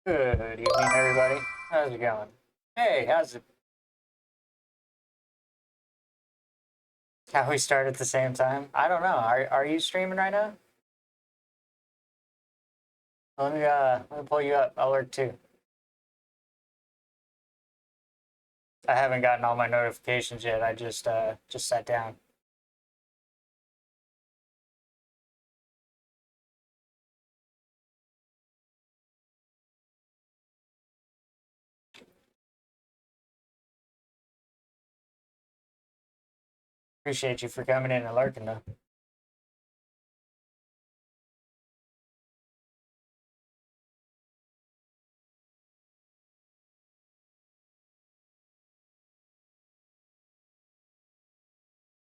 Good evening, everybody. How's it going? Hey, how's it? How we start at the same time? I don't know. Are you streaming right now? Let me pull you up. I'll lurk too. I haven't gotten all my notifications yet. I just sat down. Appreciate you for coming in and lurking though.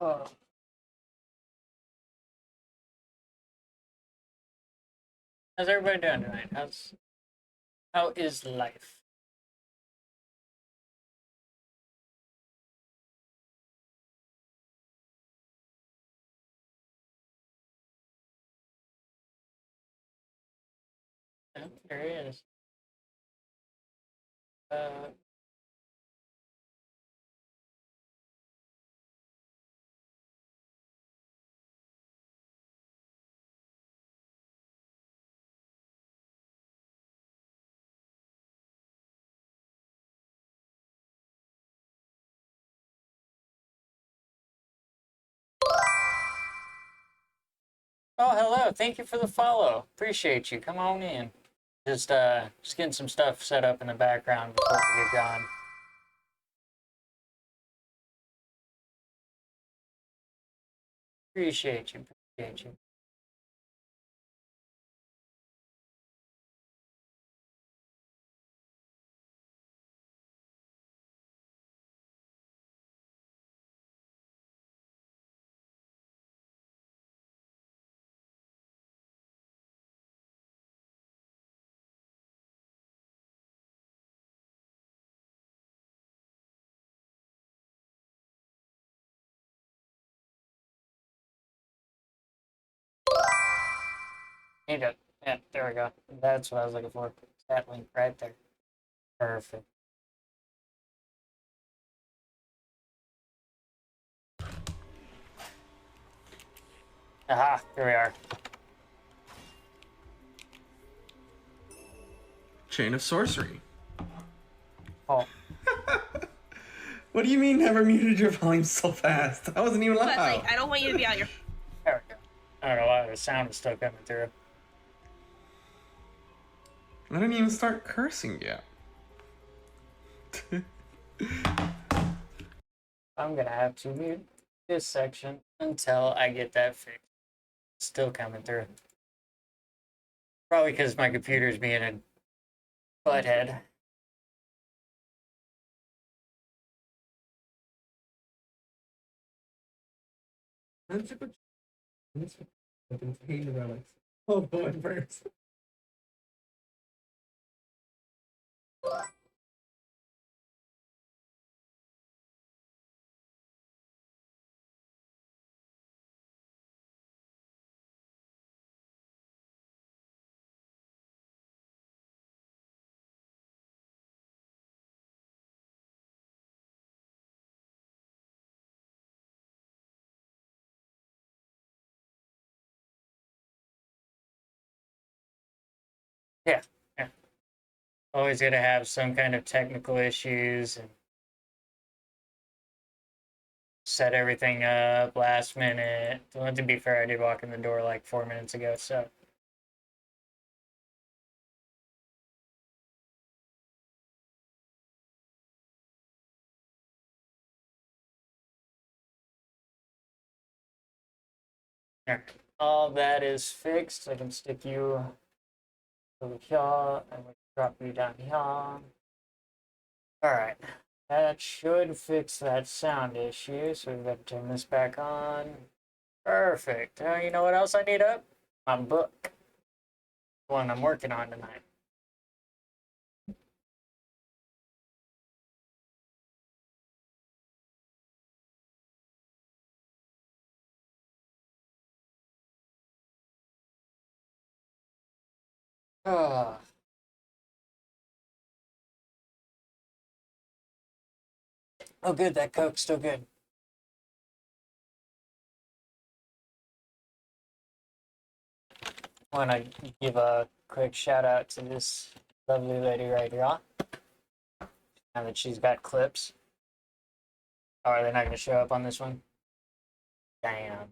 Oh. How's everybody doing tonight? How is life? Oh, there he is. Uh, oh, hello. Thank you for the follow. Appreciate you. Come on in. Just getting some stuff set up in the background before we get going. Appreciate you. Appreciate you. Need to, yeah, there we go. That's what I was looking for. That link right there. Perfect. Aha, here we are. Chain of sorcery. Oh, What do you mean never muted your volume so fast? I wasn't even But loud. like, I don't want you to be out your. there we go. I don't know why the sound is still coming through. I didn't even start cursing yet. I'm gonna have to mute this section until I get that fixed. Still coming through. Probably because my computer's being a butthead. Oh boy, first. Yeah, yeah. Always gonna have some kind of technical issues and set everything up last minute. Well, to be fair, I did walk in the door like 4 minutes ago, so. There. All that is fixed. I can stick you over here and we drop you down here. All right. That should fix that sound issue. So we've got to turn this back on. Perfect. You know what else I need up? My book. The one I'm working on tonight. Ah. Oh, good. That Coke's still good. Want to give a quick shout out to this lovely lady right here. Now that she's got clips. Oh, are they not going to show up on this one? Damn. Of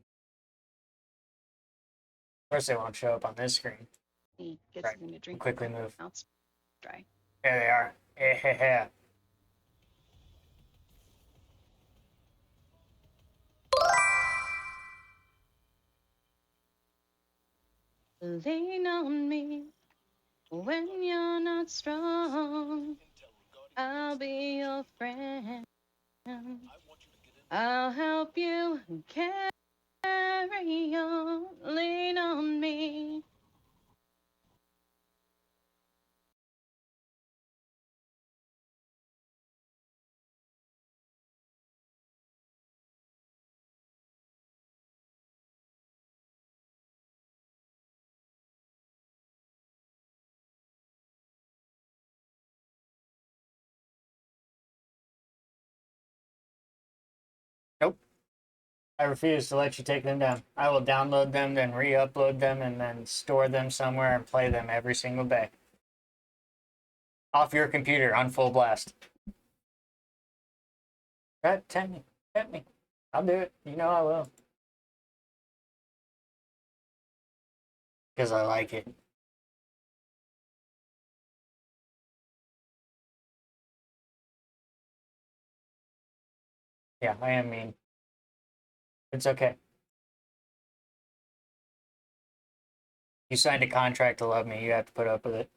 course they won't show up on this screen. He gets Right. something to drink. Quickly move. Now it's dry. There they are. Yeah. Lean on me when you're not strong. I'll be your friend. I'll help you carry on. Lean on me. Nope. I refuse to let you take them down. I will download them, then re-upload them, and then store them somewhere and play them every single day. Off your computer on full blast. Tempt me. Tempt me. I'll do it. You know I will. Because I like it. Yeah, I am mean. It's okay. You signed a contract to love me. You have to put up with it.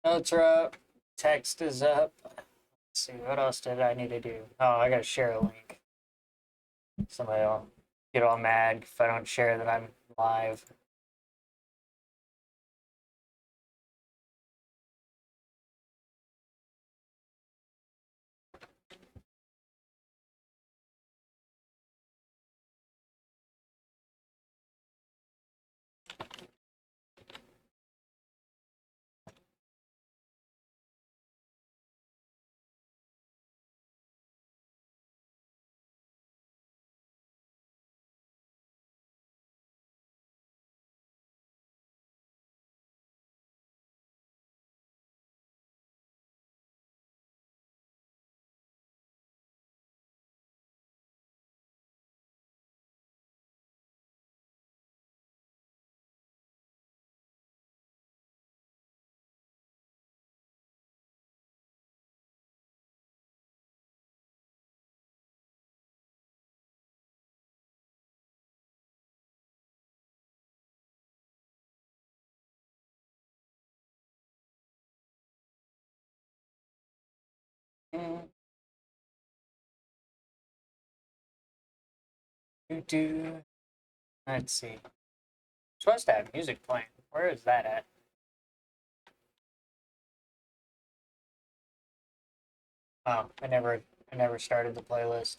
Notes are up. Text is up. Let's see, what else did I need to do? Oh, I gotta share a link. Somebody will get all mad if I don't share that I'm live. Mm, do. Let's see. Supposed to have music playing. Where is that at? Oh, I never started the playlist.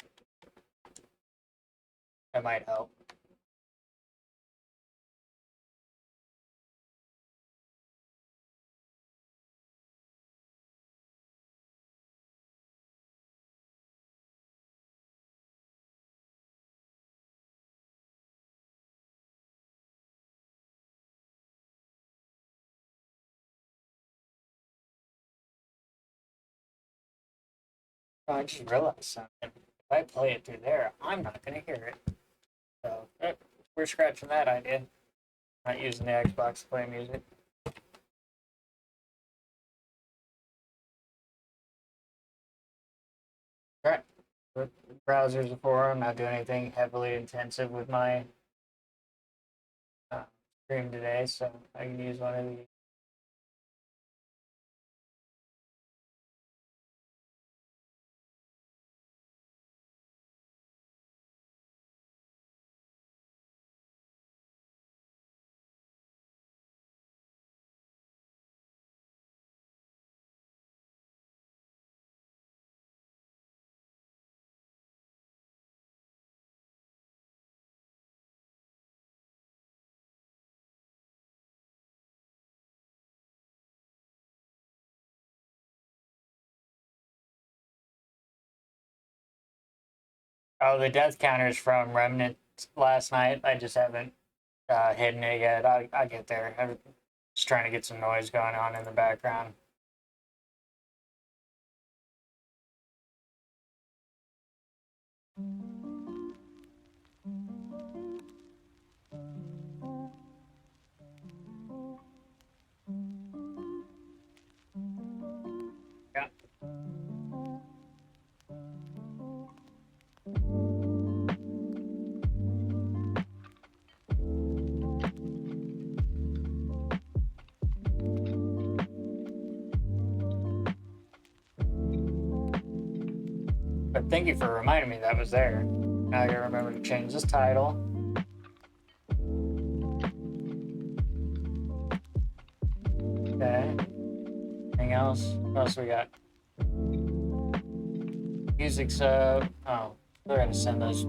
That might help. Oh, I just realized something. If I play it through there, I'm not gonna hear it. So we're scratching that idea. Not using the Xbox to play music. Right. But browsers are for. I'm not doing anything heavily intensive with my uh, stream today, so I can use one of these. Oh, the death counters from Remnant last night. I just haven't hidden it yet. I get there. I'm just trying to get some noise going on in the background. Yeah. But thank you for reminding me that was there. Now I gotta remember to change this title. Okay. Anything else? What else we got? Music's oh, we're gonna send those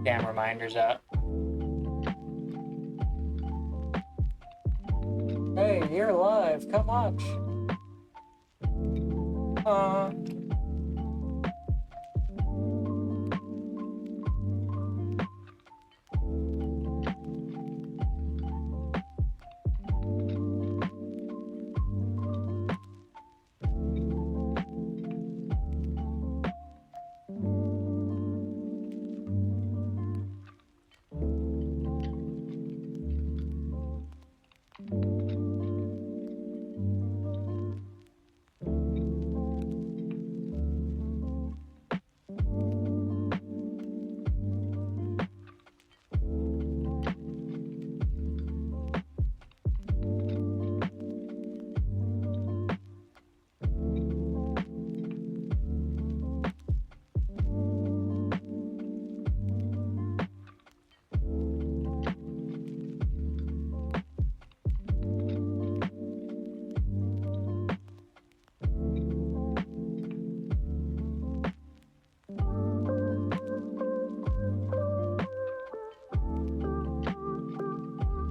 damn reminders out. Hey, you're live. Come watch.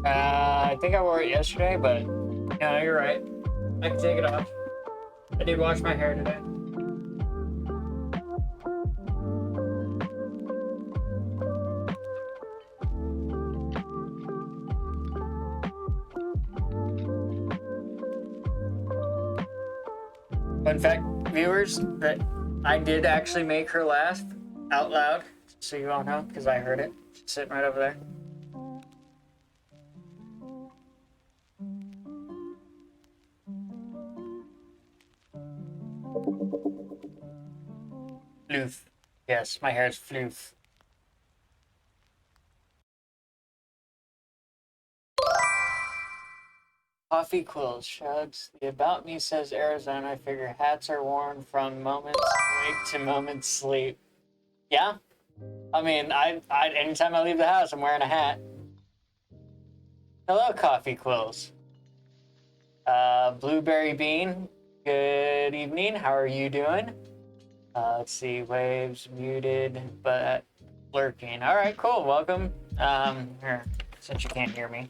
Uh, I think I wore it yesterday, but no, you're right. I can take it off. I did wash my hair today. Fun fact, viewers, that I did actually make her laugh out loud, so you all know, because I heard it. She's sitting right over there. Floof. Yes, my hair's floof. Coffee quills, shrugs. The about me says Arizona. I figure hats are worn from moments awake to moments sleep. Yeah, I mean, I anytime I leave the house, I'm wearing a hat. Hello, coffee quills. Blueberry bean. Good evening. How are you doing? Let's see. Waves muted, but lurking. All right, cool. Welcome. Here, since you can't hear me.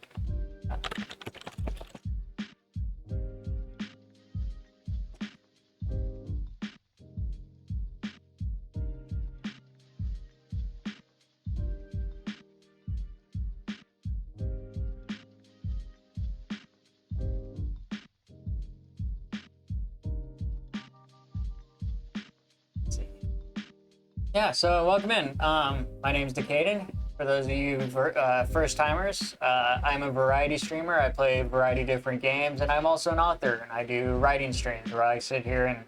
Yeah, so welcome in. My name's Decaden. For those of you first timers, I'm a variety streamer. I play a variety of different games, and I'm also an author. And I do writing streams where I sit here and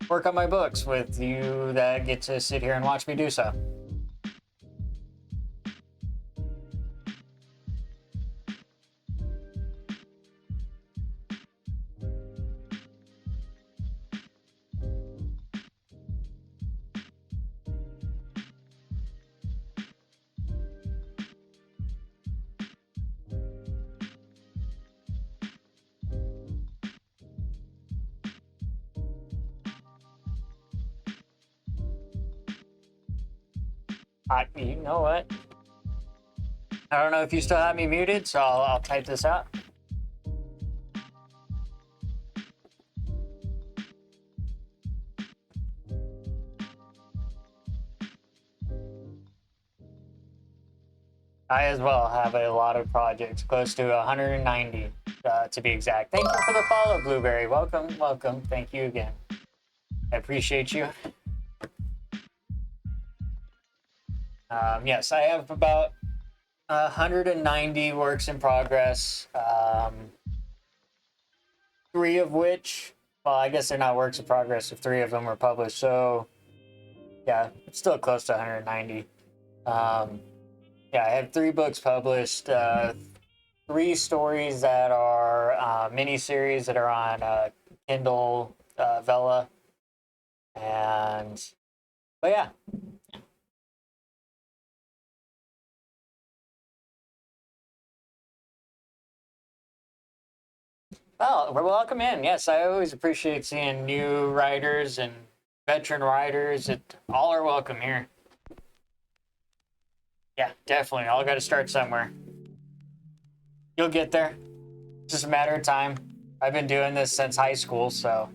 work on my books with you that get to sit here and watch me do so. You know what? I don't know if you still have me muted, so I'll type this out. I as well have a lot of projects, close to 190 to be exact. Thank you for the follow, Blueberry. Welcome, welcome. Thank you again. I appreciate you. Yes, I have about 190 works in progress, three of which, well, I guess they're not works in progress if three of them were published. So, yeah, it's still close to 190. Yeah, I have 3 books published, 3 stories that are miniseries that are on Kindle, Vella, but yeah. Well, welcome in. Yes, I always appreciate seeing new writers and veteran writers. All are welcome here. Yeah, definitely. All got to start somewhere. You'll get there. It's just a matter of time. I've been doing this since high school, so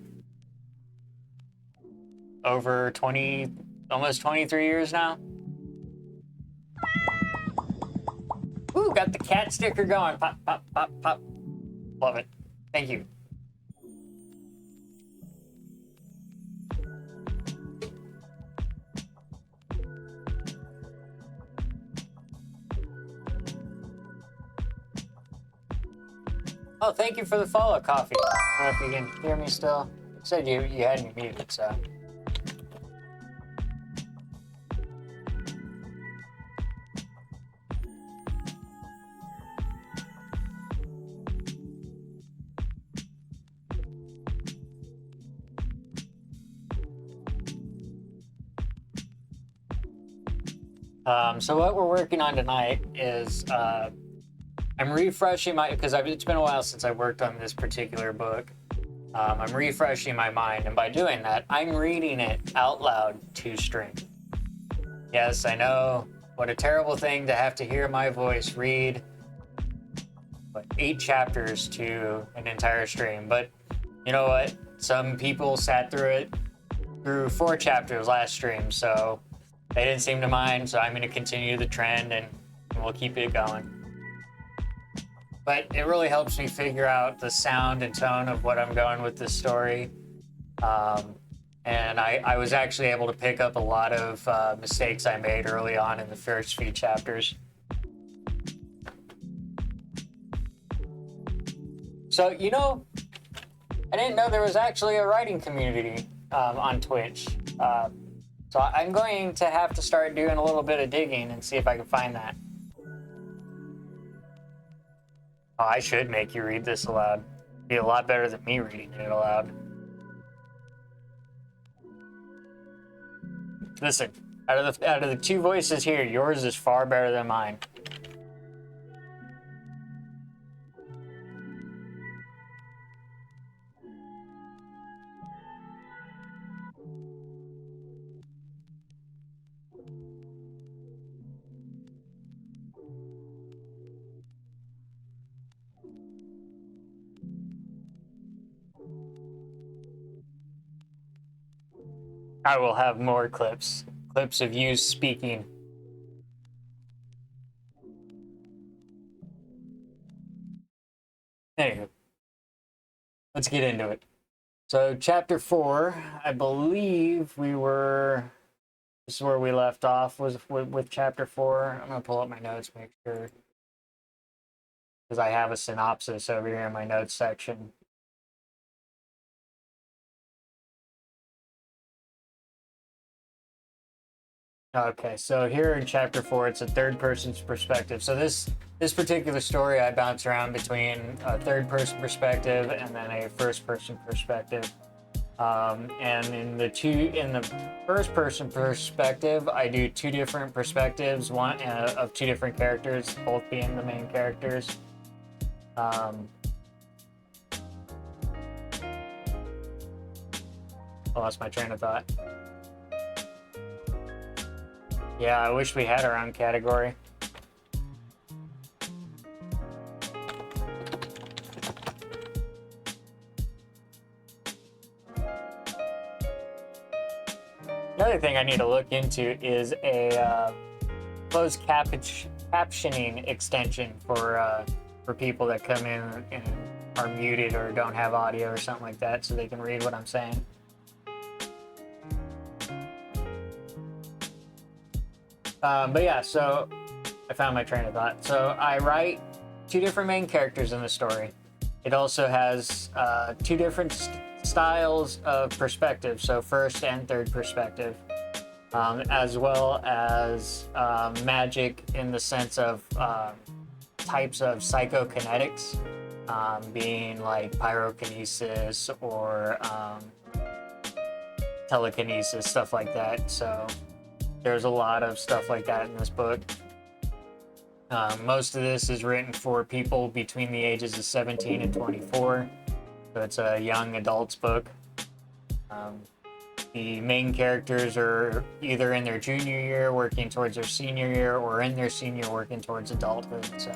over 20, almost 23 years now. Ooh, got the cat sticker going. Pop, pop, pop, pop. Love it. Thank you. Oh, thank you for the follow, Coffee. I don't know if you can hear me still. You said you had me muted, so. So what we're working on tonight is I'm refreshing because it's been a while since I worked on this particular book. I'm refreshing my mind, and by doing that, I'm reading it out loud to stream. Yes, I know, what a terrible thing to have to hear my voice read 8 chapters to an entire stream, but you know what? Some people sat through 4 chapters last stream, so they didn't seem to mind, so I'm going to continue the trend and we'll keep it going. But it really helps me figure out the sound and tone of what I'm going with this story. And I was actually able to pick up a lot of mistakes I made early on in the first few chapters. So, you know, I didn't know there was actually a writing community on Twitch. So I'm going to have to start doing a little bit of digging and see if I can find that. Oh, I should make you read this aloud. Be a lot better than me reading it aloud. Listen, out of the 2 voices here, yours is far better than mine. I will have more clips. Clips of you speaking. Anywho, let's get into it. So, chapter 4, I believe we were. This is where we left off, was with chapter 4. I'm going to pull up my notes, make sure. Because I have a synopsis over here in my notes section. Okay, so here in chapter 4, it's a third person's perspective. So this particular story, I bounce around between a third person perspective and then a first person perspective. And in the first person perspective, I do two different perspectives, one of two different characters, both being the main characters. I lost my train of thought. Yeah, I wish we had our own category. Another thing I need to look into is a closed captioning extension for people that come in and are muted or don't have audio or something like that, so they can read what I'm saying. But yeah, so I found my train of thought. So I write two different main characters in the story. It also has two different styles of perspective, so first and third perspective, as well as magic in the sense of types of psychokinetics, being like pyrokinesis or telekinesis, stuff like that. So there's a lot of stuff like that in this book. Most of this is written for people between the ages of 17 and 24. So it's a young adult's book. The main characters are either in their junior year working towards their senior year or in their senior working towards adulthood. So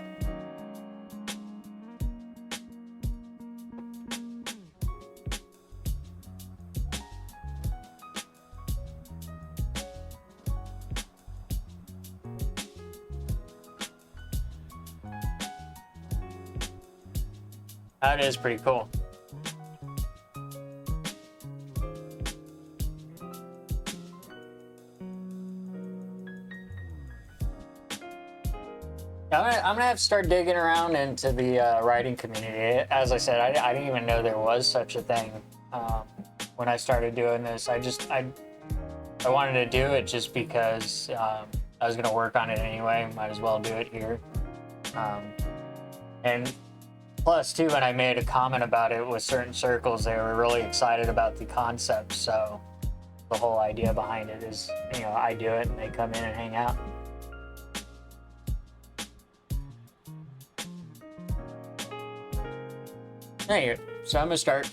that is pretty cool. I'm gonna have to start digging around into the writing community. As I said, I didn't even know there was such a thing when I started doing this. I wanted to do it just because I was gonna work on it anyway. Might as well do it here. And plus, too, when I made a comment about it with certain circles, they were really excited about the concept. So the whole idea behind it is, I do it and they come in and hang out. Anyway, so I'm gonna start.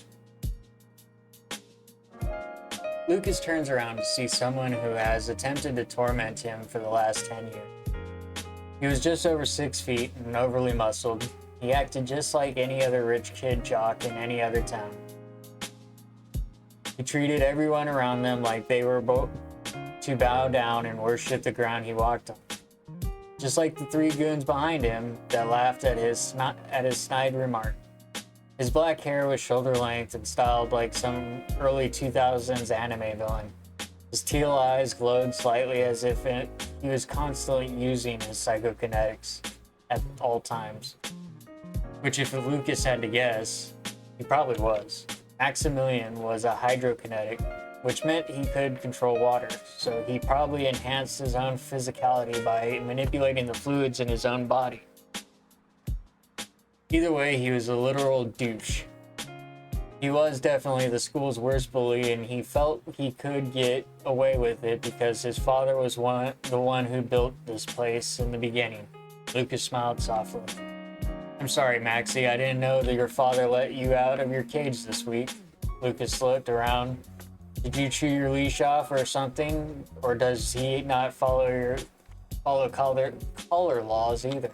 Lucas turns around to see someone who has attempted to torment him for the last 10 years. He was just over 6 feet and overly muscled. He acted just like any other rich kid jock in any other town. He treated everyone around them like they were both to bow down and worship the ground he walked on. Just like the three goons behind him that laughed at his snide remark. His black hair was shoulder length and styled like some early 2000s anime villain. His teal eyes glowed slightly as if he was constantly using his psychokinetics at all times. Which, if Lucas had to guess, he probably was. Maximilian was a hydrokinetic, which meant he could control water, so he probably enhanced his own physicality by manipulating the fluids in his own body. Either way, he was a literal douche. He was definitely the school's worst bully, and he felt he could get away with it because his father was the one who built this place in the beginning. Lucas smiled softly. I'm sorry, Maxie, I didn't know that your father let you out of your cage this week. Lucas looked around. Did you chew your leash off or something? Or does he not follow color laws either?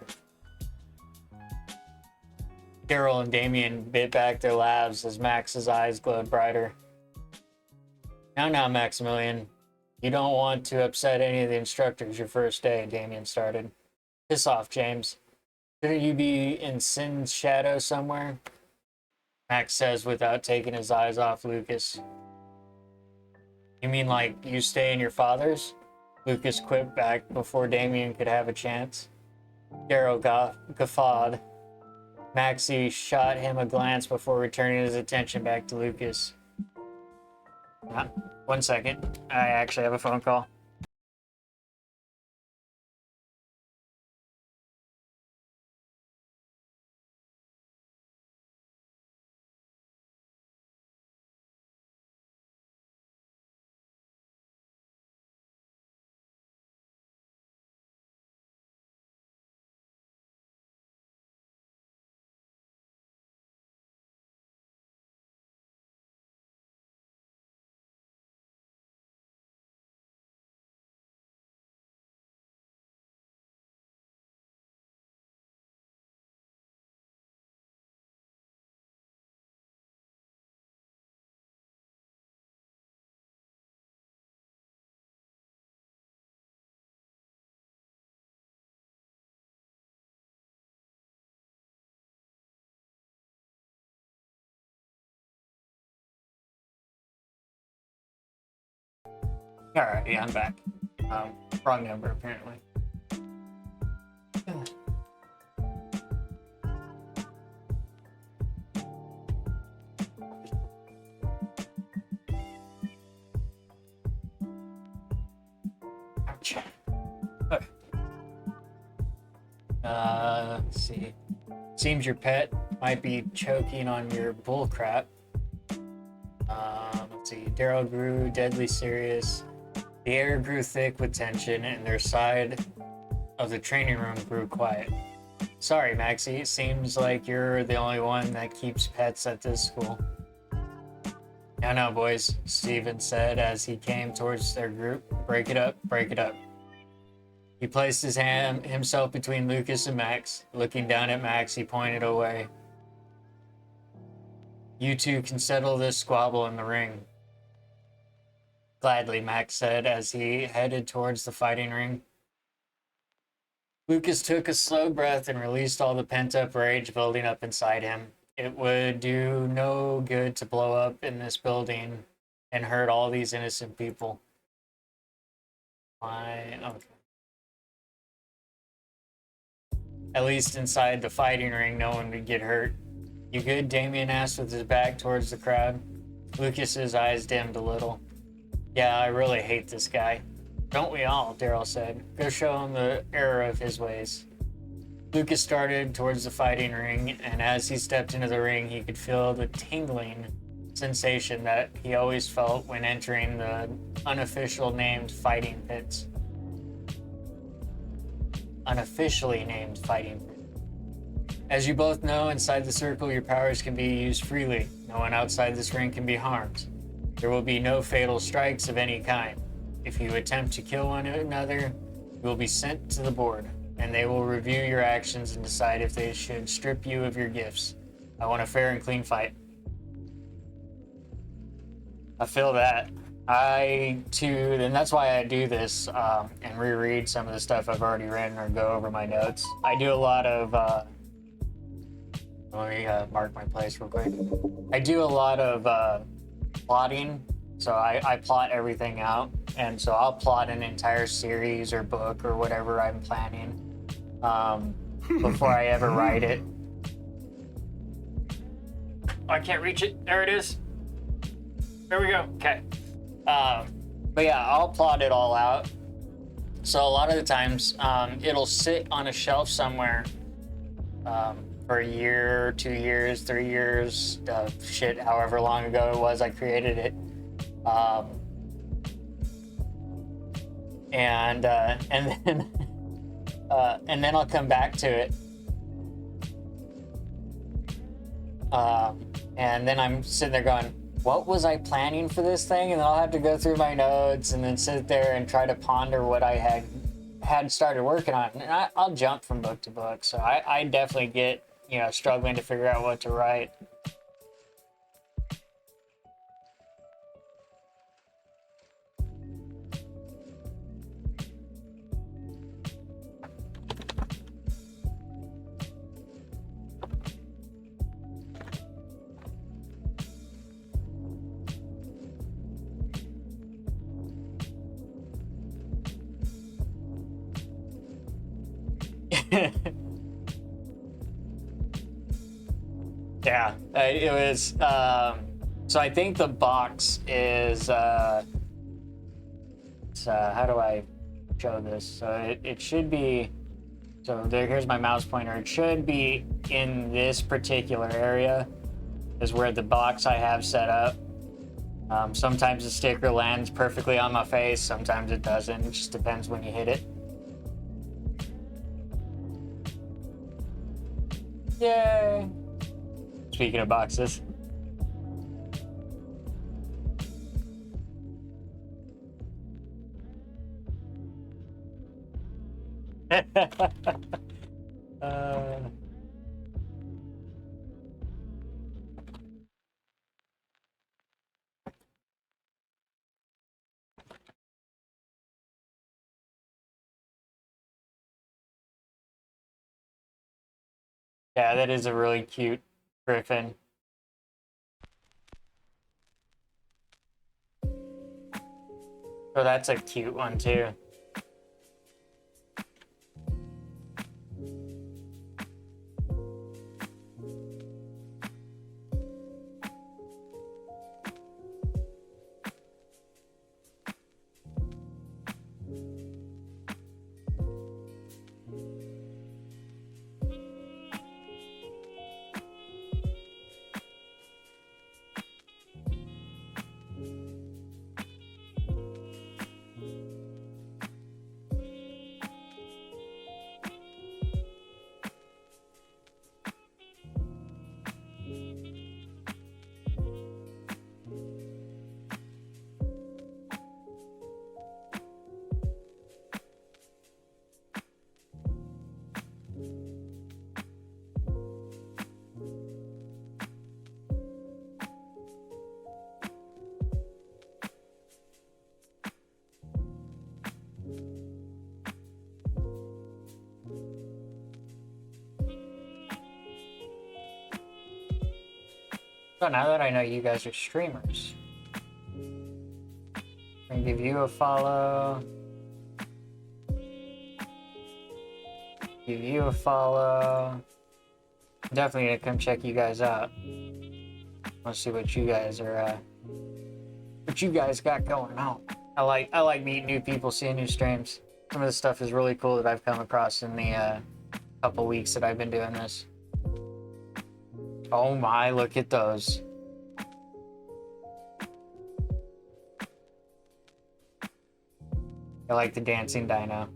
Daryl and Damien bit back their laughs as Max's eyes glowed brighter. Now, Maximilian. You don't want to upset any of the instructors your first day, Damien started. Piss off, James. Shouldn't you be in Sin's shadow somewhere? Max says without taking his eyes off Lucas. You mean like you stay in your father's? Lucas quipped back before Damien could have a chance. Darrow guffawed. Maxie shot him a glance before returning his attention back to Lucas. 1 second. I actually have a phone call. Alright, yeah, I'm back. Wrong number, apparently. Ouch. Okay. Let's see. Seems your pet might be choking on your bull crap. Let's see. Darrow grew deadly serious. The air grew thick with tension, and their side of the training room grew quiet. Sorry, Maxie. It seems like you're the only one that keeps pets at this school. No, boys, Steven said as he came towards their group. Break it up, break it up. He placed his hand himself between Lucas and Max. Looking down at Max, he pointed away. You two can settle this squabble in the ring. Gladly, Max said as he headed towards the fighting ring. Lucas took a slow breath and released all the pent-up rage building up inside him. It would do no good to blow up in this building and hurt all these innocent people. Okay. At least inside the fighting ring, no one would get hurt. You good? Damien asked with his back towards the crowd. Lucas's eyes dimmed a little. Yeah, I really hate this guy. Don't we all? Darryl said. Go show him the error of his ways. Lucas started towards the fighting ring, and as he stepped into the ring, he could feel the tingling sensation that he always felt when entering the unofficial named fighting pits. Unofficially named fighting pit. As you both know, inside the circle, your powers can be used freely. No one outside this ring can be harmed. There will be no fatal strikes of any kind. If you attempt to kill one another, you will be sent to the board, and they will review your actions and decide if they should strip you of your gifts. I want a fair and clean fight. I feel that. I, too, and that's why I do this and reread some of the stuff I've already written or go over my notes. I do a lot of, let me mark my place real quick. I do a lot of plotting, so I plot everything out, and so I'll plot an entire series or book or whatever I'm planning before I ever write it. Oh, I can't reach it. There it is. There we go. Okay. But yeah, I'll plot it all out. So a lot of the times, it'll sit on a shelf somewhere for a year, 2 years, 3 years, shit, however long ago it was I created it. And then I'll come back to it. And then I'm sitting there going, what was I planning for this thing? And then I'll have to go through my notes and then sit there and try to ponder what I had started working on. And I'll jump from book to book. So I definitely get, struggling to figure out what to write. Yeah, it was. So I think the box is. How do I show this? So it should be. So there, here's my mouse pointer. It should be in this particular area. Is where the box I have set up. Sometimes the sticker lands perfectly on my face. Sometimes it doesn't. It just depends when you hit it. Yay! Speaking of boxes. uh, yeah, that is a really cute griffin. So that's a cute one too. So now that I know you guys are streamers, I can give you a follow. Give you a follow. Definitely gonna come check you guys out. Let's see what you guys are, what you guys got going on. I like meeting new people, seeing new streams. Some of the stuff is really cool that I've come across in the couple weeks that I've been doing this. Oh my, look at those. I like the dancing dino.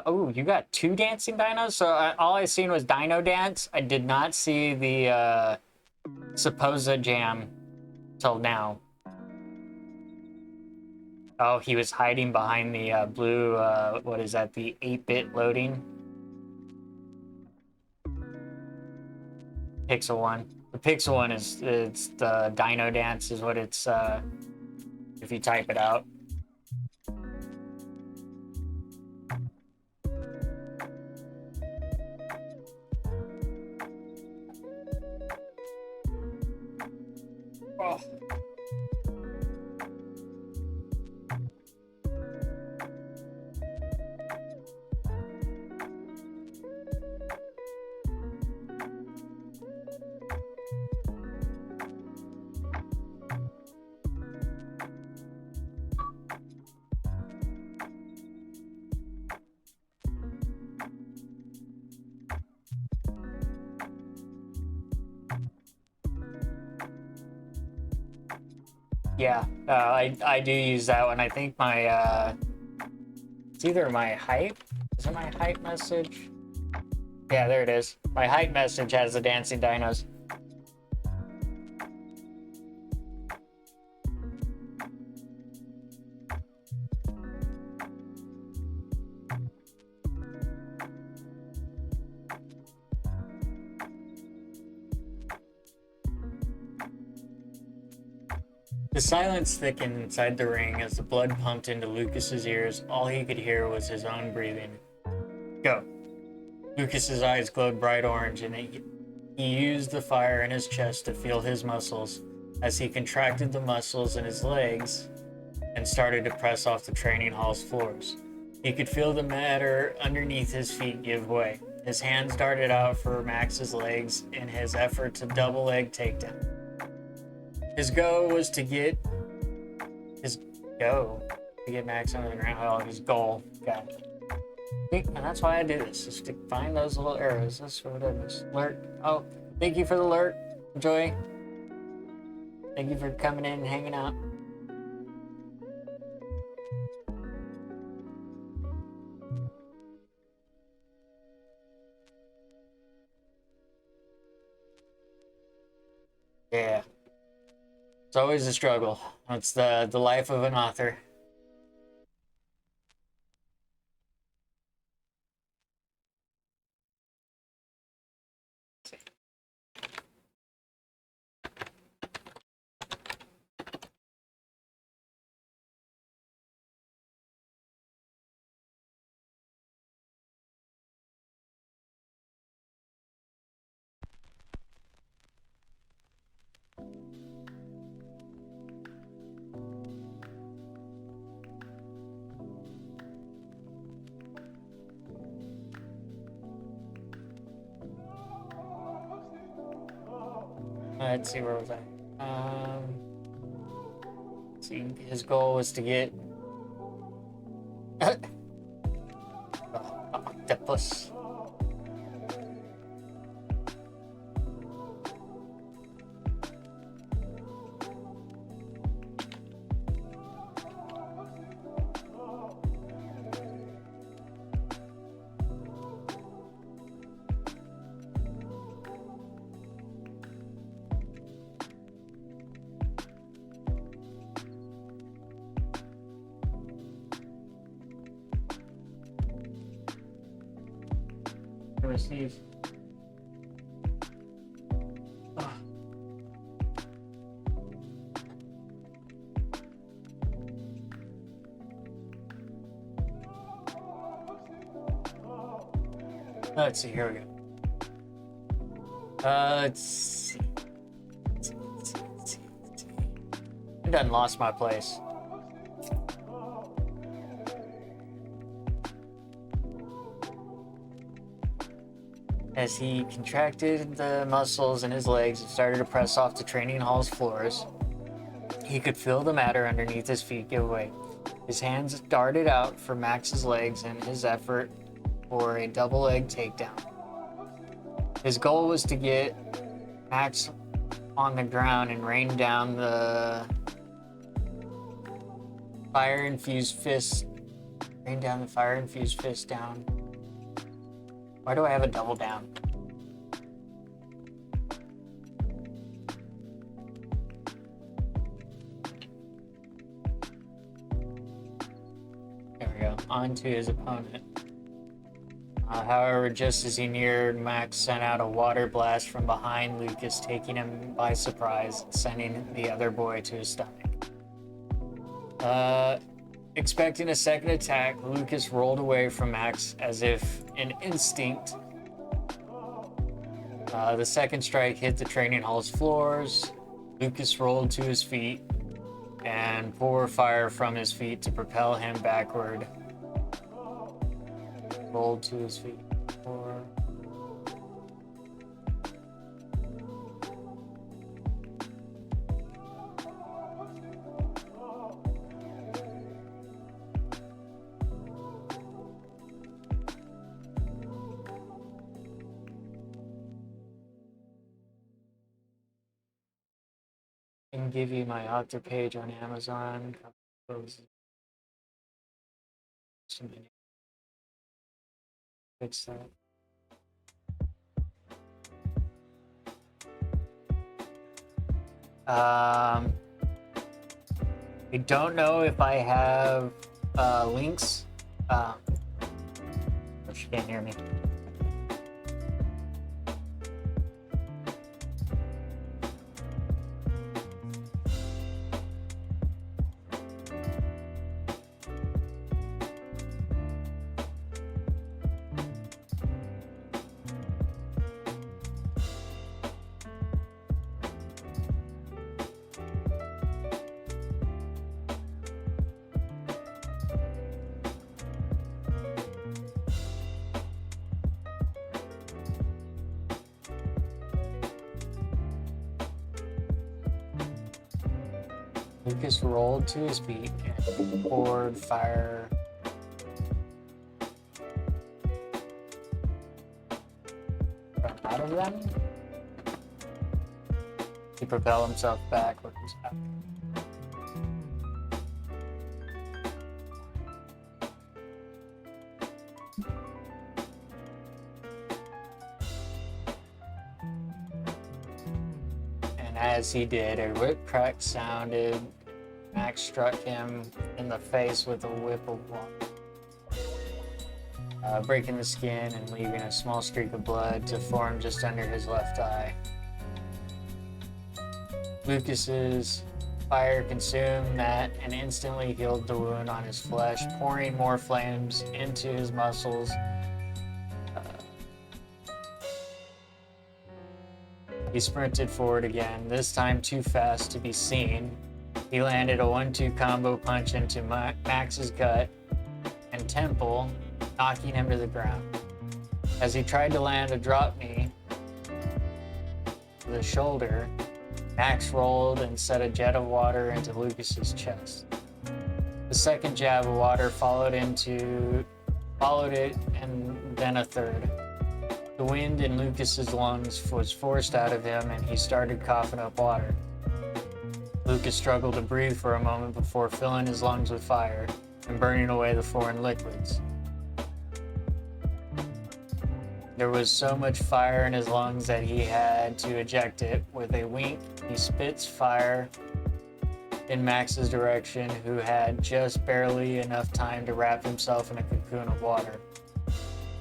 Oh, you got two dancing dinos? So all I seen was Dino Dance. I did not see the Supposa Jam till now. Oh, he was hiding behind the blue, what is that, the 8-bit loading? Pixel one. The Pixel one is, it's the Dino Dance is what it's, if you type it out. Oh. Yeah, I do use that one. I think my it's either my hype. Is it my hype message? Yeah, there it is. My hype message has the dancing dinos. The silence thickened inside the ring as the blood pumped into Lucas's ears. All he could hear was his own breathing. Go. Lucas's eyes glowed bright orange, and he used the fire in his chest to feel his muscles as he contracted the muscles in his legs and started to press off the training hall's floors. He could feel the matter underneath his feet give way. His hands darted out for Max's legs in his effort to double leg takedown. His goal was to get Max under the ground. Oh, his goal. Got it. And that's why I do this, is to find those little arrows. That's what it is. Alert. Oh, thank you for the alert, Joy. Thank you for coming in and hanging out. Yeah. It's always a struggle. It's the life of an author. Let's see, where was I? Let's see, his goal was to get octopus. Receive. Let's see, here we go. Let's see. I done lost my place. As he contracted the muscles in his legs and started to press off the training hall's floors, he could feel the matter underneath his feet give way. His hands darted out for Max's legs in his effort for a double leg takedown. His goal was to get Max on the ground and rain down the fire-infused fist. Rain down the fire-infused fist down. Why do I have a double down? There we go. On to his opponent. However, just as he neared, Max sent out a water blast from behind Lucas, taking him by surprise, sending the other boy to his stomach. Expecting a second attack, Lucas rolled away from Max as if in instinct. The second strike hit the training hall's floors. Lucas rolled to his feet and poured fire from his feet to propel him backward. Rolled to his feet. I can give you my author page on Amazon. Fix that. I don't know if I have links. She can't hear me. Lucas rolled to his feet and poured fire from out of them. He propelled himself backwards. And as he did, a whip crack sounded. Max struck him in the face with a whip of water, breaking the skin and leaving a small streak of blood to form just under his left eye. Lucas's fire consumed that and instantly healed the wound on his flesh, pouring more flames into his muscles. He sprinted forward again, this time too fast to be seen. He landed a 1-2 combo punch into Max's gut and temple, knocking him to the ground. As he tried to land a drop knee to the shoulder, Max rolled and set a jet of water into Lucas's chest. The second jab of water followed it, and then a third. The wind in Lucas's lungs was forced out of him, and he started coughing up water. Lucas struggled to breathe for a moment before filling his lungs with fire and burning away the foreign liquids. There was so much fire in his lungs that he had to eject it. With a wink, he spits fire in Max's direction, who had just barely enough time to wrap himself in a cocoon of water.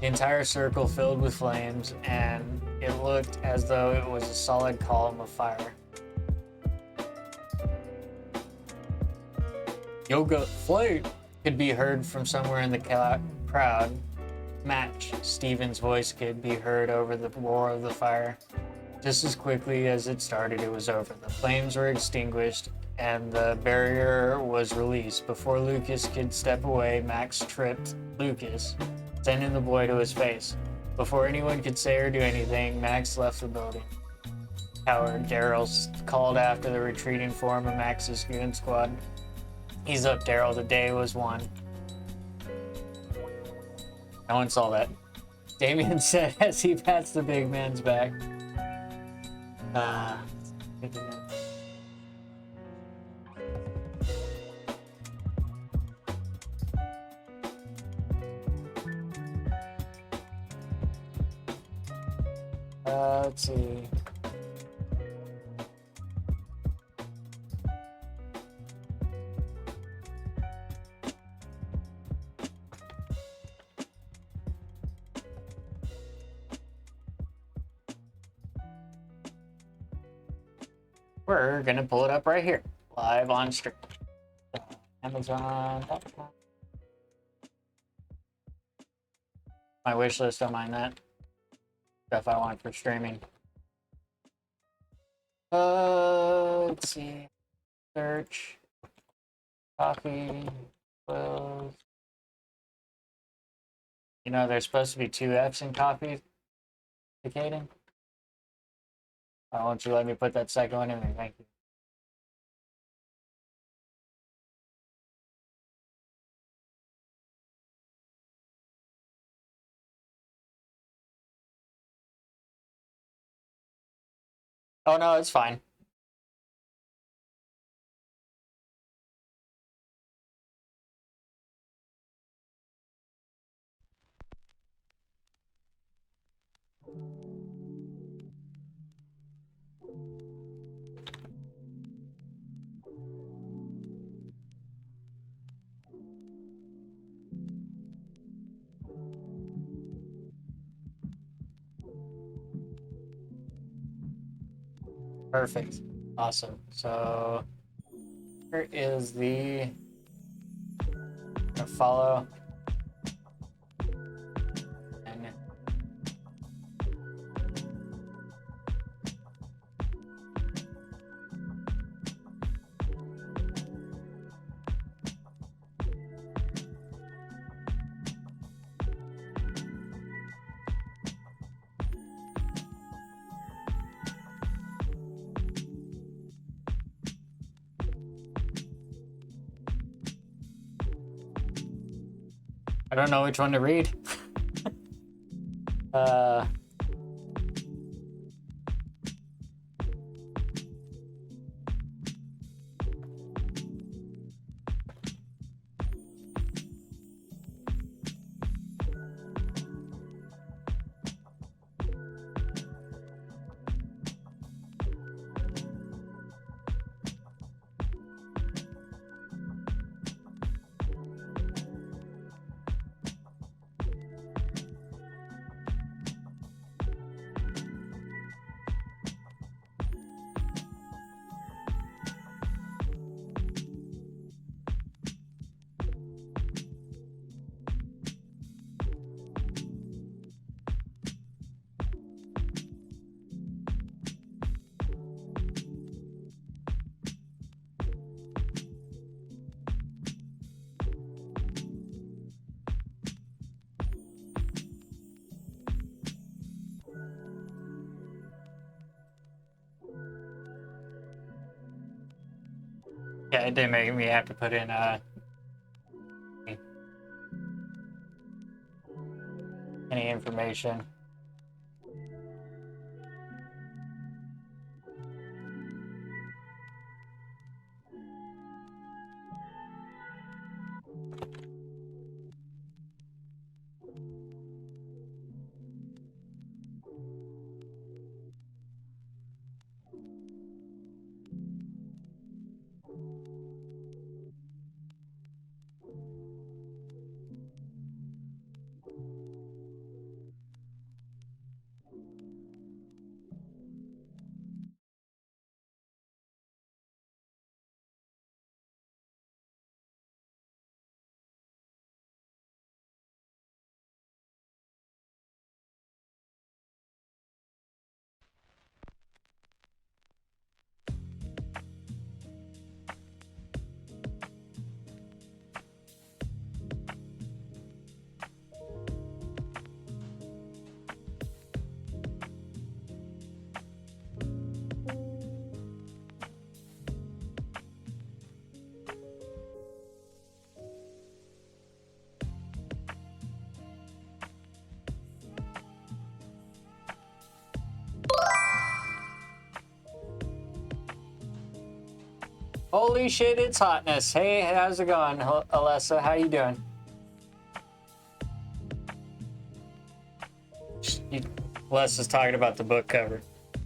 The entire circle filled with flames, and it looked as though it was a solid column of fire. Yoga flame could be heard from somewhere in the crowd. Match, Steven's voice could be heard over the roar of the fire. Just as quickly as it started, it was over. The flames were extinguished, and the barrier was released. Before Lucas could step away, Max tripped Lucas, sending the boy to his face. Before anyone could say or do anything, Max left the building. Coward, Daryl called after the retreating form of Max's goon squad. He's up, Daryl. The day was won. No one saw that. Damien said as he pats the big man's back. Let's see. We're gonna pull it up right here, live on stream. Amazon.com. My wish list, don't mind that. Stuff I want for streaming. Let's see. Search. Coffee. Close. You know, there's supposed to be 2 F's in coffee. Indicating. Why won't you let me put that second one in there? Thank you. Oh no, it's fine. Perfect. Awesome. So here is the follow. And I don't know which one to read. uh. Yeah, it did make me have to put in any information. Holy shit, it's hotness. Hey, how's it going, Alessa? How you doing? Alessa's talking about the book cover.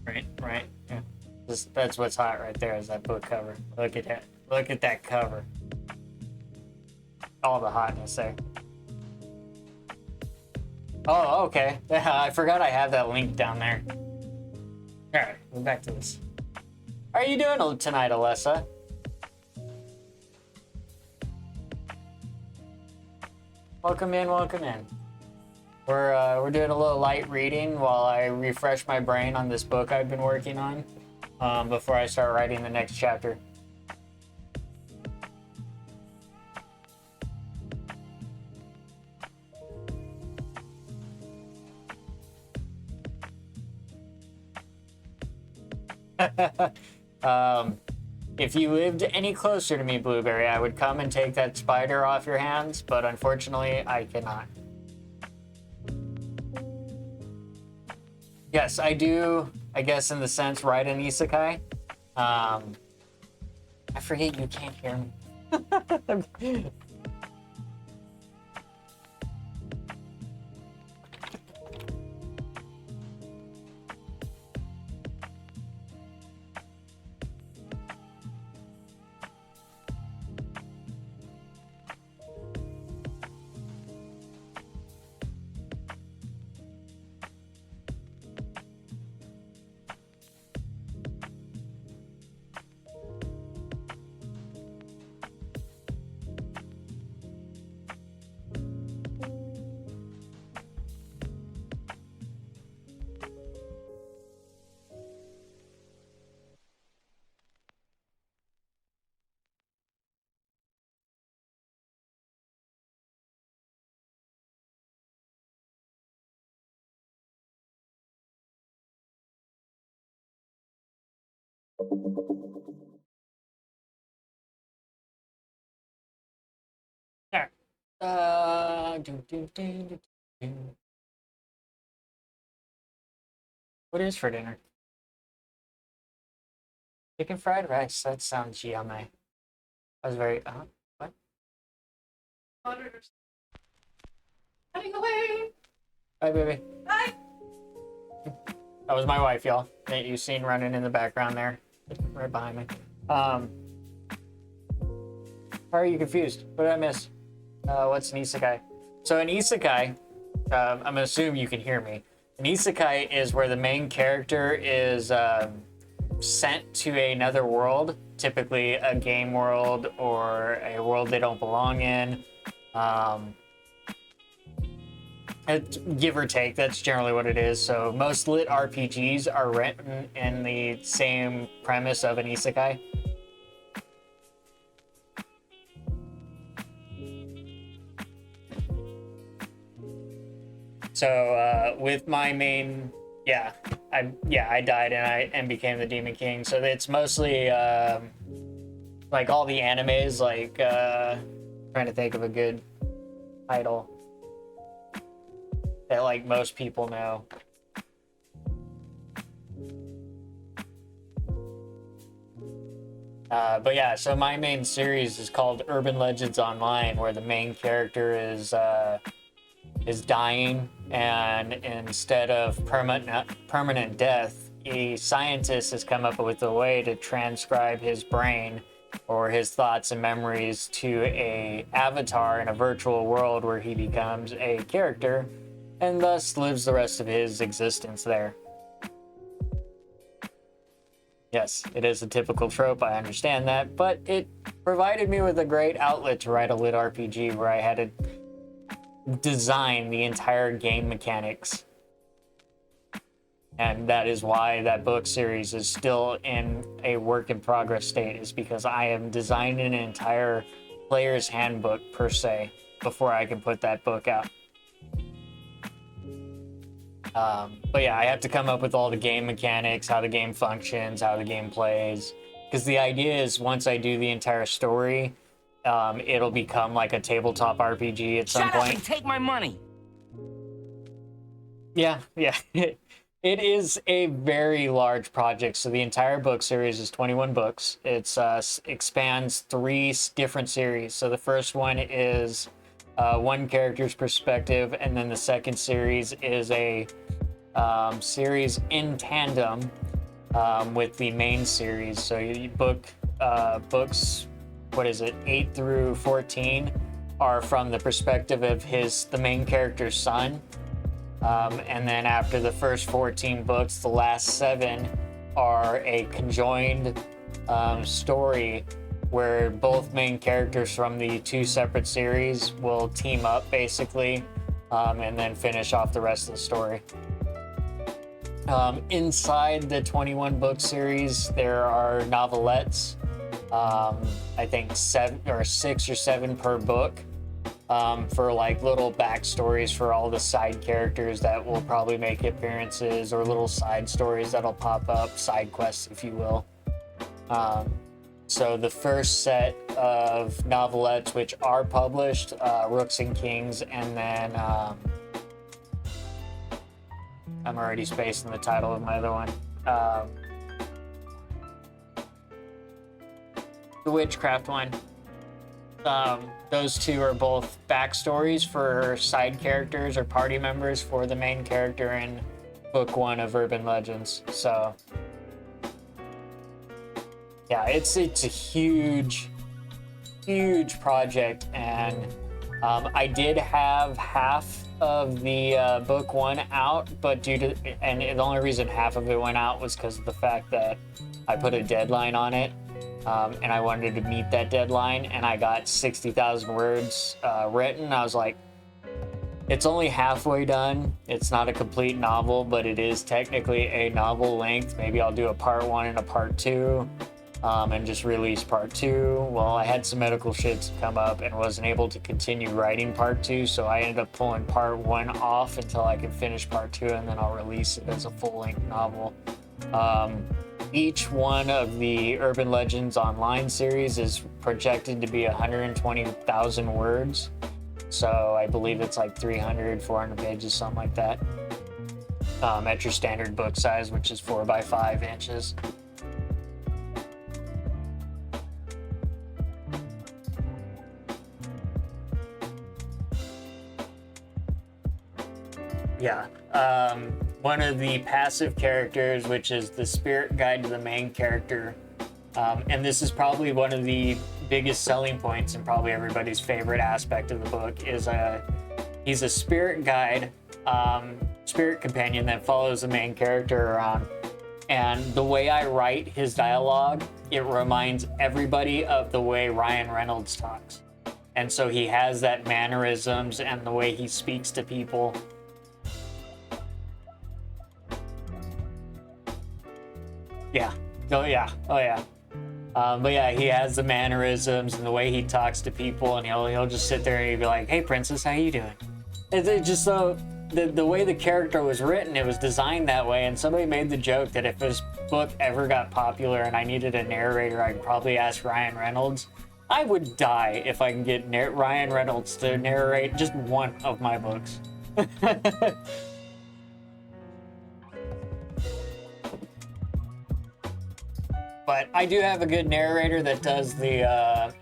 Right. Yeah. That's what's hot right there, is that book cover. Look at that. Look at that cover. All the hotness there. Oh, okay. I forgot I have that link down there. Alright, we're back to this. How are you doing tonight, Alessa? Welcome in, welcome in. We're doing a little light reading while I refresh my brain on this book I've been working on before I start writing the next chapter. If you lived any closer to me, Blueberry, I would come and take that spider off your hands, but unfortunately, I cannot. Yes, I do, I guess, in the sense, write an isekai. I forget you can't hear me. There. Do, do, do, do, do. What is for dinner? Chicken fried rice. That sounds yummy. I was very. What? Running away. Hi, baby. Hi. That was my wife, y'all. That you seen running in the background there, right behind me. How are you confused? What did I miss? What's an isekai? So an isekai, I'm gonna assume you can hear me. An isekai is where the main character is sent to another world, typically a game world or a world they don't belong in. Give or take, that's generally what it is. So most lit RPGs are written in the same premise of an isekai. So with my main, I died and became the Demon King. So it's mostly like all the animes, like trying to think of a good title that like most people know. But yeah, so my main series is called Urban Legends Online, where the main character is dying, and instead of permanent death, a scientist has come up with a way to transcribe his brain or his thoughts and memories to a avatar in a virtual world where he becomes a character and thus lives the rest of his existence there. Yes, it is a typical trope, I understand that, but it provided me with a great outlet to write a lit RPG where I had to design the entire game mechanics. And that is why that book series is still in a work in progress state, is because I am designing an entire player's handbook per se before I can put that book out. But yeah, I have to come up with all the game mechanics, how the game functions, how the game plays. Because the idea is once I do the entire story, it'll become like a tabletop RPG at some point. Shut up and take my money! Yeah. It is a very large project. So the entire book series is 21 books. It expands 3 different series. So the first one is one character's perspective, and then the second series is a series in tandem with the main series. So books, what is it, 8 through 14 are from the perspective of the main character's son. And then after the first 14 books, the last 7 are a conjoined story where both main characters from the 2 separate series will team up basically, and then finish off the rest of the story. Inside the 21 book series, there are novelettes. I think 6 or 7 per book, for like little backstories for all the side characters that will probably make appearances, or little side stories that'll pop up, side quests, if you will. So the first set of novelettes, which are published, Rooks and Kings, and then I'm already spacing the title of my other one. The Witchcraft one. Those 2 are both backstories for side characters or party members for the main character in book 1 of Urban Legends. So yeah, it's a huge project, and I did have half of the book 1 out, but the only reason half of it went out was because of the fact that I put a deadline on it. And I wanted to meet that deadline, and I got 60,000 words written. I was like, it's only halfway done. It's not a complete novel, but it is technically a novel length. Maybe I'll do a part 1 and a part 2, and just release part 2. Well, I had some medical shit come up and wasn't able to continue writing part 2, so I ended up pulling part 1 off until I could finish part 2, and then I'll release it as a full-length novel. Each one of the Urban Legends Online series is projected to be 120,000 words. So I believe it's like 300, 400 pages, something like that. At your standard book size, which is 4 by 5 inches. Yeah. One of the passive characters, which is the spirit guide to the main character, and this is probably one of the biggest selling points and probably everybody's favorite aspect of the book, is he's a spirit guide, spirit companion that follows the main character around. And the way I write his dialogue, it reminds everybody of the way Ryan Reynolds talks. And so he has that mannerisms and the way he speaks to people. Yeah. Oh yeah. Oh yeah. But yeah, he has the mannerisms and the way he talks to people, and he'll just sit there and he'll be like, "Hey, princess, how you doing?" It's just so the way the character was written, it was designed that way. And somebody made the joke that if this book ever got popular and I needed a narrator, I'd probably ask Ryan Reynolds. I would die if I can get Ryan Reynolds to narrate just one of my books. But I do have a good narrator that does the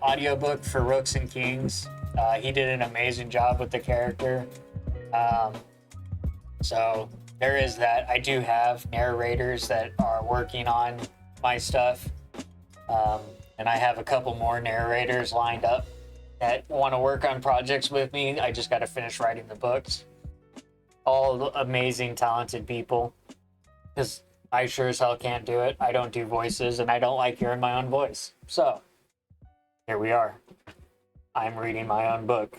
audiobook for Rooks and Kings. He did an amazing job with the character. So there is that. I do have narrators that are working on my stuff. And I have a couple more narrators lined up that want to work on projects with me. I just got to finish writing the books. All amazing, talented people. Because I sure as hell can't do it. I don't do voices, and I don't like hearing my own voice. So, here we are. I'm reading my own book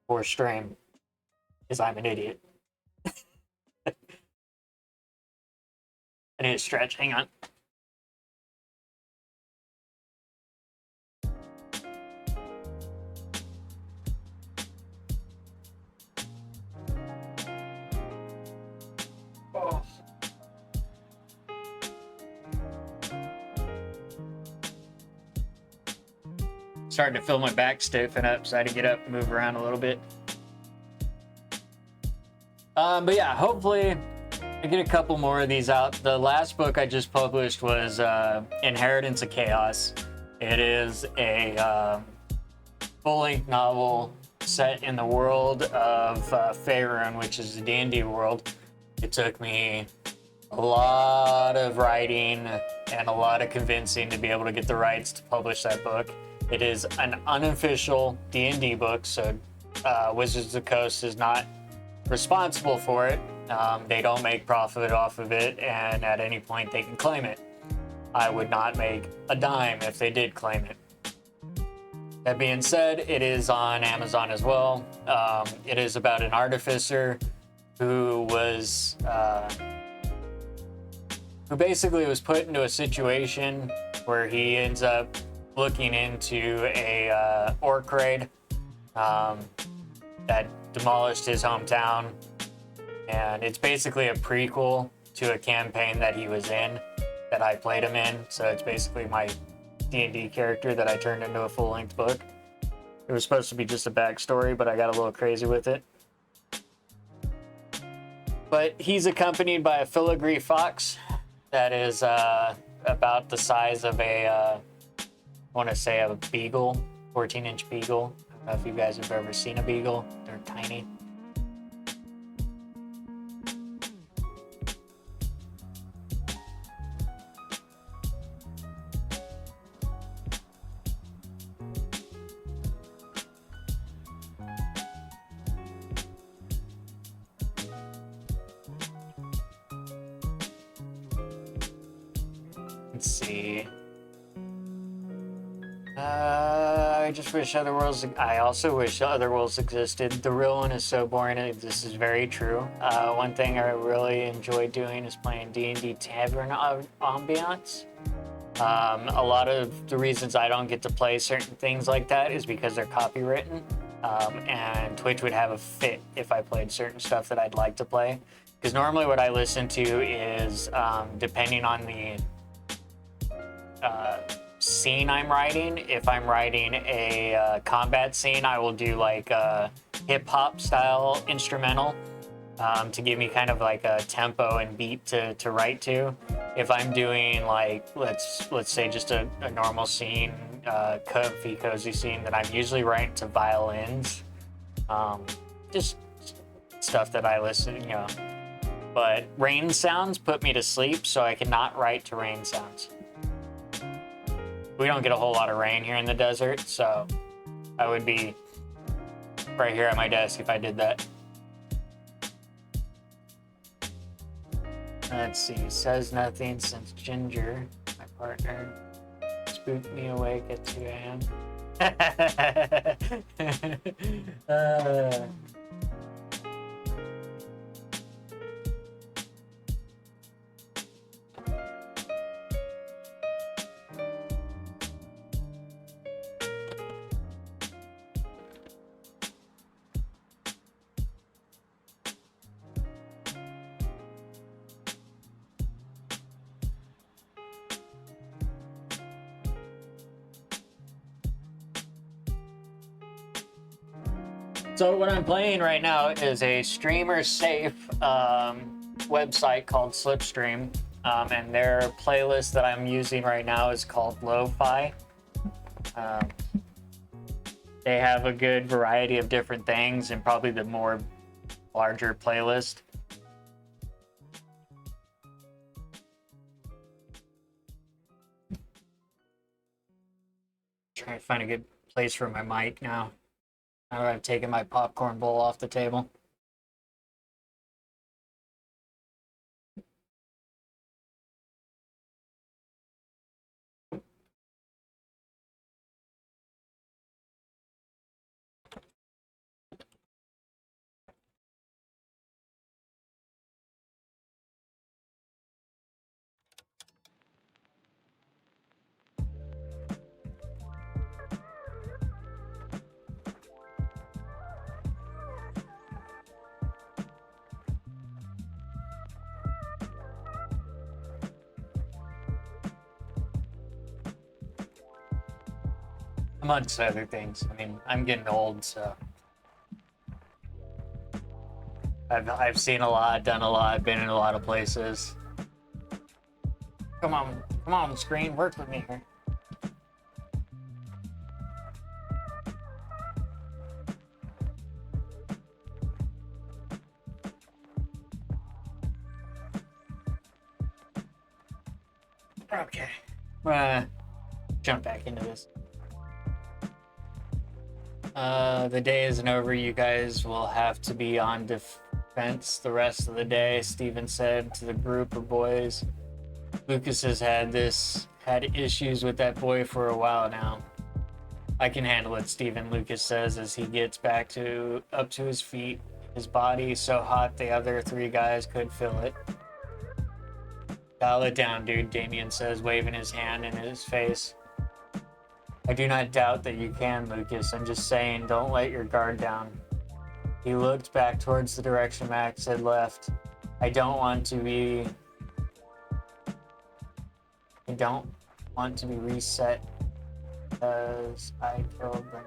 for stream, because I'm an idiot. I need to stretch. Hang on. Oh. Starting to feel my back stiffen up, so I had to get up and move around a little bit. But yeah, hopefully I get a couple more of these out. The last book I just published was Inheritance of Chaos. It is a full-length novel set in the world of Faerun, which is the D&D world. It took me a lot of writing and a lot of convincing to be able to get the rights to publish that book. It is an unofficial D&D book, so Wizards of the Coast is not responsible for it. They don't make profit off of it, and at any point they can claim it. I would not make a dime if they did claim it. That being said, it is on Amazon as well. It is about an artificer who was who basically was put into a situation where he ends up looking into a orc raid that demolished his hometown, and it's basically a prequel to a campaign that he was in that I played him in. So it's basically my D&D character that I turned into a full-length book. It was supposed to be just a backstory, but I got a little crazy with it. But he's accompanied by a filigree fox that is about the size of a I want to say a beagle, 14-inch beagle. I don't know if you guys have ever seen a beagle. They're tiny. Let's see. I just wish other worlds. I also wish other worlds existed. The real one is so boring. This is very true. One thing I really enjoy doing is playing D&D Tavern Ambiance. A lot of the reasons I don't get to play certain things like that is because they're copywritten, and Twitch would have a fit if I played certain stuff that I'd like to play. Because normally what I listen to is, depending on the scene I'm writing. If I'm writing a combat scene, I will do like hip hop style instrumental to give me kind of like a tempo and beat to write to. If I'm doing like let's say just a normal scene, comfy cozy scene, that I'm usually writing to violins, just stuff that I listen, you know. But rain sounds put me to sleep, so I cannot write to rain sounds. We don't get a whole lot of rain here in the desert, so I would be right here at my desk if I did that. Let's see, says nothing since Ginger, my partner, spooked me awake at 2 a.m. So what I'm playing right now is a streamer-safe website called Slipstream, and their playlist that I'm using right now is called Lo-Fi. They have a good variety of different things, and probably the more larger playlist. Trying to find a good place for my mic now. Now that I've taken my popcorn bowl off the table. Amongst other things. I mean, I'm getting old, so I've seen a lot, done a lot, been in a lot of places. Come on, screen, work with me here. Okay, I'm gonna jump back into this. The day isn't over. You guys will have to be on defense the rest of the day, Steven said to the group of boys. Lucas has had issues with that boy for a while now. I can handle it, Steven, Lucas says as he gets up to his feet. His body is so hot the other 3 guys could feel it. Dial it down, dude, Damien says, waving his hand in his face. I do not doubt that you can, Lucas. I'm just saying, don't let your guard down. He looked back towards the direction Max had left. I don't want to be reset because I killed them.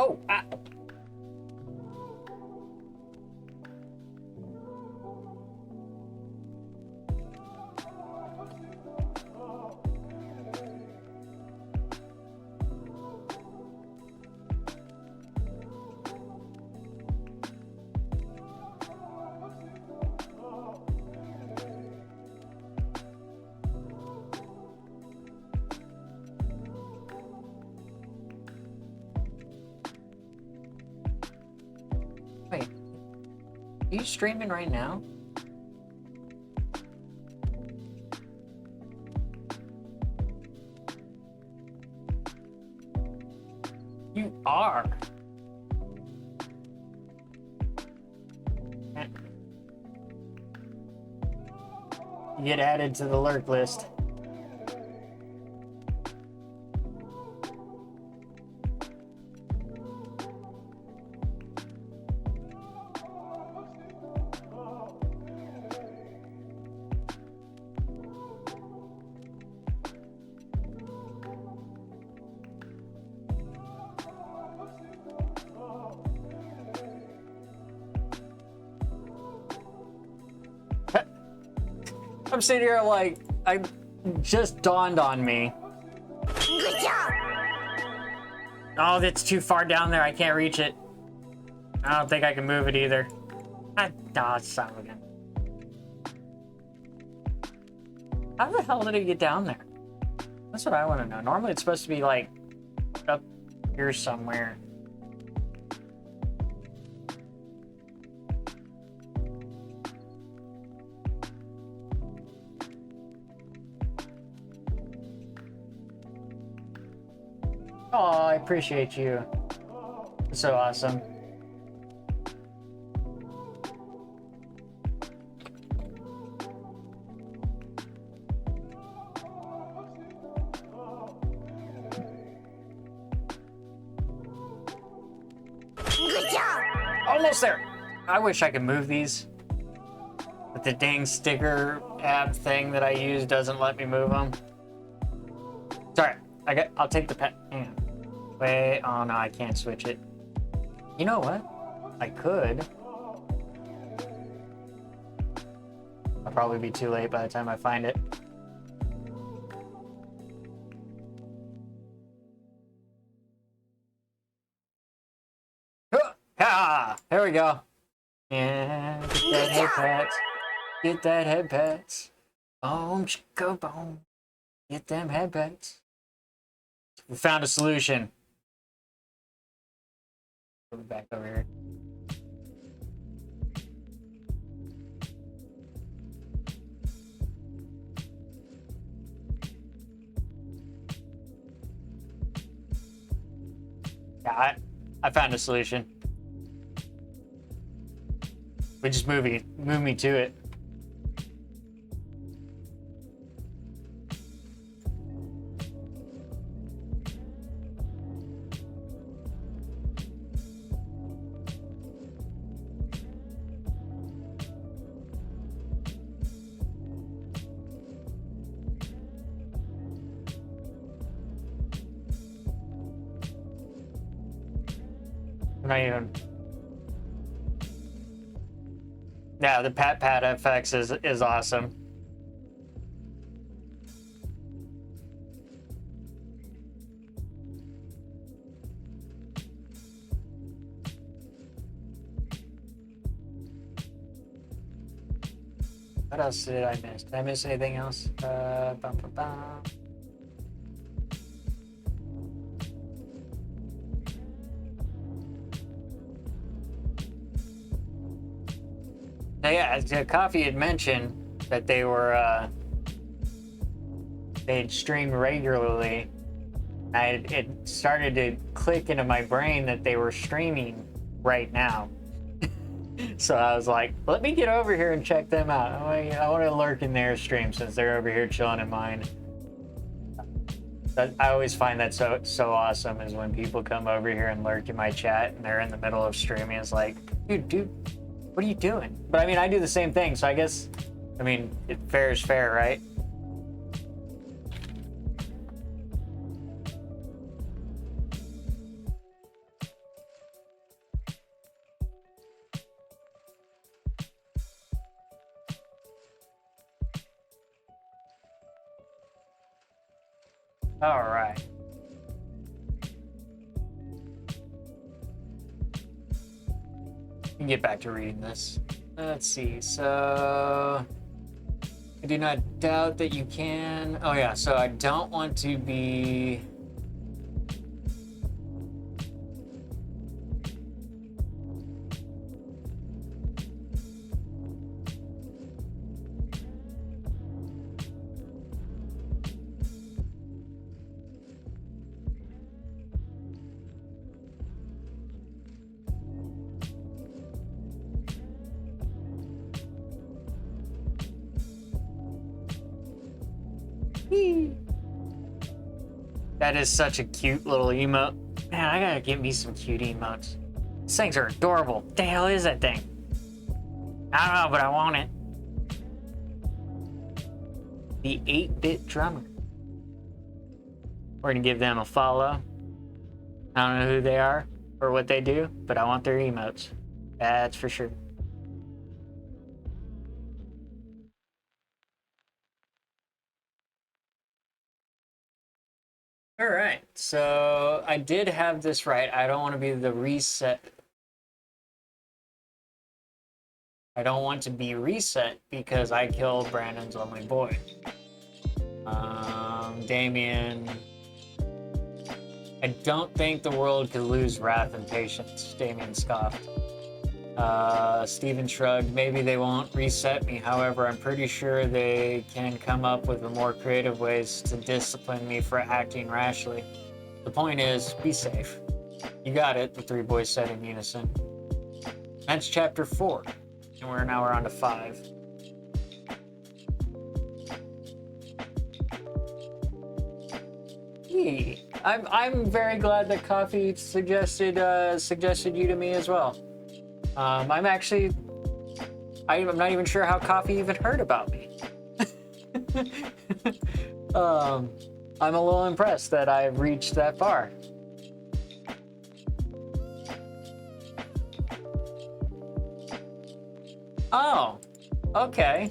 Oh, ah. Wait, are you streaming right now? You are. You get added to the lurk list. I'm sitting here like, I just dawned on me. Good job! Oh, that's too far down there. I can't reach it. I don't think I can move it either. Son of a gun. How the hell did it get down there? That's what I want to know. Normally it's supposed to be like up here somewhere. Oh, I appreciate you. It's so awesome. Good job! Almost there. I wish I could move these. But the dang sticker app thing that I use doesn't let me move them. Sorry. I'll take the pet. Hang on. Wait, oh no, I can't switch it. You know what? I could. I'll probably be too late by the time I find it. Ah, there we go. Yeah, get that head pats. Get that head pats. Boom, go boom. Get them head pats. We found a solution. Go back over here. Yeah, I found a solution. We just move me to it. Not even. Yeah, the pat FX is awesome. What else did I miss? Did I miss anything else? Bum, bum, bum. Now, yeah, Coffee had mentioned that they'd stream regularly. It started to click into my brain that they were streaming right now. So I was like, let me get over here and check them out. I want to lurk in their stream since they're over here chilling in mine. I always find that so awesome is when people come over here and lurk in my chat and they're in the middle of streaming. It's like, dude, what are you doing? But I mean, I do the same thing, so I guess, I mean, fair is fair, right? All right. We can get back to reading this. Let's see. So I do not doubt that you can. Oh yeah. So I don't want to be. That is such a cute little emote. Man, I gotta get me some cute emotes. These things are adorable. What the hell is that thing? I don't know, but I want it. The 8-bit drummer. We're gonna give them a follow. I don't know who they are or what they do, but I want their emotes. That's for sure. All right, so I did have this right. I don't want to be the reset. I don't want to be reset because I killed Brandon's only boy. Damien. I don't think the world could lose wrath and patience. Damien scoffed. Steven shrugged. Maybe they won't reset me. However, I'm pretty sure they can come up with more creative ways to discipline me for acting rashly. The point is, be safe. You got it, the three boys said in unison. That's chapter 4, and we're on to 5. Hey, I'm very glad that Coffee suggested you to me as well. I'm not even sure how Coffee even heard about me. I'm a little impressed that I've reached that far. Oh, okay.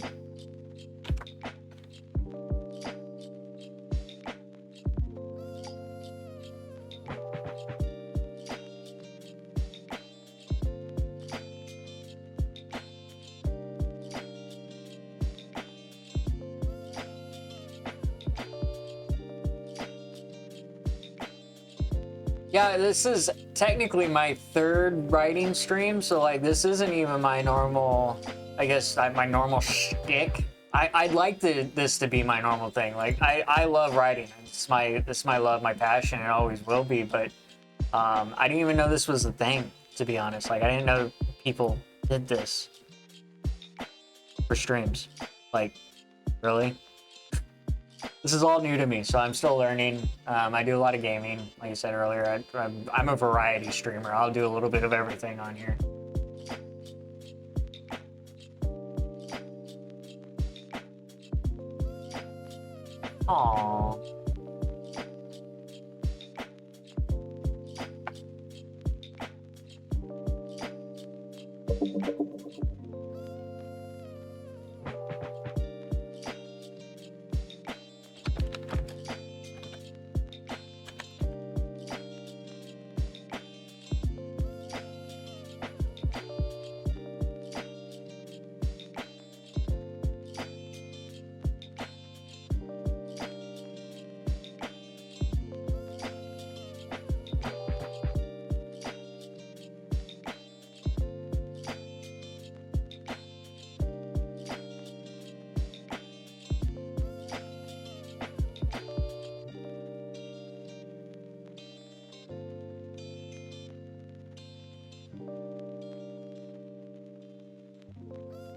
Yeah, this is technically my 3rd writing stream, so like this isn't even my normal, I guess my normal shtick. I'd like this to be my normal thing. Like I love writing. It's my love, my passion. It always will be. But I didn't even know this was a thing. To be honest, like I didn't know people did this for streams. Like, really? This is all new to me, so I'm still learning. I do a lot of gaming, like I said earlier. I'm a variety streamer. I'll do a little bit of everything on here. Aww.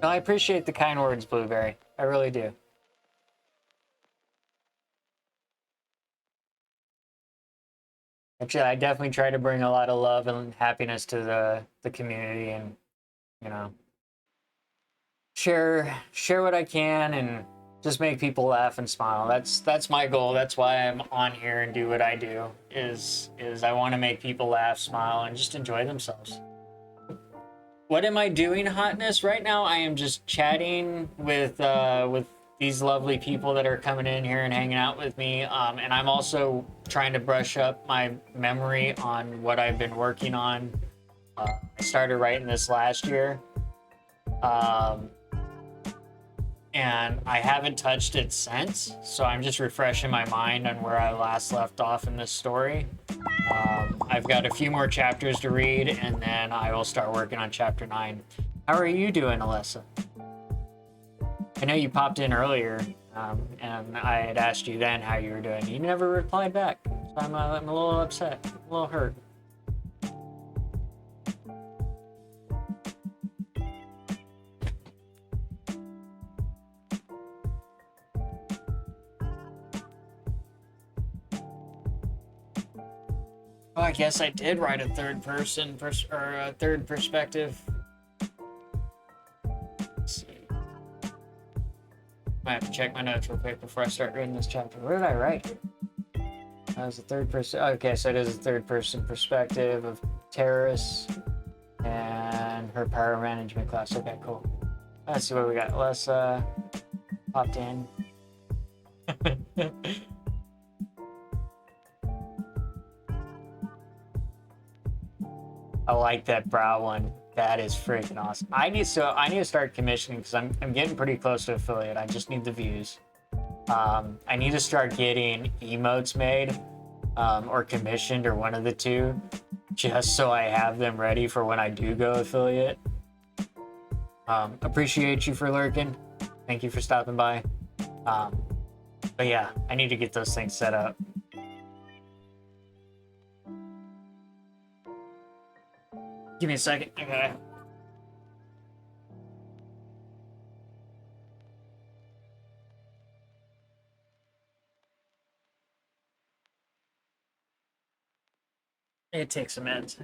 No, I appreciate the kind words, Blueberry. I really do. Actually, I definitely try to bring a lot of love and happiness to the community, and you know, share what I can and just make people laugh and smile. That's my goal. That's why I'm on here and do what I do. Is I want to make people laugh, smile, and just enjoy themselves. What am I doing, Hotness? Right now, I am just chatting with the these lovely people that are coming in here and hanging out with me. And I'm also trying to brush up my memory on what I've been working on. I started writing this last year. And I haven't touched it since, so I'm just refreshing my mind on where I last left off in this story. I've got a few more chapters to read, and then I will start working on chapter 9. How are you doing, Alyssa? I know you popped in earlier, and I had asked you then how you were doing. You never replied back, so I'm a little upset, a little hurt. Oh, I guess I did write a third person or a third perspective. Let's see. I have to check my notes real quick before I start reading this chapter. What did I write? That was a third person. Okay, so it is a third person perspective of terrorists and her power management class. Okay, cool. Let's see what we got. Let's popped in. I like that brow one. That is freaking awesome. I need to start commissioning because I'm getting pretty close to affiliate. I just need the views. I need to start getting emotes made or commissioned or one of the two, just so I have them ready for when I do go affiliate. Appreciate you for lurking. Thank you for stopping by. But yeah, I need to get those things set up. Give me a second. Okay. It takes a minute.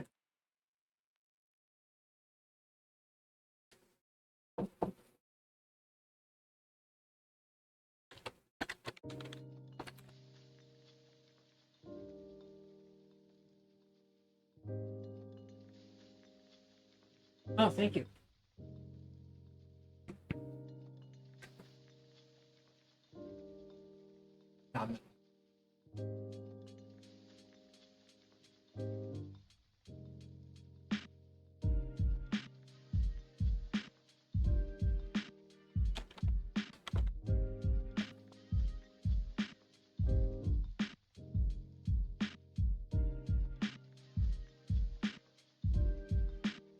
Oh, thank you.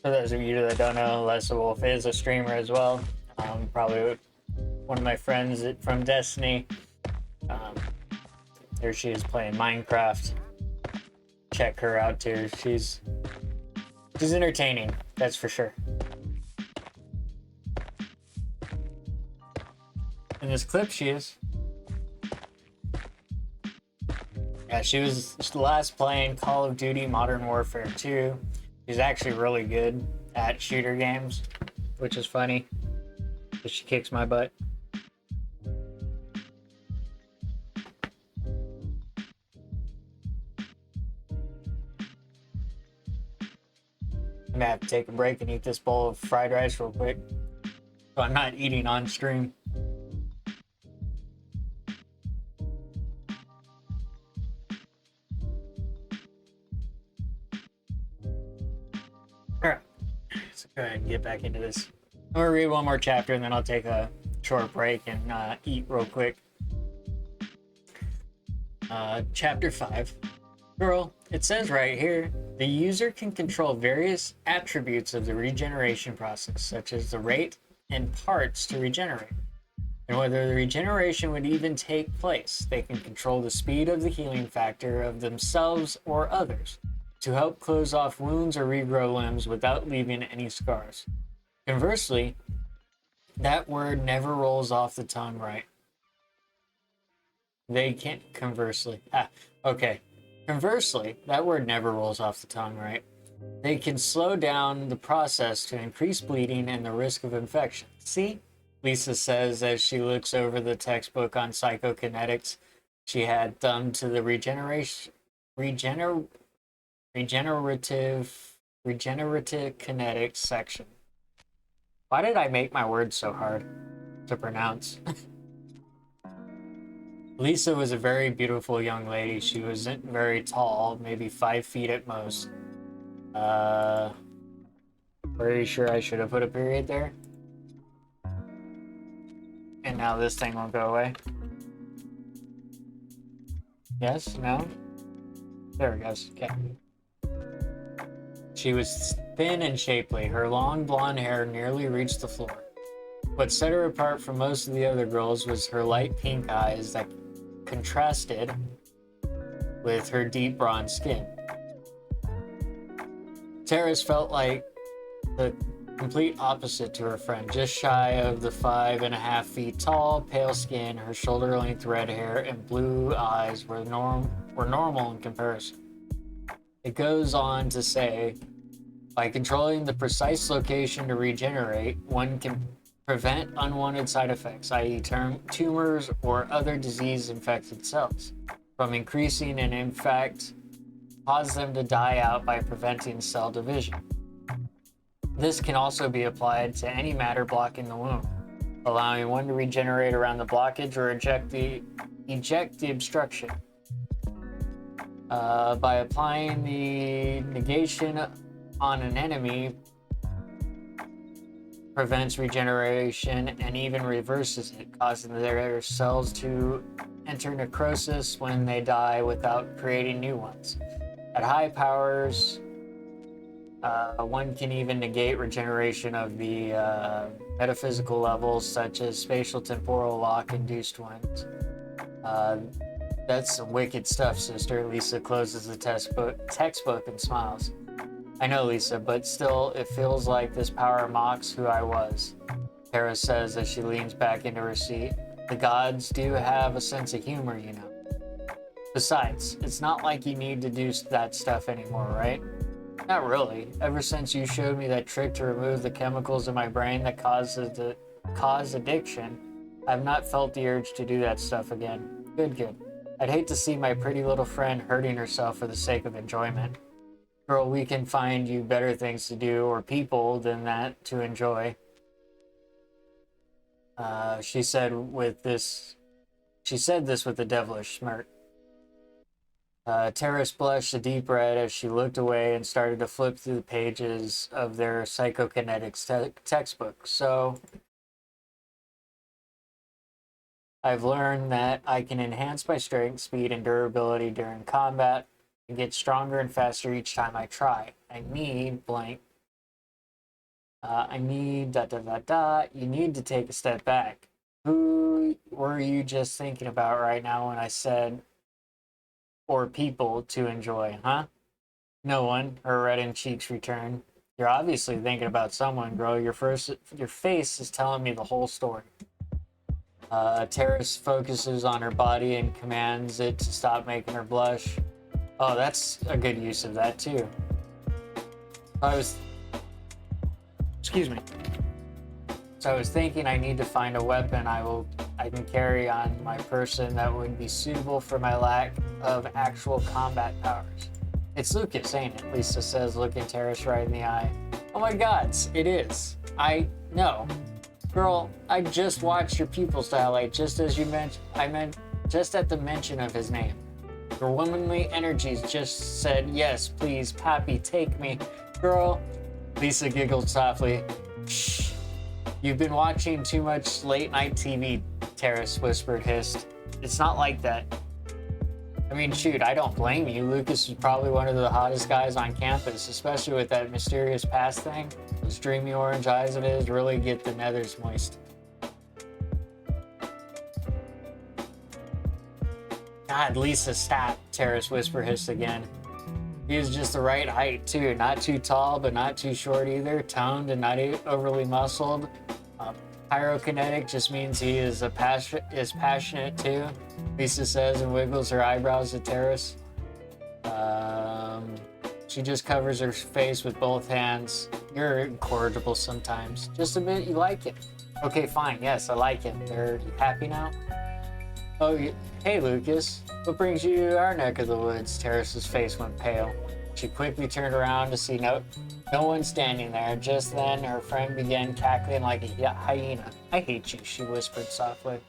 For those of you that don't know, Lessa Wolf is a streamer as well. Probably one of my friends from Destiny. There she is playing Minecraft. Check her out too. She's entertaining, that's for sure. In this clip, she is. Yeah, she was last playing Call of Duty Modern Warfare 2. She's actually really good at shooter games, which is funny, because she kicks my butt. I'm gonna have to take a break and eat this bowl of fried rice real quick, so I'm not eating on stream. Alright, let's go ahead and get back into this. I'm gonna read one more chapter and then I'll take a short break and eat real quick. Chapter 5. Girl, it says right here, the user can control various attributes of the regeneration process, such as the rate and parts to regenerate, and whether the regeneration would even take place. They can control the speed of the healing factor of themselves or others to help close off wounds or regrow limbs without leaving any scars. Conversely, that word never rolls off the tongue right. They can't conversely. Okay. Conversely, that word never rolls off the tongue right. They can slow down the process to increase bleeding and the risk of infection. See? Lisa says as she looks over the textbook on psychokinetics she had thumbed to the regenerative kinetics section. Why did I make my words so hard to pronounce? Lisa was a very beautiful young lady. She wasn't very tall, maybe 5 feet at most. Are you sure I should have put a period there? And now this thing won't go away. Yes? No? There it goes. Okay. She was thin and shapely. Her long blonde hair nearly reached the floor. What set her apart from most of the other girls was her light pink eyes that contrasted with her deep bronze skin. Terrace felt like the complete opposite to her friend, just shy of the 5.5 feet tall, pale skin, her shoulder-length red hair and blue eyes were normal in comparison. It goes on to say, by controlling the precise location to regenerate, one can prevent unwanted side effects, i.e. tumors or other disease-infected cells, from increasing and in fact cause them to die out by preventing cell division. This can also be applied to any matter blocking the wound, allowing one to regenerate around the blockage or eject the obstruction. By applying the negation on an enemy, prevents regeneration and even reverses it, causing their cells to enter necrosis when they die without creating new ones. At high powers, one can even negate regeneration of the metaphysical levels, such as spatial temporal lock induced ones. That's some wicked stuff, sister. Lisa closes the textbook and smiles. I know, Lisa, but still, it feels like this power mocks who I was, Tara says as she leans back into her seat. The gods do have a sense of humor, you know. Besides, it's not like you need to do that stuff anymore, right? Not really. Ever since you showed me that trick to remove the chemicals in my brain that cause addiction, I've not felt the urge to do that stuff again. Good. I'd hate to see my pretty little friend hurting herself for the sake of enjoyment. Girl, we can find you better things to do or people than that to enjoy. She said this with a devilish smirk. Terrace blushed a deep red as she looked away and started to flip through the pages of their psychokinetics textbook. So, I've learned that I can enhance my strength, speed, and durability during combat and get stronger and faster each time I try. I need blank. You need to take a step back. Who were you just thinking about right now when I said, or people to enjoy, huh? No one, her reddened cheeks returned. You're obviously thinking about someone, girl. Your face is telling me the whole story. Terrace focuses on her body and commands it to stop making her blush. Oh, that's a good use of that, too. Excuse me. So I was thinking I need to find a weapon I can carry on my person that would be suitable for my lack of actual combat powers. It's Lucas, ain't it? Lisa says, looking Terrace right in the eye. Oh my gods, it is. I know. Girl, I just watched your pupils dilate just as you mentioned. Just at the mention of his name. Your womanly energies just said, yes, please, Pappy, take me. Girl, Lisa giggled softly. Shh. You've been watching too much late night TV, Terrace whispered, hissed. It's not like that. I mean, shoot, I don't blame you. Lucas is probably one of the hottest guys on campus, especially with that mysterious past thing. Those dreamy orange eyes of his really get the nethers moist. God, Lisa, stop, Terrace whispered, hissed again. He was just the right height, too. Not too tall, but not too short either. Toned and not overly muscled. Pyrokinetic just means he is passionate, too. Lisa says and wiggles her eyebrows at Terrace. She just covers her face with both hands. You're incorrigible sometimes. Just admit you like him. Okay, fine. Yes, I like him. Are you happy now? Oh, hey, Lucas. What brings you to our neck of the woods? Terrace's face went pale. She quickly turned around to see no one standing there. Just then, her friend began cackling like a hyena. I hate you, she whispered softly.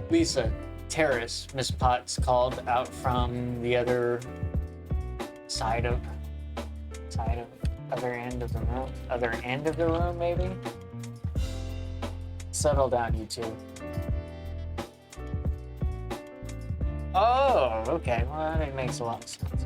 Lisa, terrace. Miss Potts called out from the other side of other end of the room. Other end of the room, maybe? Settle down, you two. Oh, okay. Well, that makes a lot of sense.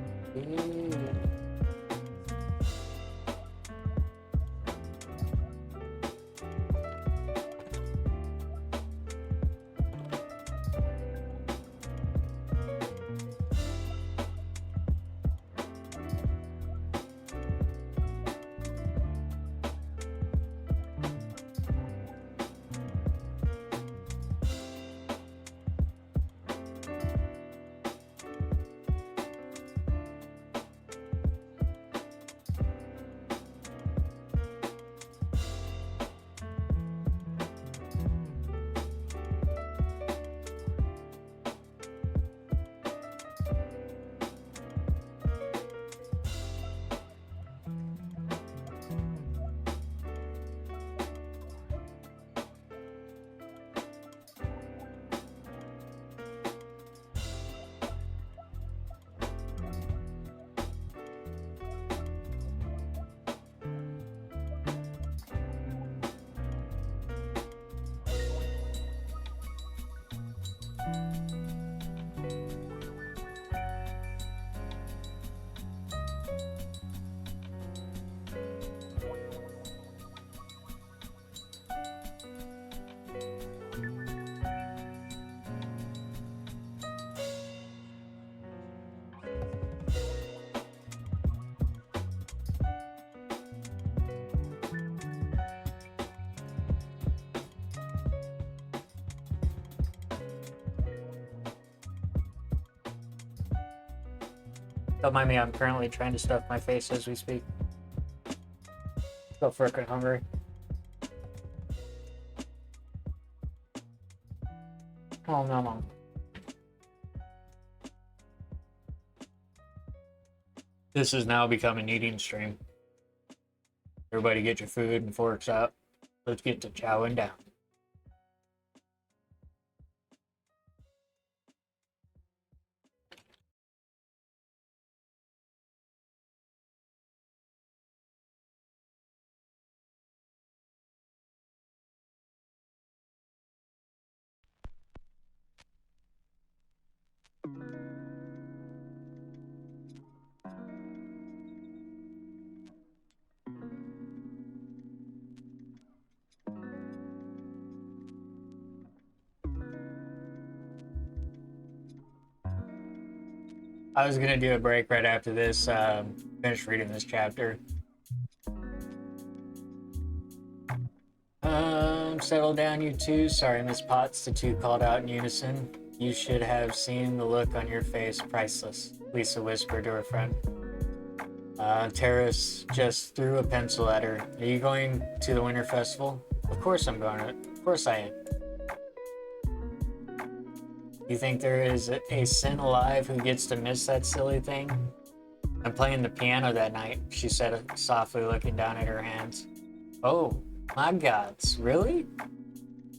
Don't mind me, I'm currently trying to stuff my face as we speak. Go frickin' hungry. Oh, no. This has now become an eating stream. Everybody get your food and forks out. Let's get to chowing down. I was gonna do a break right after this, finish reading this chapter. Settle down, you two. Sorry, Miss Potts, the two called out in unison. You should have seen the look on your face, priceless, Lisa whispered to her friend. Terrace just threw a pencil at her. Are you going to the Winter Festival? Of course I'm going to it. Of course I am. You think there is a sin alive who gets to miss that silly thing? I'm playing the piano that night, she said softly, looking down at her hands. Oh, my gods, really?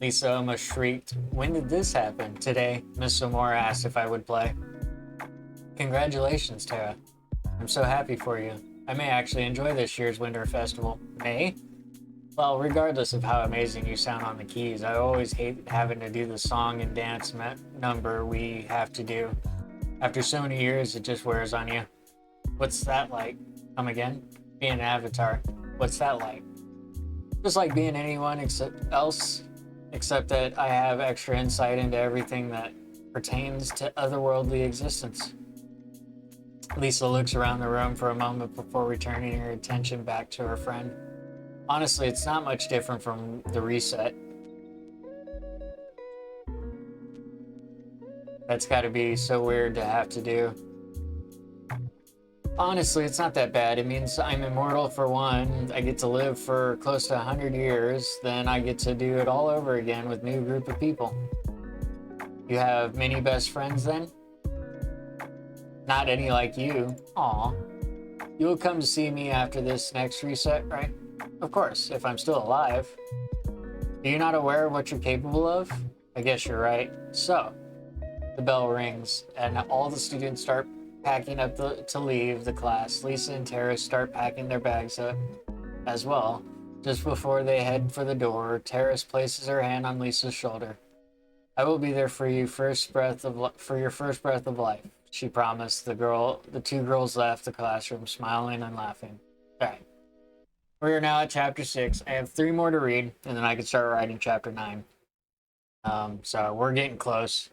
Lisa almost shrieked. When did this happen? Today, Miss Zamora asked if I would play. Congratulations, Tara. I'm so happy for you. I may actually enjoy this year's Winter Festival. May? Well, regardless of how amazing you sound on the keys, I always hate having to do the song and dance number we have to do. After so many years, it just wears on you. What's that like? Come again? Being an avatar. What's that like? Just like being anyone except that I have extra insight into everything that pertains to otherworldly existence. Lisa looks around the room for a moment before returning her attention back to her friend. Honestly, it's not much different from the reset. That's gotta be so weird to have to do. Honestly, it's not that bad. It means I'm immortal for one. I get to live for close to 100 years. Then I get to do it all over again with a new group of people. You have many best friends then? Not any like you. Aw. You will come to see me after this next reset, right? Of course, if I'm still alive. Are you not aware of what you're capable of? I guess you're right. So, the bell rings, and all the students start packing up to leave the class. Lisa and Tara start packing their bags up as well. Just before they head for the door, Tara places her hand on Lisa's shoulder. "I will be there for you for your first breath of life," she promised. The two girls left the classroom, smiling and laughing. All right. We are now at chapter 6. I have 3 more to read, and then I can start writing chapter 9. So we're getting close.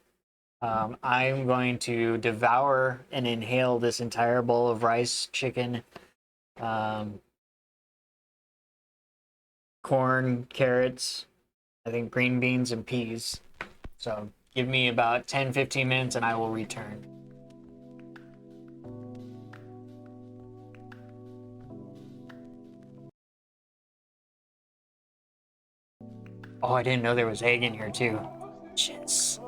I'm going to devour and inhale this entire bowl of rice, chicken, corn, carrots, I think green beans, and peas. So give me about 10-15 minutes and I will return. Oh, I didn't know there was egg in here too. Yes.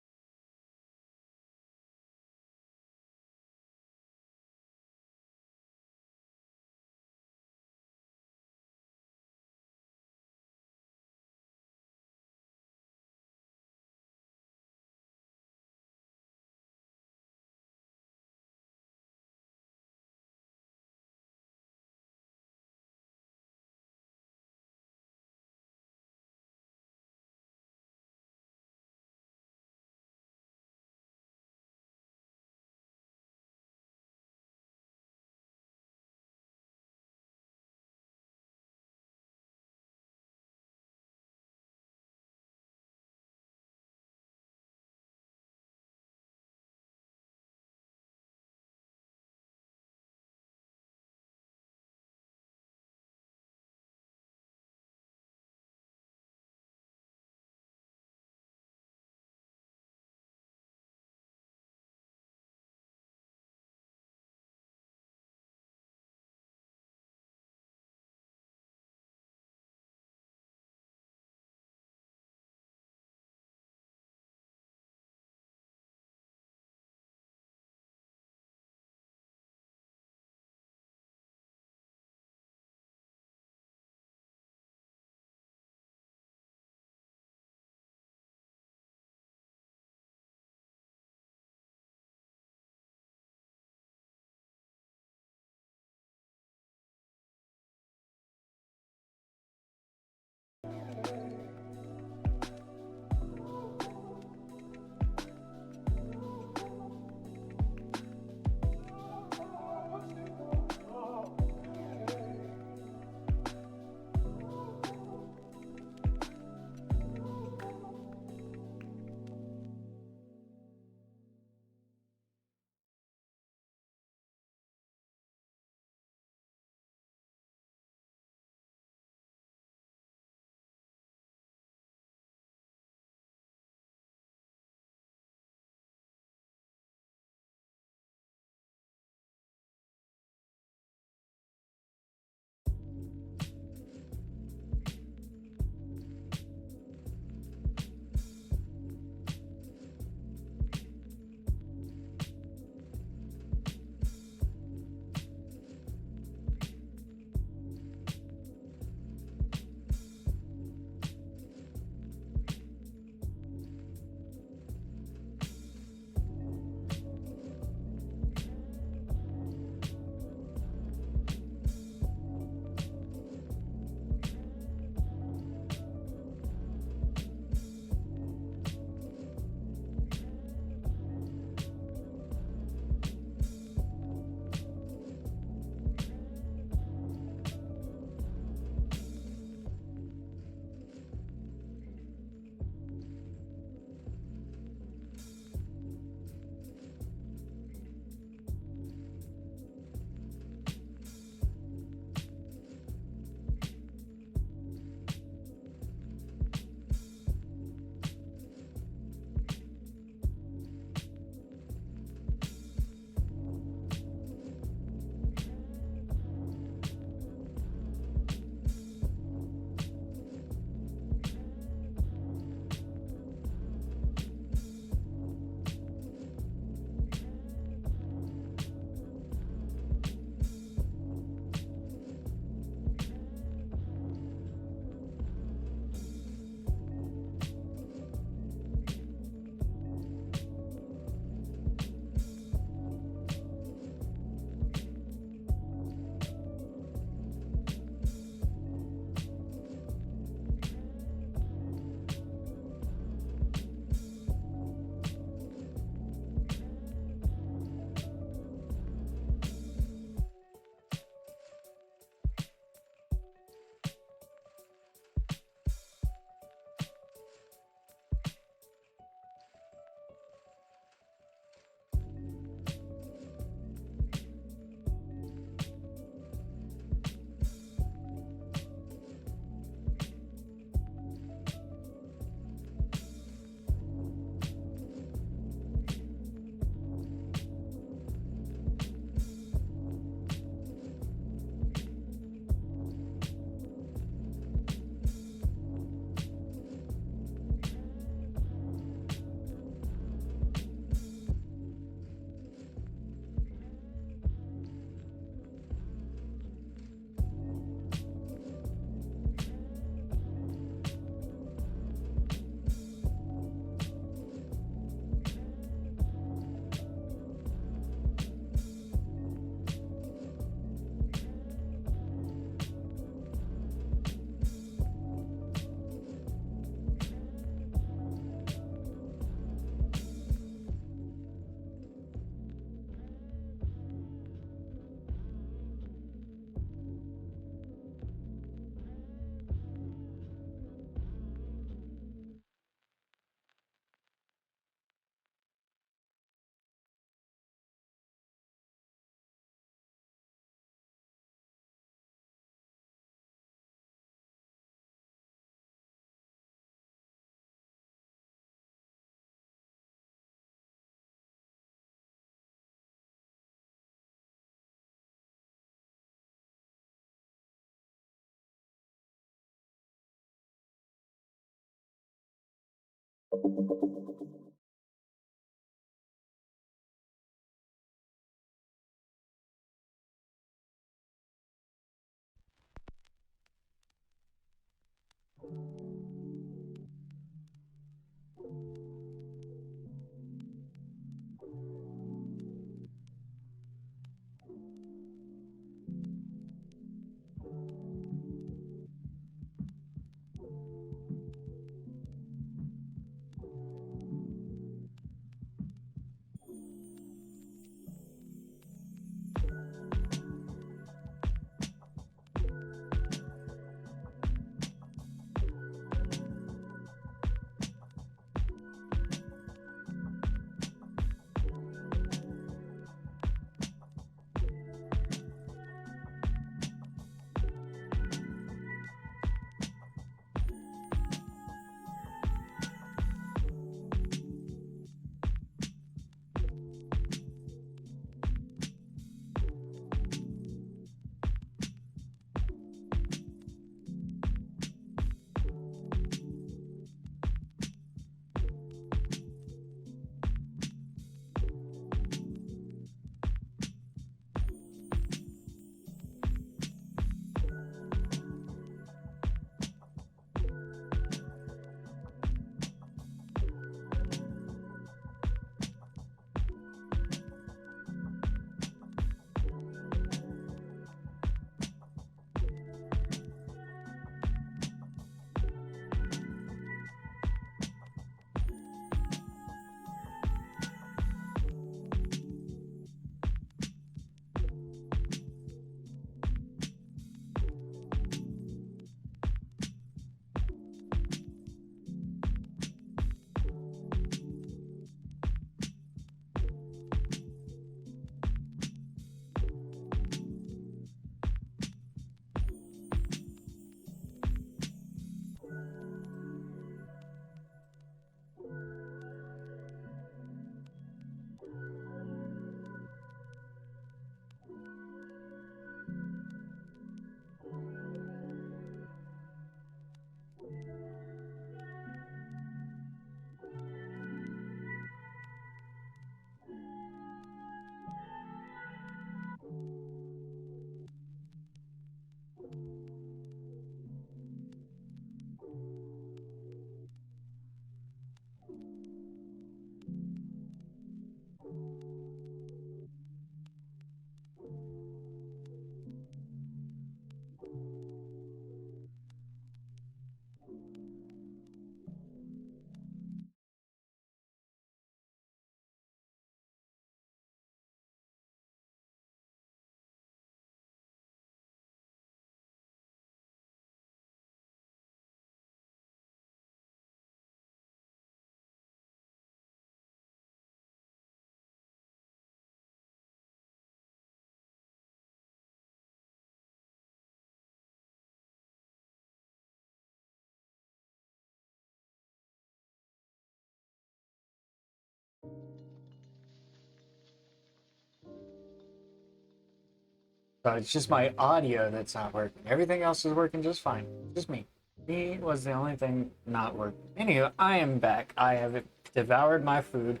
So it's just my audio that's not working. Everything else is working just fine. Just me. Me was the only thing not working. Anyway, I am back. I have devoured my food.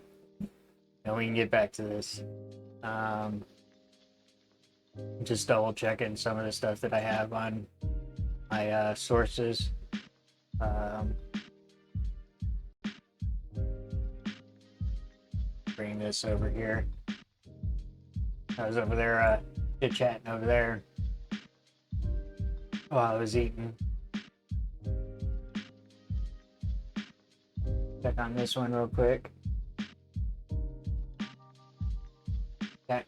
And we can get back to this. Just double checking some of the stuff that I have on my sources. Bring this over here. I was over there chit-chatting over there while I was eating. Check on this one real quick. Okay.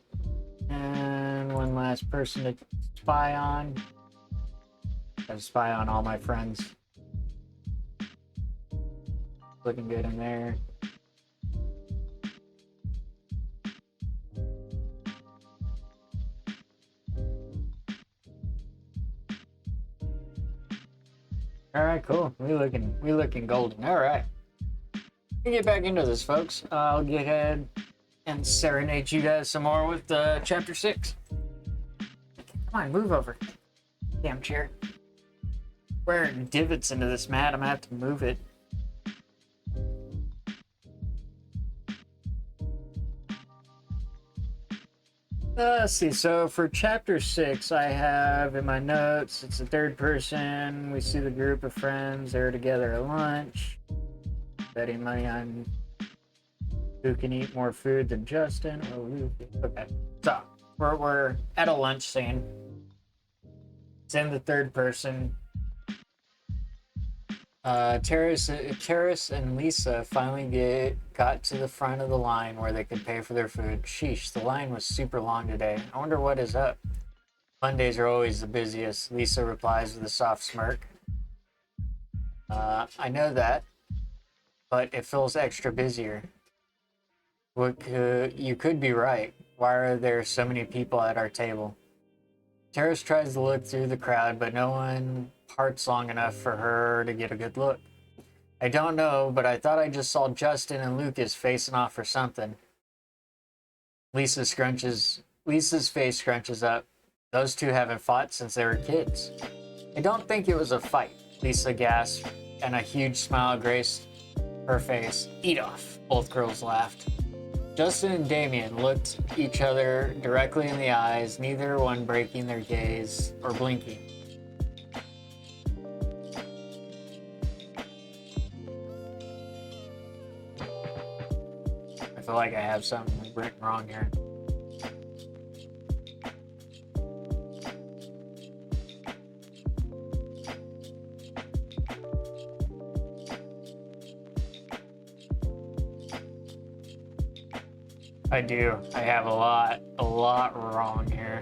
And one last person to spy on. Gotta spy on all my friends. Looking good in there. All right, cool. We looking golden. All right. We get back into this, folks. I'll get ahead and serenade you guys some more with chapter 6. Come on, move over. Damn chair. Wearing divots into this mat. I'm gonna have to move it. Let's see. So for chapter 6, I have in my notes, it's the third person. We see the group of friends. They're together at lunch. Betting money on who can eat more food than Justin or Luke. Okay. So we're at a lunch scene. It's in the third person. Terrace and Lisa finally got to the front of the line where they could pay for their food. Sheesh, the line was super long today. I wonder what is up. Mondays are always the busiest, Lisa replies with a soft smirk. I know that, but it feels extra busier. You could be right. Why are there so many people at our table? Terrace tries to look through the crowd, but no one parts long enough for her to get a good look. I don't know, but I thought I just saw Justin and Lucas facing off for something. Lisa's face scrunches up. Those two haven't fought since they were kids. I don't think it was a fight, Lisa gasped, and a huge smile graced her face. Eat off, both girls laughed. Justin and Damien looked each other directly in the eyes, neither one breaking their gaze or blinking. I feel like I have something written wrong here. I do. I have a lot wrong here.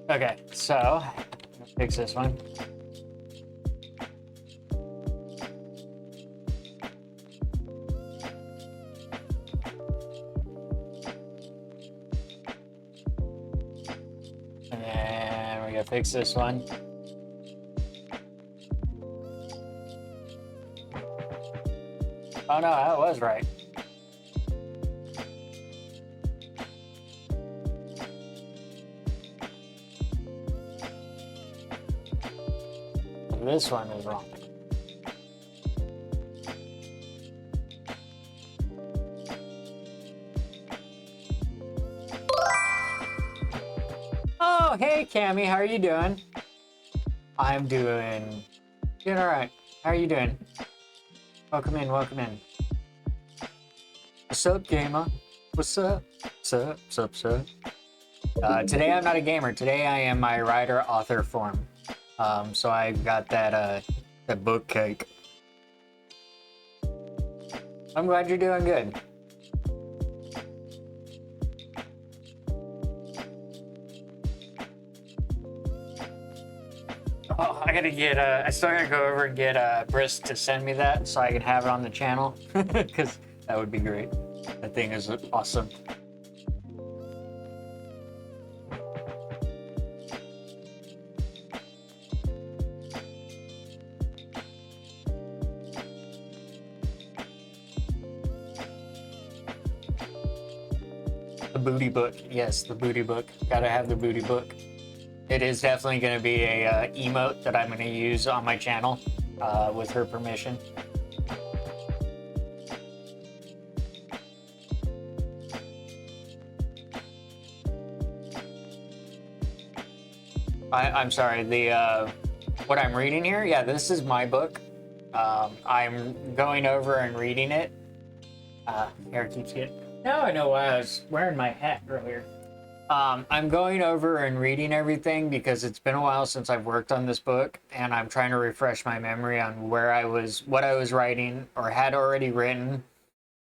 Okay, so let's fix this one. And then we gotta fix this one. Oh no, that was right. This one is wrong. Oh, hey Cammy, how are you doing? I'm doing all right. How are you doing? Welcome in, welcome in. What's up, gamer? What's up? What's up, sir? Today I'm not a gamer. Today I am my writer-author form. So I got that book cake. I'm glad you're doing good. Oh, I still gotta go over and get Brisk to send me that so I can have it on the channel, because that would be great. That thing is awesome. The booty book. Yes, the booty book. Gotta have the booty book. It is definitely going to be a emote that I'm going to use on my channel with her permission. I'm sorry, what I'm reading here? Yeah, this is my book. I'm going over and reading it. Hair keeps getting... Now I know why I was wearing my hat earlier. I'm going over and reading everything because it's been a while since I've worked on this book, and I'm trying to refresh my memory on what I was writing or had already written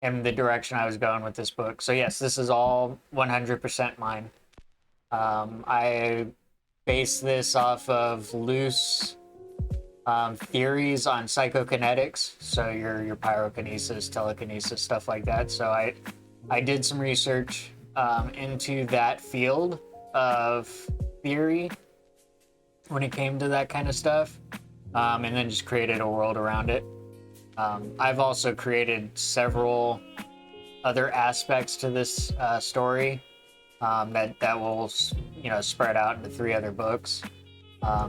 and the direction I was going with this book. So yes, this is all 100% mine. I base this off of loose theories on psychokinetics, so your pyrokinesis, telekinesis, stuff like that. So I did some research into that field of theory when it came to that kind of stuff, and then just created a world around it. I've also created several other aspects to this story that will, spread out into 3 other books.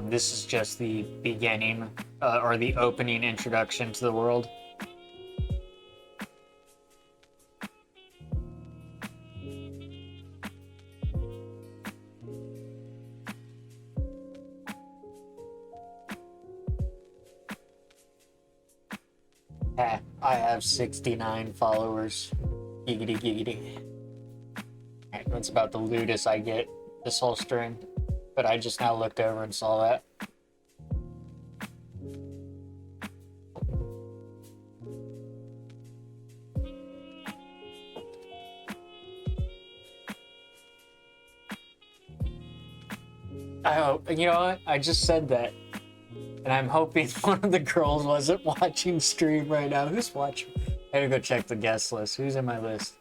This is just the beginning or the opening introduction to the world. Yeah, I have 69 followers. Giggity giggity. Alright, that's about the lewdest I get this whole stream. But I just now looked over and saw that. I hope, you know what? I just said that. And I'm hoping one of the girls wasn't watching stream right now. Who's watching? I gotta go check the guest list. Who's in my list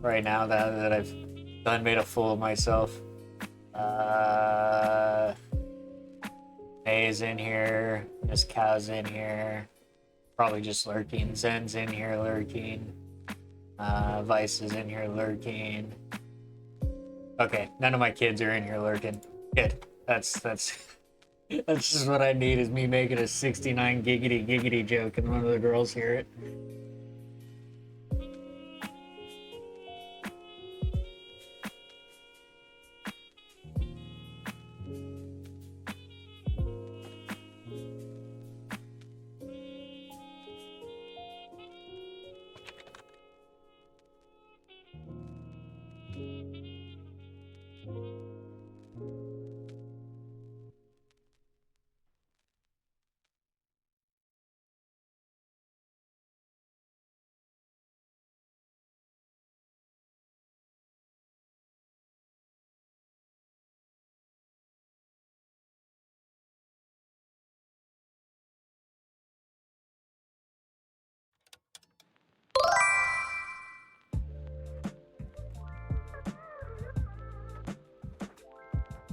right now that I've done made a fool of myself? May's in here. Miss Cow's in here. Probably just lurking. Zen's in here lurking. Vice is in here lurking. Okay, none of my kids are in here lurking. Good. That's just what I need, is me making a 69 giggity giggity joke and one of the girls hear it.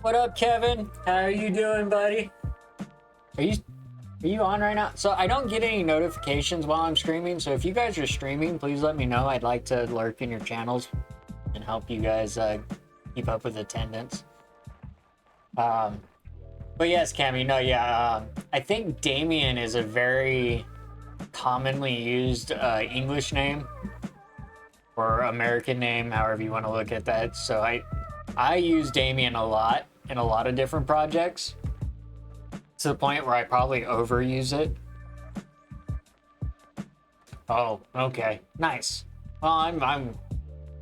What up, Kevin? How are you doing, buddy? Are you on right now? So I don't get any notifications while I'm streaming, so if you guys are streaming, please let me know. I'd like to lurk in your channels and help you guys keep up with attendance. But yes, Cammy, no, yeah, I think Damien is a very commonly used English name or American name, however you want to look at that. So I use Damien a lot in a lot of different projects, to the point where I probably overuse it. Oh, okay, nice. Well, I'm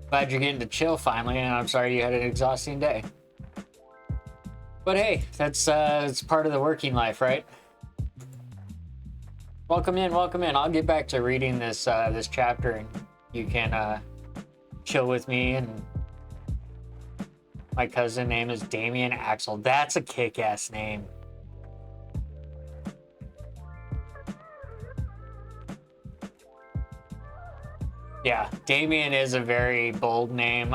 glad you're getting to chill finally, and I'm sorry you had an exhausting day. But hey, that's it's part of the working life, right? Welcome in, welcome in. I'll get back to reading this this chapter, and you can chill with me. And my cousin name is Damien Axel. That's a kick-ass name. Yeah, Damien is a very bold name.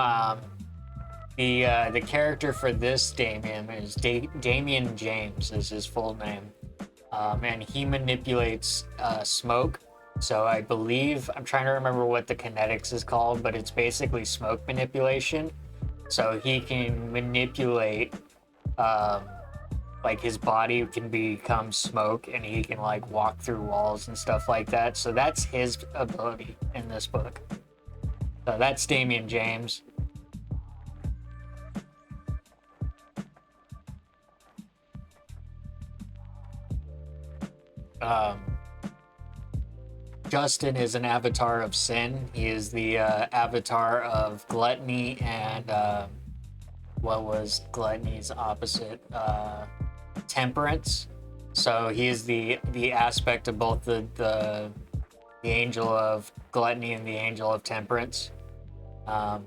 The character for this Damien is Damien James is his full name, and he manipulates smoke. So I believe, I'm trying to remember what the kinetics is called, but it's basically smoke manipulation. So he can manipulate, like his body can become smoke, and he can like walk through walls and stuff like that. So that's his ability in this book. So that's Damien James. Justin is an avatar of sin. He is the avatar of gluttony and what was gluttony's opposite? Temperance. So he is the aspect of both the angel of gluttony and the angel of temperance. So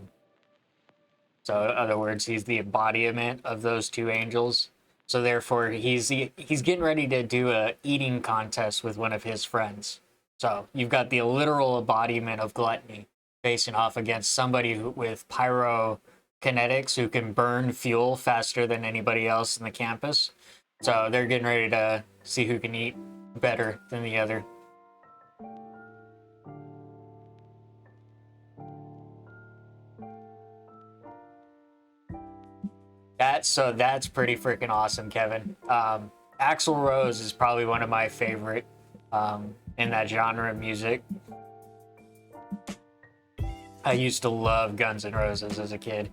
in other words, he's the embodiment of those two angels. So therefore, he's getting ready to do a eating contest with one of his friends. So you've got the literal embodiment of gluttony facing off against somebody with pyrokinetics who can burn fuel faster than anybody else in the campus. So they're getting ready to see who can eat better than the other. That's pretty freaking awesome, Kevin. Axl Rose is probably one of my favorite in that genre of music. I used to love Guns N' Roses as a kid.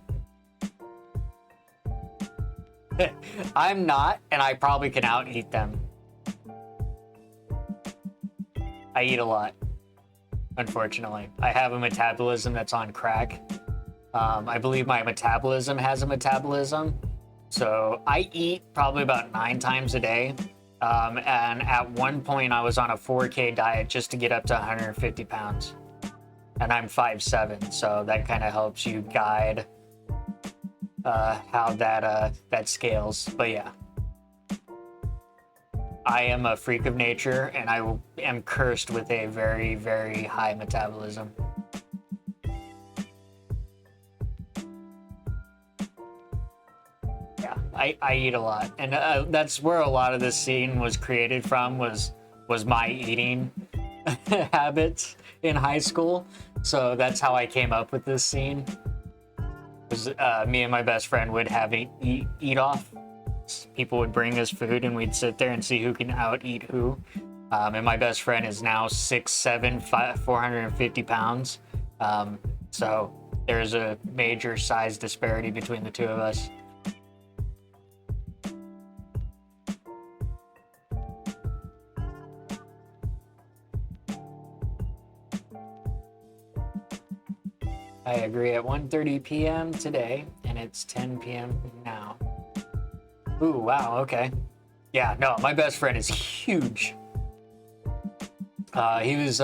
I'm not, and I probably can out-eat them. I eat a lot. unfortunately. I have a metabolism that's on crack. I believe my metabolism has a metabolism. So I eat probably about 9 times a day. And at one point I was on a 4K diet just to get up to 150 pounds. And I'm 5'7", so that kind of helps you guide how that scales. But yeah, I am a freak of nature, and I am cursed with a very, very high metabolism. Yeah, I eat a lot, and that's where a lot of this scene was created from. Was my eating habits in high school. So that's how I came up with this scene. Was me and my best friend would have an eat off. People would bring us food, and we'd sit there and see who can out eat who. And my best friend is now 6'7", 450 pounds. So there's a major size disparity between the two of us. I agree. At 1:30 p.m. today, and it's 10 p.m. now. Ooh, wow, okay. Yeah, no, my best friend is huge. He was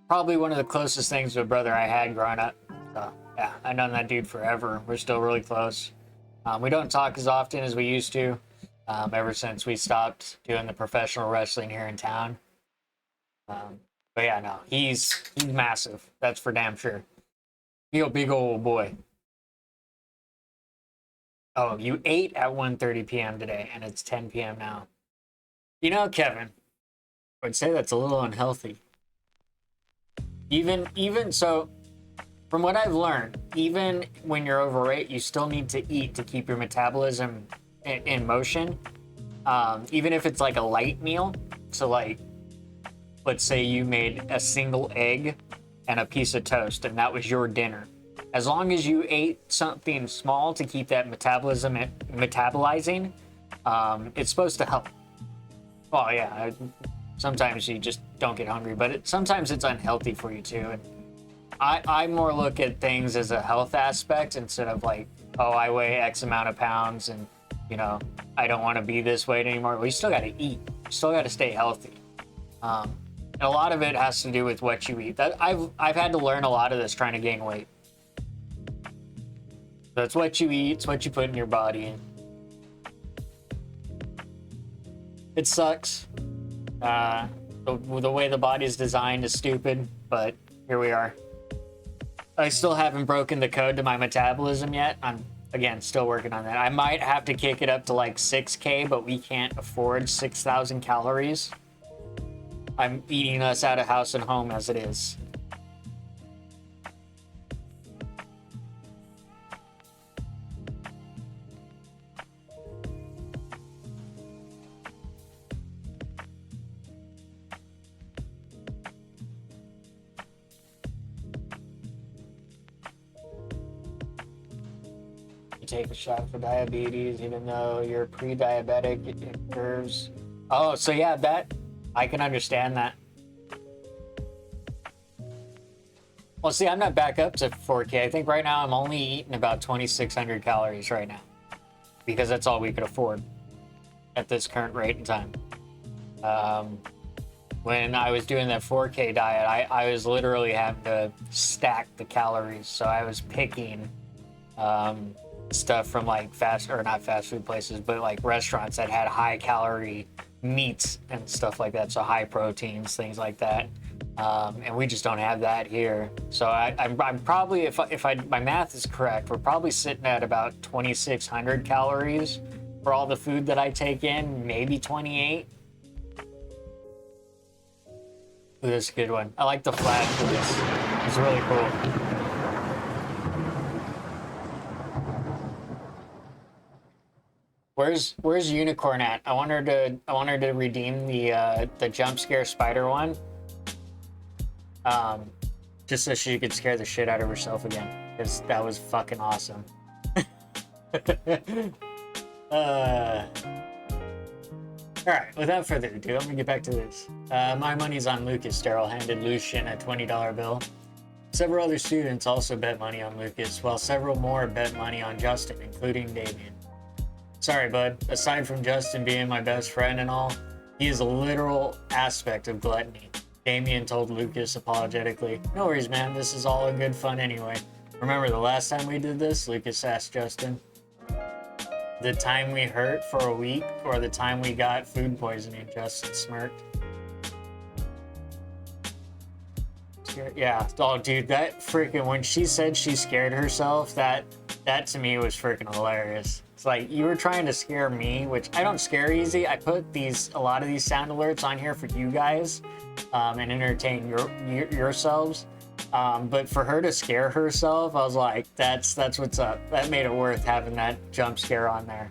probably one of the closest things to a brother I had growing up. So, yeah, I've known that dude forever. We're still really close. We don't talk as often as we used to, ever since we stopped doing the professional wrestling here in town. But yeah, no, he's massive. That's for damn sure. He's a big old boy. Oh, you ate at 1:30 p.m. today, and it's 10 p.m. now. You know, Kevin, I would say that's a little unhealthy. Even so, from what I've learned, even when you're overweight, you still need to eat to keep your metabolism in motion. Even if it's like a light meal. So like, let's say you made a single egg and a piece of toast, and that was your dinner. As long as you ate something small to keep that metabolism metabolizing, it's supposed to help. Well, yeah, sometimes you just don't get hungry, but sometimes it's unhealthy for you too. And I more look at things as a health aspect instead of like, oh, I weigh X amount of pounds and, you know, I don't want to be this weight anymore. Well, you still got to eat. You still got to stay healthy. And a lot of it has to do with what you eat. I've had to learn a lot of this trying to gain weight. So it's what you eat, it's what you put in your body. It sucks. The way the body is designed is stupid, but here we are. I still haven't broken the code to my metabolism yet. I'm, again, still working on that. I might have to kick it up to like 6K, but we can't afford 6,000 calories. I'm eating us out of house and home as it is. Take a shot for diabetes, even though you're pre-diabetic, it curves. Oh, so yeah, that I can understand that. Well, see, I'm not back up to 4K. I think right now I'm only eating about 2,600 calories right now because that's all we could afford at this current rate in time. When I was doing that 4K diet, I was literally having to stack the calories. So I was picking stuff from like not fast food places, but like restaurants that had high calorie meats and stuff like that. So high proteins, things like that. And we just don't have that here. So I'm probably, if my math is correct, we're probably sitting at about 2,600 calories for all the food that I take in, maybe 28. Ooh, this is a good one. I like the flash for this. It's really cool. Where's Unicorn at? I want her to redeem the jump scare spider one. Just so she could scare the shit out of herself again, because that was fucking awesome. Alright, without further ado, let me get back to this. My money's on Lucas. Daryl handed Lucian a $20 bill. Several other students also bet money on Lucas, while several more bet money on Justin, including Damien. Sorry, bud. Aside from Justin being my best friend and all, he is a literal aspect of gluttony. Damien told Lucas apologetically, "No worries, man. This is all in good fun anyway. Remember the last time we did this?" Lucas asked Justin. "The time we hurt for a week, or the time we got food poisoning?" Justin smirked. Yeah. Oh, dude, that freaking, when she said she scared herself, that to me was freaking hilarious. It's like, you were trying to scare me, which I don't scare easy. I put a lot of these sound alerts on here for you guys, and entertain yourselves. But for her to scare herself, I was like, that's what's up. That made it worth having that jump scare on there.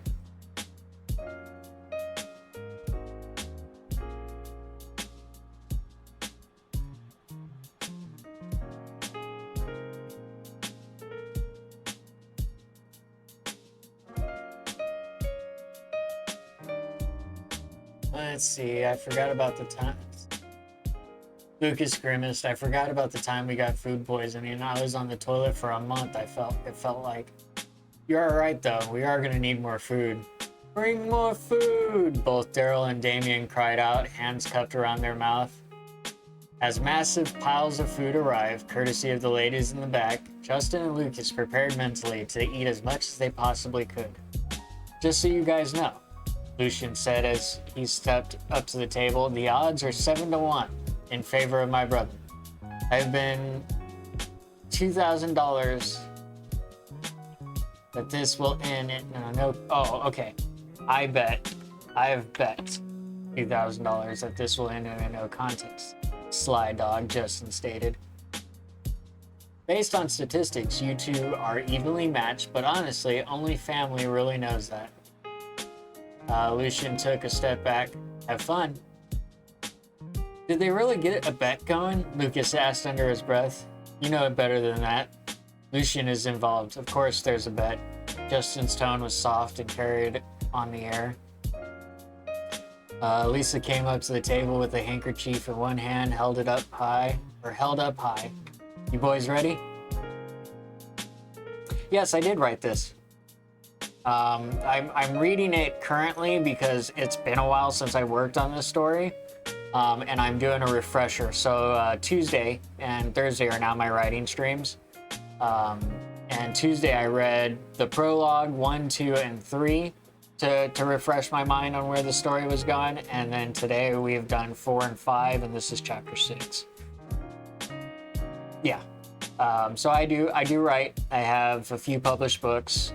Let's see, I forgot about the time. Lucas grimaced. "I forgot about the time we got food poisoning. I was on the toilet for a month. It felt like. You're alright though. We are gonna need more food." "Bring more food!" Both Daryl and Damien cried out, hands cupped around their mouth. As massive piles of food arrived, courtesy of the ladies in the back, Justin and Lucas prepared mentally to eat as much as they possibly could. "Just so you guys know," Lucian said as he stepped up to the table, "the odds are 7-1 in favor of my brother. I've been $2,000 that this will end in oh, okay. I have bet $2,000 that this will end in a no contest," Sly Dog Justin stated. "Based on statistics, you two are evenly matched, but honestly, only family really knows that." Lucian took a step back. "Have fun." "Did they really get a bet going?" Lucas asked under his breath. "You know it better than that. Lucian is involved. Of course there's a bet." Justin's tone was soft and carried on the air. Lisa came up to the table with a handkerchief in one hand, held up high. "You boys ready?" "Yes, I did write this." I'm reading it currently because it's been a while since I worked on this story, and I'm doing a refresher. So Tuesday and Thursday are now my writing streams. And Tuesday I read the prologue 1, 2, and 3 to refresh my mind on where the story was going, and then today we've done 4 and 5, and this is chapter 6. Yeah. So I do write. I have a few published books.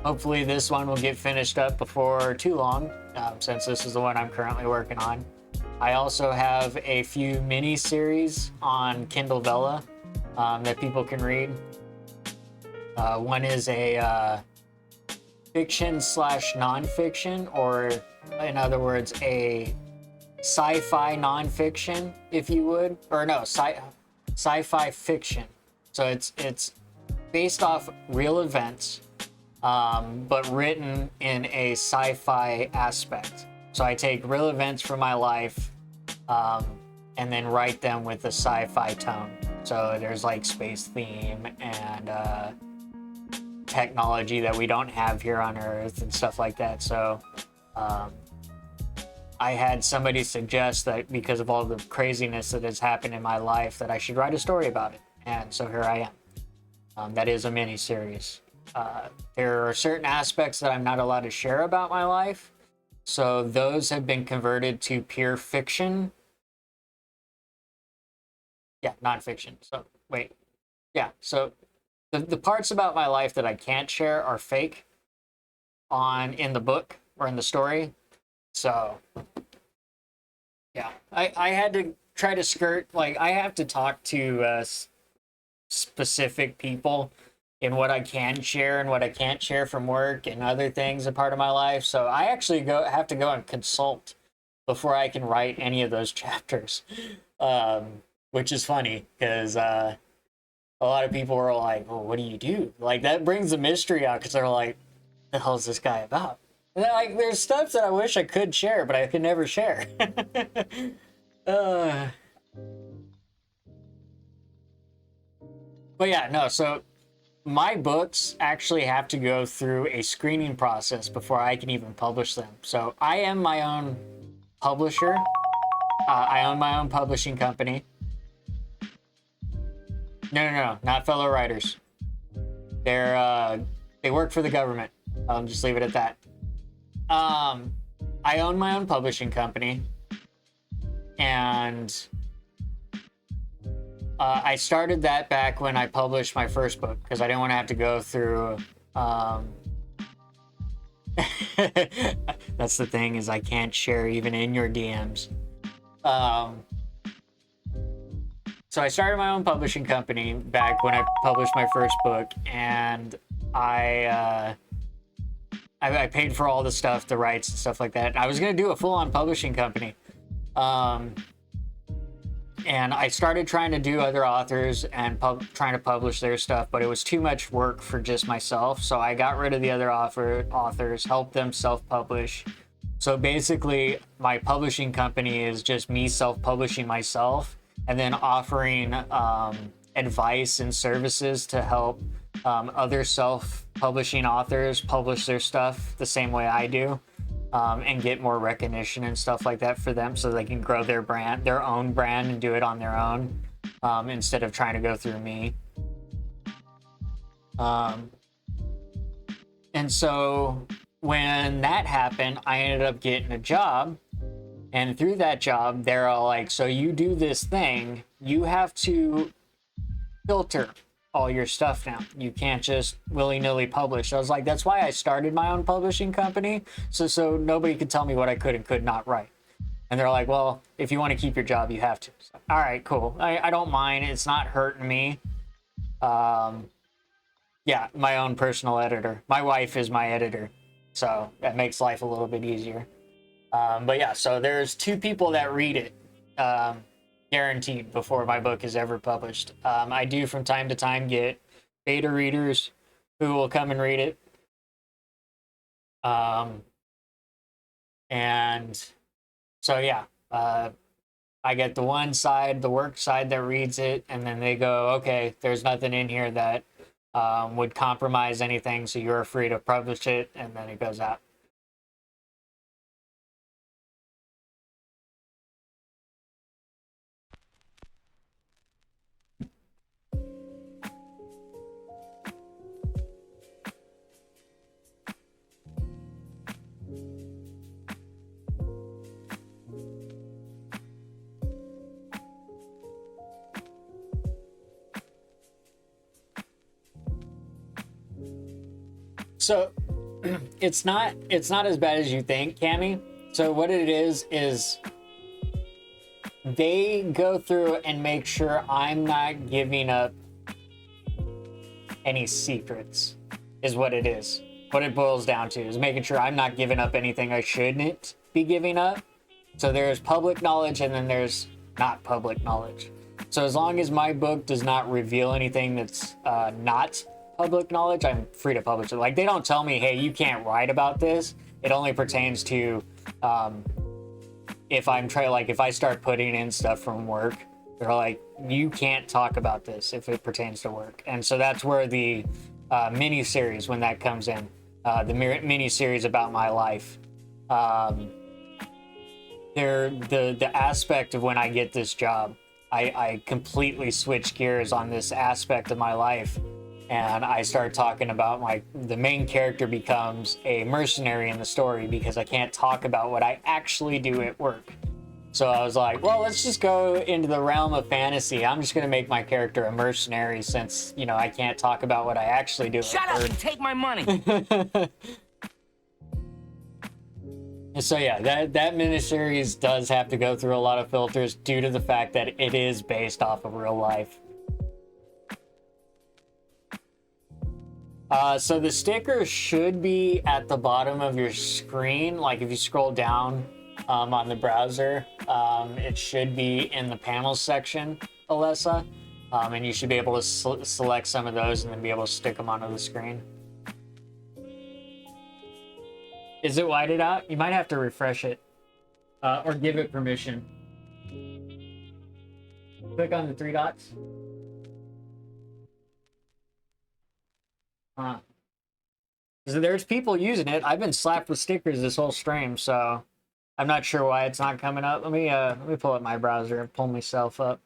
Hopefully this one will get finished up before too long, since this is the one I'm currently working on. I also have a few mini-series on Kindle Vella that people can read. One is a fiction/nonfiction, or in other words, a sci-fi nonfiction, if you would, or no, sci-fi fiction. So it's based off real events, but written in a sci-fi aspect. So I take real events from my life, and then write them with a sci-fi tone. So there's like space theme and technology that we don't have here on Earth and stuff like that. So I had somebody suggest that because of all the craziness that has happened in my life, that I should write a story about it. And so here I am. That is a mini-series. There are certain aspects that I'm not allowed to share about my life. So those have been converted to pure fiction. Yeah, nonfiction. So, wait. Yeah, so the parts about my life that I can't share are fake in the book or in the story. So, yeah. I had to try to skirt, like, I have to talk to specific people in what I can share and what I can't share from work and other things a part of my life. So I actually have to go and consult before I can write any of those chapters, which is funny because a lot of people are like, "Well, what do you do?" Like, that brings the mystery out because they're like, "The hell is this guy about?" Like, there's stuff that I wish I could share, but I could never share. uh, but yeah, no, so my books actually have to go through a screening process before I can even publish them. So I am my own publisher. I own my own publishing company. No, not fellow writers. They work for the government. I'll just leave it at that. I own my own publishing company, and I started that back when I published my first book because I didn't want to have to go through. That's the thing, is I can't share even in your DMs. So I started my own publishing company back when I published my first book, and I paid for all the stuff, the rights and stuff like that. I was gonna do a full-on publishing company, and I started trying to do other authors and trying to publish their stuff, but it was too much work for just myself. So I got rid of the other authors, helped them self-publish. So basically, my publishing company is just me self-publishing myself, and then offering advice and services to help other self-publishing authors publish their stuff the same way I do, and get more recognition and stuff like that for them, so they can grow their brand, their own brand, and do it on their own, instead of trying to go through me. And so when that happened, I ended up getting a job. And through that job, they're all like, so you do this thing, you have to filter all your stuff now. You can't just willy-nilly publish. I was like, that's why I started my own publishing company, so nobody could tell me what I could and could not write. And they're like, well, if you want to keep your job, you have to. So, all right, cool. I don't mind. It's not hurting me. Yeah, my own personal editor. My wife is my editor, so that makes life a little bit easier. But yeah, so there's 2 people that read it, guaranteed, before my book is ever published. I do from time to time get beta readers who will come and read it. And so yeah, I get the one side, the work side, that reads it, and then they go, okay, there's nothing in here that would compromise anything, so you're free to publish it, and then it goes out. So it's not as bad as you think, Cammy. So what it is they go through and make sure I'm not giving up any secrets, is what it is. What it boils down to is making sure I'm not giving up anything I shouldn't be giving up. So there's public knowledge, and then there's not public knowledge. So as long as my book does not reveal anything that's not public knowledge, I'm free to publish it. Like, they don't tell me, hey, you can't write about this. It only pertains to if I start putting in stuff from work, they're like, you can't talk about this if it pertains to work. And so that's where the mini series, when that comes in, the mini series about my life, the aspect of when I get this job, I completely switch gears on this aspect of my life, and I start talking about the main character becomes a mercenary in the story because I can't talk about what I actually do at work. So I was like, well, let's just go into the realm of fantasy. I'm just going to make my character a mercenary since, I can't talk about what I actually do. Shut up and take my money. So yeah, that miniseries does have to go through a lot of filters due to the fact that it is based off of real life. So the sticker should be at the bottom of your screen. Like if you scroll down on the browser, it should be in the panels section, Alessa. And you should be able to select some of those and then be able to stick them onto the screen. Is it whited out? You might have to refresh it. Or give it permission. Click on the 3 dots. So there's people using it. I've been slapped with stickers this whole stream, so I'm not sure why it's not coming up. Let me pull up my browser and pull myself up.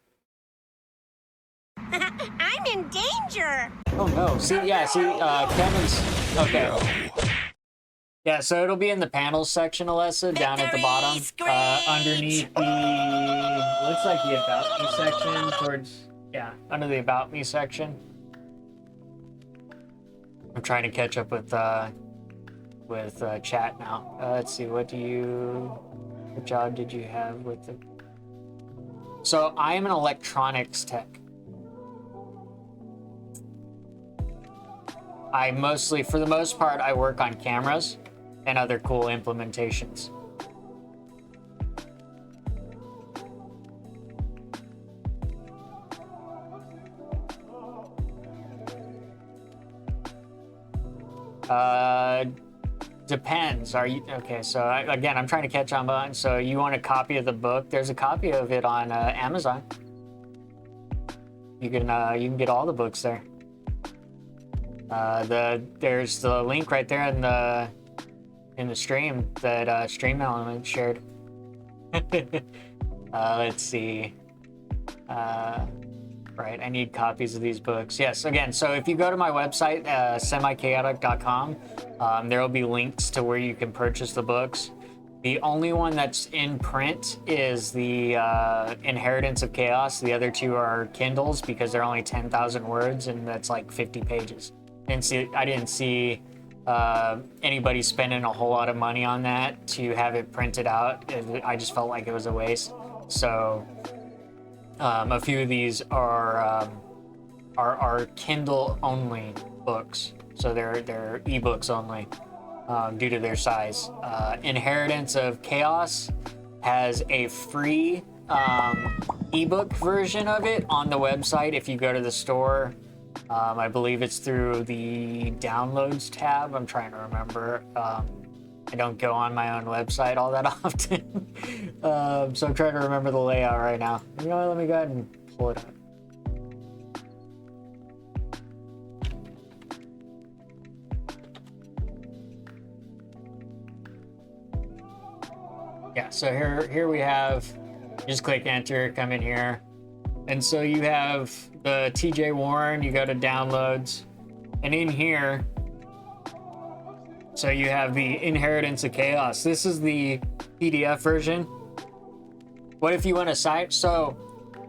I'm in danger. Oh no! See, Kevin's okay. Yeah, so it'll be in the panels section, Alessa, down at the bottom, underneath the looks like the About Me section, towards under the About Me section. I'm trying to catch up with chat now. Let's see, what job did you have with it? So I am an electronics tech. For the most part, I work on cameras and other cool implementations. Depends. Are you okay? So again, I'm trying to catch on. So you want a copy of the book? There's a copy of it on Amazon. You can get all the books there. There's the link right there in the stream that Stream Element shared. Let's see. Right, I need copies of these books. Yes, again, so if you go to my website, semichaotic.com, there will be links to where you can purchase the books. The only one that's in print is the Inheritance of Chaos. The other two are Kindles because they're only 10,000 words, and that's like 50 pages. I didn't see anybody spending a whole lot of money on that to have it printed out. I just felt like it was a waste. So a few of these are Kindle only books, so they're ebooks only due to their size. Inheritance of Chaos has a free ebook version of it on the website. If you go to the store, I believe it's through the downloads tab. I'm trying to remember. I don't go on my own website all that often. So I'm trying to remember the layout right now. You know what, let me go ahead and pull it up. Yeah, so here we have, just click enter, come in here. And so you have the TJ Warren, you go to downloads, and in here, so you have the Inheritance of Chaos. This is the PDF version. What if you want to cite? So,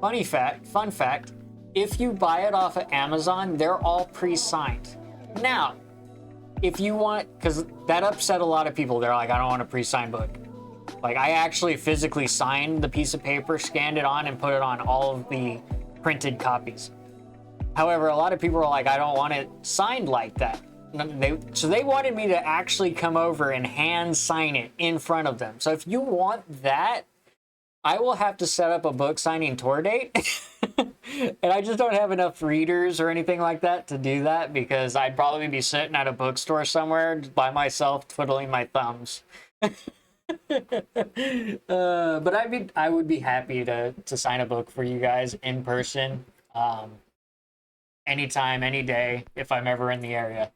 fun fact, if you buy it off of Amazon, they're all pre-signed. Now, if you want, because that upset a lot of people, they're like, I don't want a pre-signed book. Like, I actually physically signed the piece of paper, scanned it on, and put it on all of the printed copies. However, a lot of people are like, I don't want it signed like that. So they wanted me to actually come over and hand sign it in front of them. So if you want that, I will have to set up a book signing tour date. And I just don't have enough readers or anything like that to do that, because I'd probably be sitting at a bookstore somewhere by myself twiddling my thumbs. But I would be happy to sign a book for you guys in person, anytime, any day, if I'm ever in the area.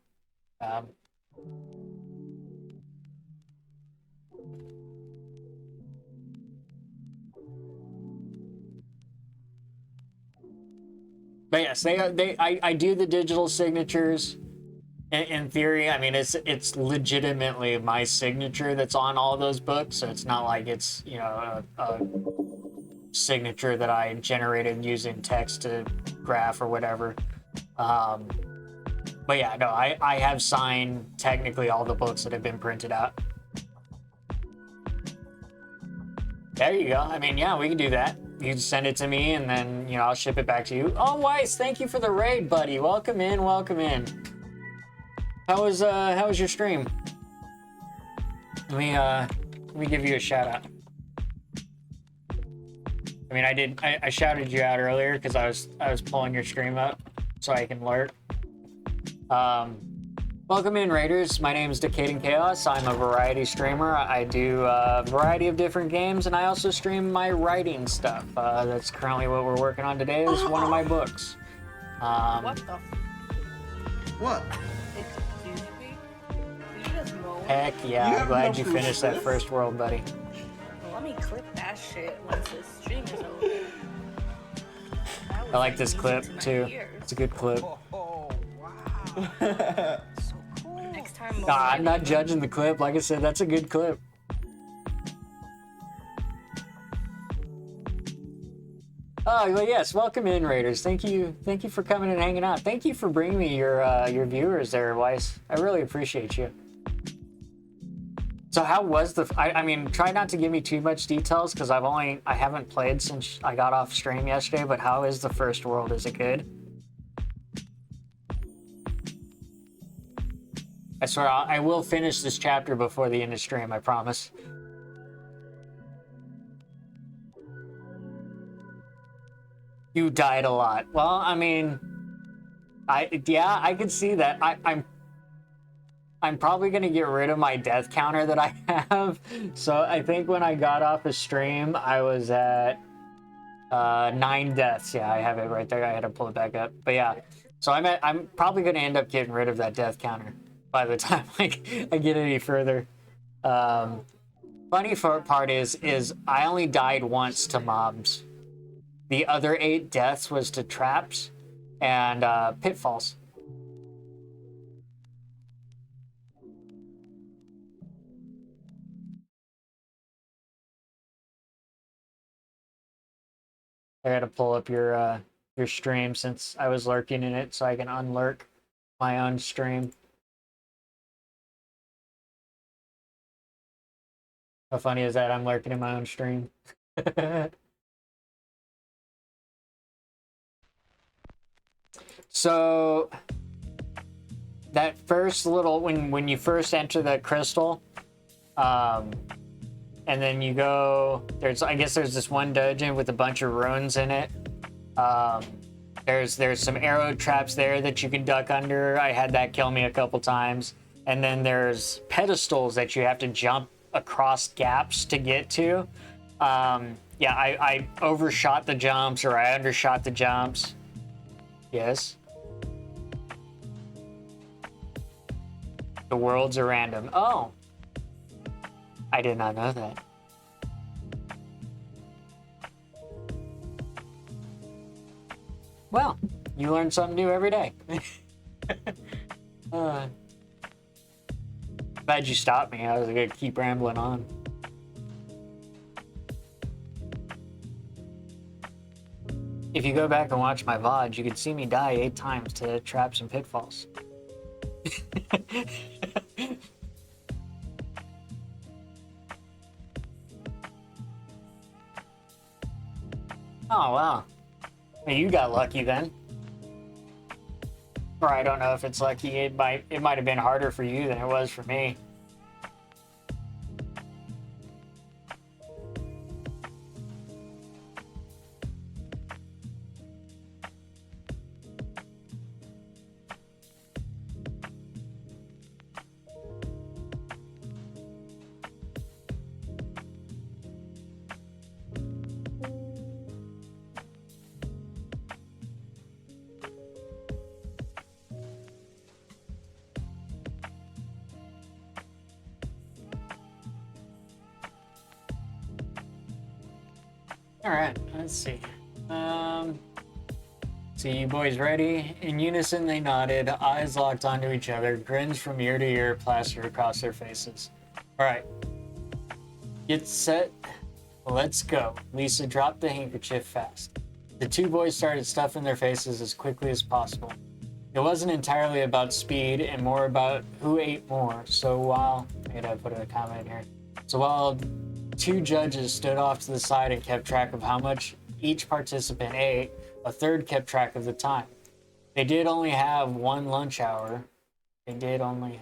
But yes, I do the digital signatures. In theory, I mean, it's legitimately my signature that's on all those books, so it's not like it's, you know, a signature that I generated using text to graph or whatever. But yeah, no, I have signed technically all the books that have been printed out. There you go. I mean, yeah, we can do that. You can send it to me, and then, you know, I'll ship it back to you. Oh, Weiss, thank you for the raid, buddy. Welcome in, welcome in. How was your stream? Let me give you a shout out. I mean, I shouted you out earlier because I was pulling your stream up so I can lurk. Welcome in, Raiders. My name is Decading Chaos. I'm a variety streamer. I do a variety of different games, and I also stream my writing stuff. That's currently what we're working on today is one of my books. What the f? What? Excuse me? Did you just mow? Heck yeah, You I'm have glad no you proof of finished that this? first world, buddy. Let me clip that shit once this stream is over. That was I like this music clip, to my too. ears. It's a good clip. Oh, wow. So cool. Next time, Nah, I'm not judging the clip. Like I said, that's a good clip. Oh, well, yes. Welcome in, Raiders. Thank you for coming and hanging out. Thank you for bringing me your viewers there, Weiss. I really appreciate you. So how was the? I mean, try not to give me too much details because I haven't played since I got off stream yesterday. But how is the first world? Is it good? I swear I will finish this chapter before the end of stream. I promise. You died a lot. Well, I mean, I could see that. I'm probably gonna get rid of my death counter that I have. So I think when I got off a stream, I was at 9 deaths. Yeah, I have it right there. I had to pull it back up. But yeah, so I'm probably gonna end up getting rid of that death counter by the time I get any further. Funny part is I only died once to mobs. The other 8 deaths was to traps and pitfalls. I had to pull up your stream since I was lurking in it so I can unlurk my own stream. How funny is that? I'm lurking in my own stream. So that first little when you first enter the crystal, and then you go I guess there's this one dungeon with a bunch of runes in it. There's some arrow traps there that you can duck under. I had that kill me a couple times. And then there's pedestals that you have to jump across gaps to get to. Yeah, I overshot the jumps or I undershot the jumps. Yes. The worlds are random. Oh. I did not know that. Well, you learn something new every day. Glad you stopped me. I was gonna keep rambling on. If you go back and watch my VOD, you could see me die 8 times to traps and pitfalls. Oh, wow. Well, you got lucky then. Or I don't know if it's lucky. It might have been harder for you than it was for me. All right, let's see. See, you boys ready? In unison, they nodded, eyes locked onto each other, grins from ear to ear plastered across their faces. All right, get set, let's go. Lisa dropped the handkerchief fast. The 2 boys started stuffing their faces as quickly as possible. It wasn't entirely about speed and more about who ate more. So while, I gotta put a comment here. So while 2 judges stood off to the side and kept track of how much each participant ate, a third kept track of the time. They did only have one lunch hour. Only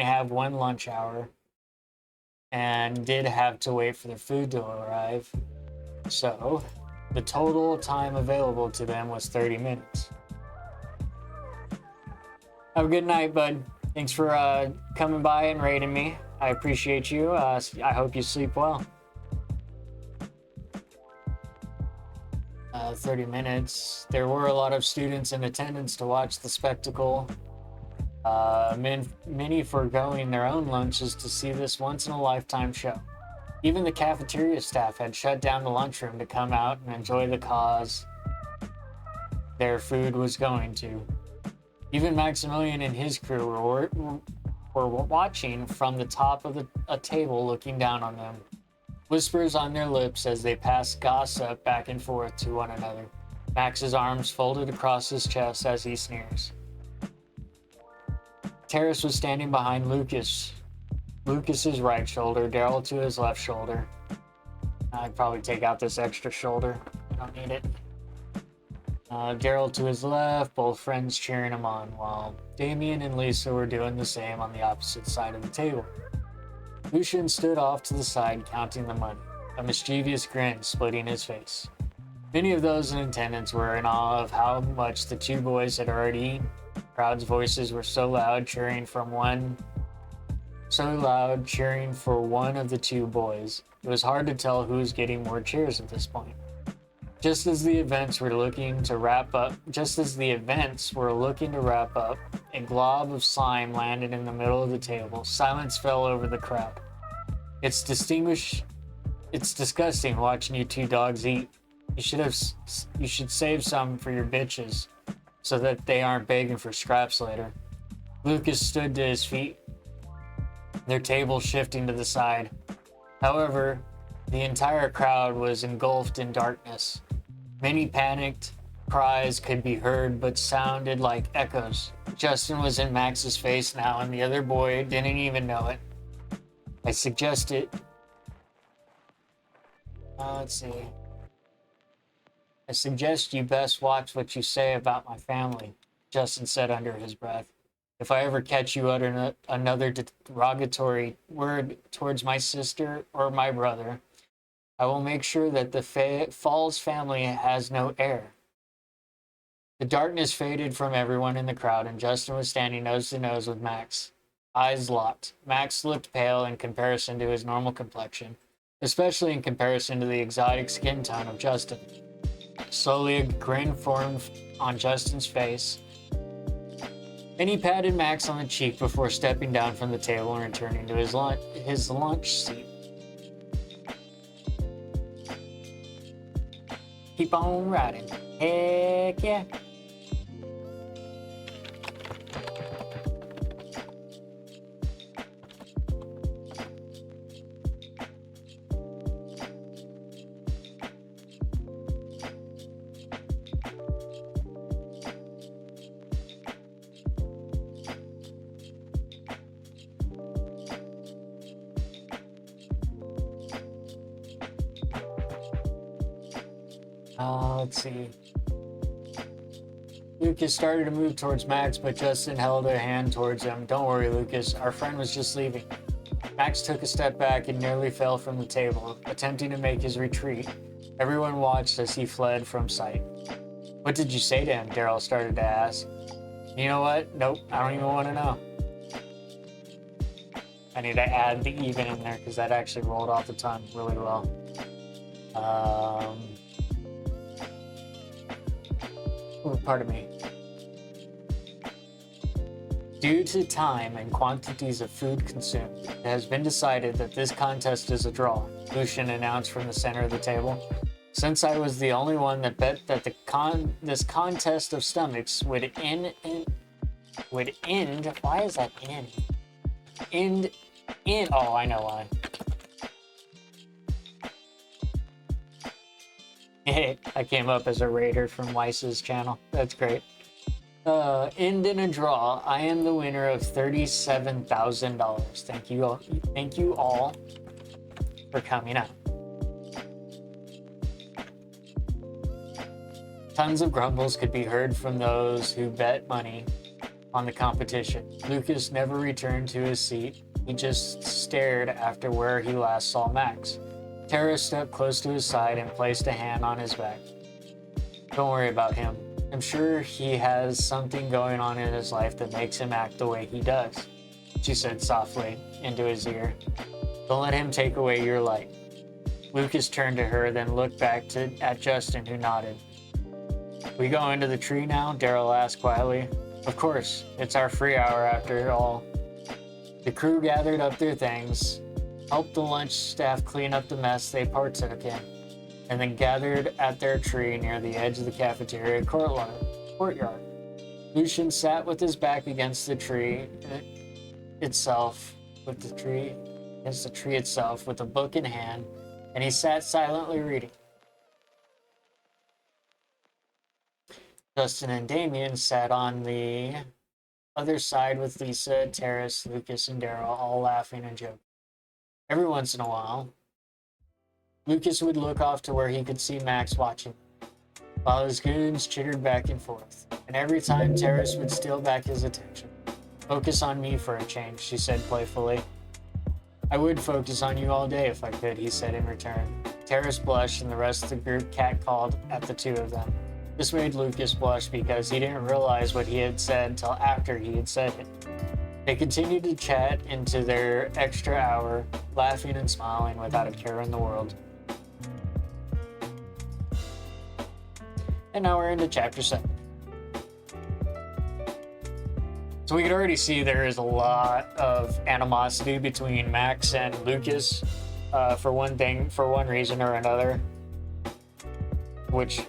have one lunch hour and did have to wait for the food to arrive. So The total time available to them was 30 minutes. Have a good night, bud. Thanks for coming by and raiding me. I appreciate you. I hope you sleep well. 30 minutes. There were a lot of students in attendance to watch the spectacle. Many foregoing their own lunches to see this once-in-a-lifetime show. Even the cafeteria staff had shut down the lunchroom to come out and enjoy the cause their food was going to. Even Maximilian and his crew were watching from the top of a table looking down on them. Whispers on their lips as they passed gossip back and forth to one another. Max's arms folded across his chest as he sneers. Terrace was standing behind Lucas's right shoulder, Daryl to his left shoulder. I'd probably take out this extra shoulder. I don't need it. Daryl to his left, both friends cheering him on, while Damien and Lisa were doing the same on the opposite side of the table. Lucian stood off to the side counting the money, a mischievous grin splitting his face. Many of those in attendance were in awe of how much the two boys had already eaten. The crowd's voices were so loud cheering for one of the two boys. It was hard to tell who was getting more cheers at this point. Just as the events were looking to wrap up, a glob of slime landed in the middle of the table. Silence fell over the crowd. It's disgusting watching you two dogs eat. You should save some for your bitches so that they aren't begging for scraps later. Lucas stood to his feet, their table shifting to the side. However, the entire crowd was engulfed in darkness. Many panicked cries could be heard but sounded like echoes. Justin was in Max's face now and the other boy didn't even know it. I suggested... let's see. I suggest you best watch what you say about my family, Justin said under his breath. If I ever catch you utter another derogatory word towards my sister or my brother, I will make sure that the Falls family has no heir. The darkness faded from everyone in the crowd, and Justin was standing nose to nose with Max. Eyes locked. Max looked pale in comparison to his normal complexion, especially in comparison to the exotic skin tone of Justin. Slowly, a grin formed on Justin's face, and he patted Max on the cheek before stepping down from the table and returning to his lunch seat. Keep on riding. Heck yeah. Let's see. Lucas started to move towards Max, but Justin held a hand towards him. Don't worry, Lucas. Our friend was just leaving. Max took a step back and nearly fell from the table, attempting to make his retreat. Everyone watched as he fled from sight. What did you say to him? Daryl started to ask. You know what? Nope, I don't even want to know. I need to add the even in there because that actually rolled off the tongue really well. Pardon me. Due to time and quantities of food consumed, it has been decided that this contest is a draw, Lucian announced from the center of the table. Since I was the only one that bet that this contest of stomachs would end. Why is that end? Oh, I know why. I came up as a raider from Weiss's channel. That's great. End in a draw. I am the winner of $37,000. Thank you all for coming out. Tons of grumbles could be heard from those who bet money on the competition. Lucas never returned to his seat. He just stared after where he last saw Max. Tara stepped close to his side and placed a hand on his back. Don't worry about him. I'm sure he has something going on in his life that makes him act the way he does, she said softly into his ear. Don't let him take away your light. Lucas turned to her, then looked back at Justin, who nodded. We go into the tree now? Daryl asked quietly. Of course, it's our free hour after all. The crew gathered up their things, helped the lunch staff clean up the mess they partook in, and then gathered at their tree near the edge of the cafeteria courtyard. Lucian sat with his back against the tree itself, with a book in hand, and he sat silently reading. Justin and Damien sat on the other side with Lisa, Terrace, Lucas, and Daryl, all laughing and joking. Every once in a while, Lucas would look off to where he could see Max watching, while his goons chittered back and forth. And every time, Terrace would steal back his attention. Focus on me for a change, she said playfully. I would focus on you all day if I could, he said in return. Terrace blushed, and the rest of the group catcalled at the two of them. This made Lucas blush because he didn't realize what he had said until after he had said it. They continued to chat into their extra hour, laughing and smiling without a care in the world. And now we're into chapter 7. So we could already see there is a lot of animosity between Max and Lucas, for one reason or another, which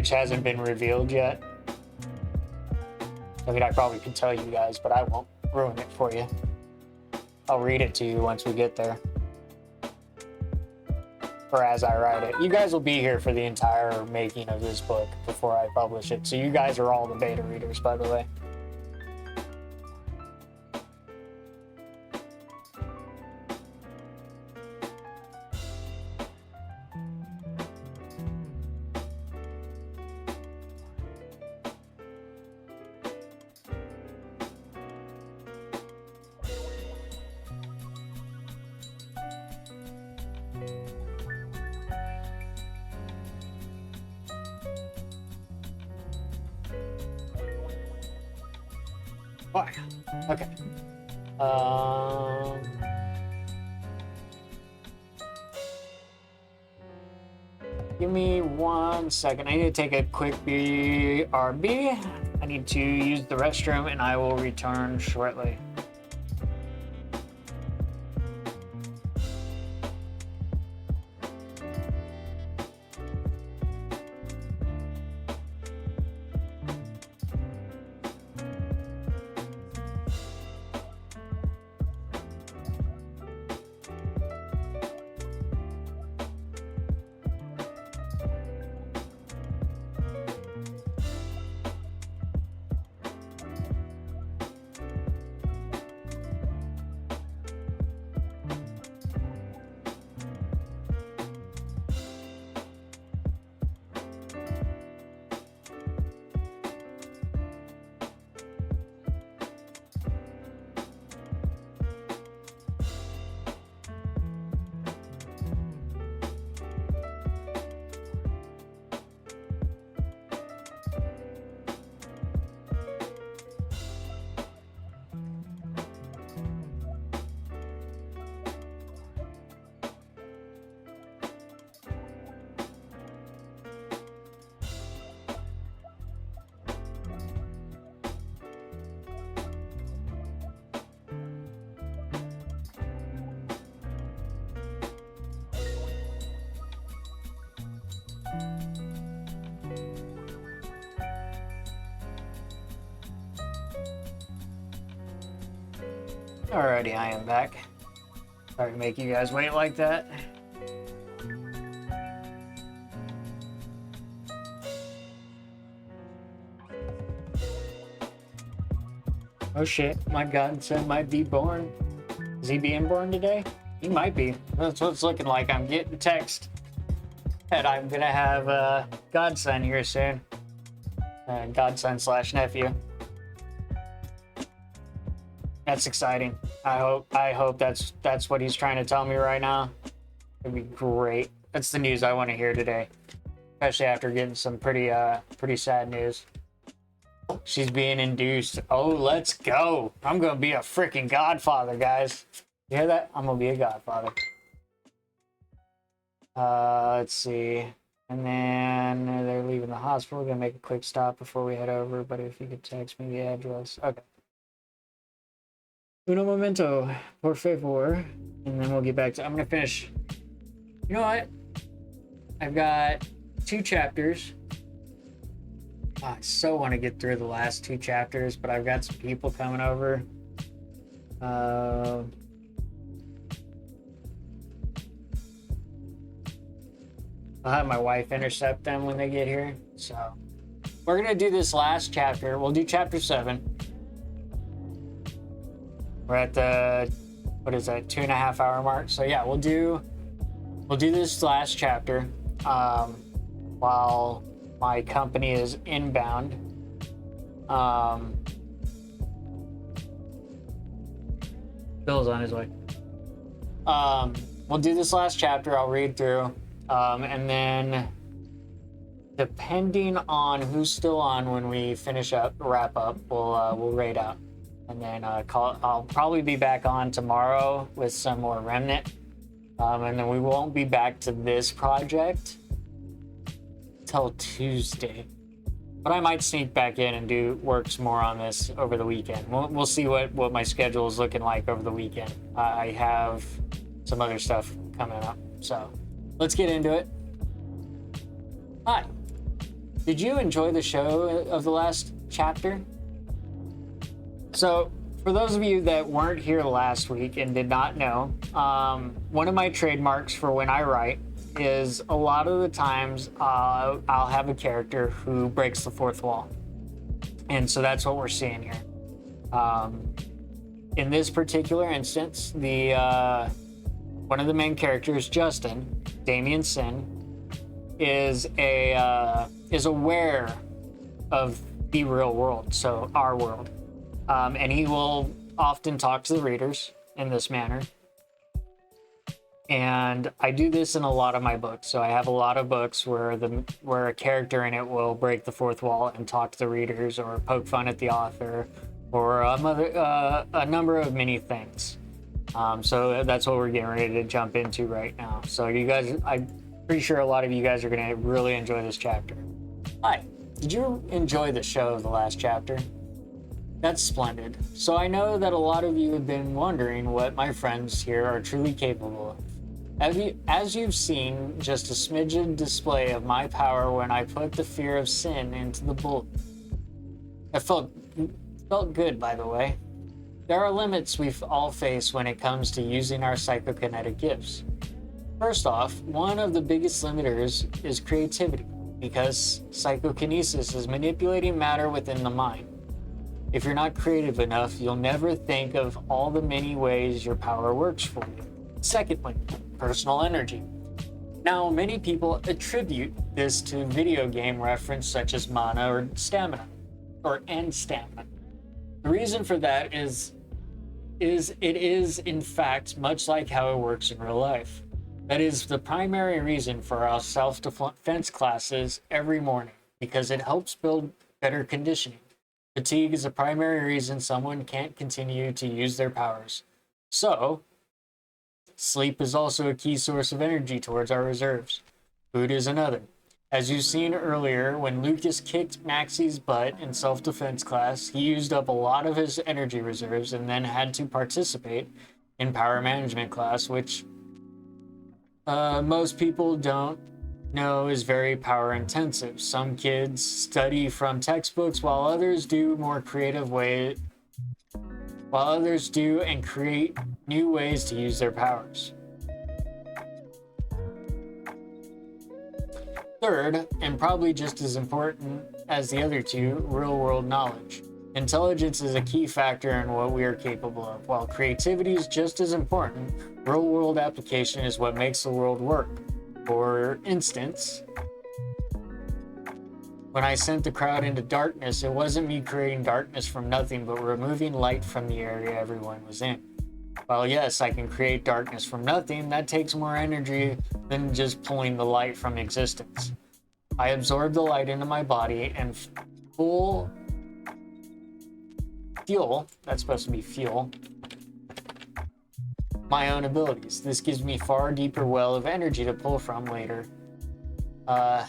hasn't been revealed yet. I mean, I probably could tell you guys, but I won't ruin it for you. I'll read it to you once we get there. Or as I write it. You guys will be here for the entire making of this book before I publish it. So you guys are all the beta readers, by the way. Why? Okay. Give me 1 second. I need to take a quick BRB. I need to use the restroom, and I will return shortly. Alrighty, I am back. Sorry to make you guys wait like that. Oh shit, my godson might be born. Is he being born today? He might be. That's what it's looking like. I'm getting a text that I'm gonna have a godson here soon. Godson / nephew. That's exciting. I hope that's what he's trying to tell me right now. It'd be great. That's the news I want to hear today, especially after getting some pretty sad news. She's being induced. Oh, let's go. I'm gonna be a freaking godfather, guys. You hear that? I'm gonna be a godfather. Let's see. And then they're leaving the hospital. We're gonna make a quick stop before we head over, but if you could text me the address. Okay. Uno momento, por favor. And then we'll get back to, I'm gonna finish. You know what? I've got 2 chapters. Oh, I so want to get through the last 2 chapters, but I've got some people coming over. I'll have my wife intercept them when they get here. So we're gonna do this last chapter. We'll do chapter 7. We're at the, what is that, 2.5 hour mark. So yeah, we'll do this last chapter while my company is inbound. Bill's on his way. We'll do this last chapter. I'll read through, and then depending on who's still on when we wrap up, we'll raid out, and then I'll probably be back on tomorrow with some more Remnant, and then we won't be back to this project till Tuesday. But I might sneak back in and do works more on this over the weekend. We'll see what my schedule is looking like over the weekend. I have some other stuff coming up. So let's get into it. Hi. Did you enjoy the show of the last chapter? So for those of you that weren't here last week and did not know, one of my trademarks for when I write is a lot of the times I'll have a character who breaks the fourth wall. And so that's what we're seeing here. In this particular instance, one of the main characters, Justin, Damien Sin, is aware of the real world, so our world. And he will often talk to the readers in this manner. And I do this in a lot of my books. So I have a lot of books where a character in it will break the fourth wall and talk to the readers or poke fun at the author or a number of many things. So that's what we're getting ready to jump into right now. So you guys, I'm pretty sure a lot of you guys are going to really enjoy this chapter. Hi, did you enjoy the show of the last chapter? That's splendid. So I know that a lot of you have been wondering what my friends here are truly capable of. As you've seen, just a smidgen display of my power when I put the fear of sin into the bullet. It felt good, by the way. There are limits we all face when it comes to using our psychokinetic gifts. First off, one of the biggest limiters is creativity, because psychokinesis is manipulating matter within the mind. If you're not creative enough, you'll never think of all the many ways your power works for you. Secondly, personal energy. Now, many people attribute this to video game reference such as mana or stamina, and stamina. The reason for that is it is in fact much like how it works in real life. That is the primary reason for our self-defense classes every morning, because it helps build better conditioning. Fatigue is a primary reason someone can't continue to use their powers. So, sleep is also a key source of energy towards our reserves. Food is another. As you've seen earlier, when Lucas kicked Maxie's butt in self-defense class, he used up a lot of his energy reserves and then had to participate in power management class, which most people don't know is very power intensive. Some kids study from textbooks while others do and create new ways to use their powers. Third, and probably just as important as the other two, real-world knowledge. Intelligence is a key factor in what we are capable of. While creativity is just as important, real-world application is what makes the world work. For instance, When I sent the crowd into darkness, it wasn't me creating darkness from nothing, but removing light from the area everyone was in. While yes, I can create darkness from nothing, that takes more energy than just pulling the light from existence. I absorb the light into my body and full fuel, that's supposed to be fuel, my own abilities. This gives me far deeper well of energy to pull from later.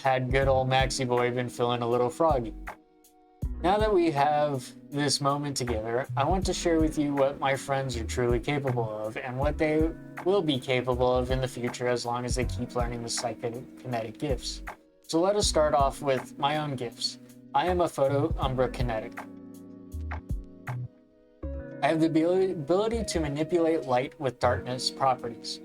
Had good old Maxi Boy been feeling a little froggy. Now that we have this moment together, I want to share with you what my friends are truly capable of and what they will be capable of in the future as long as they keep learning the psychokinetic gifts. So let us start off with my own gifts. I am a photo umbra kinetic. I have the ability to manipulate light with darkness properties.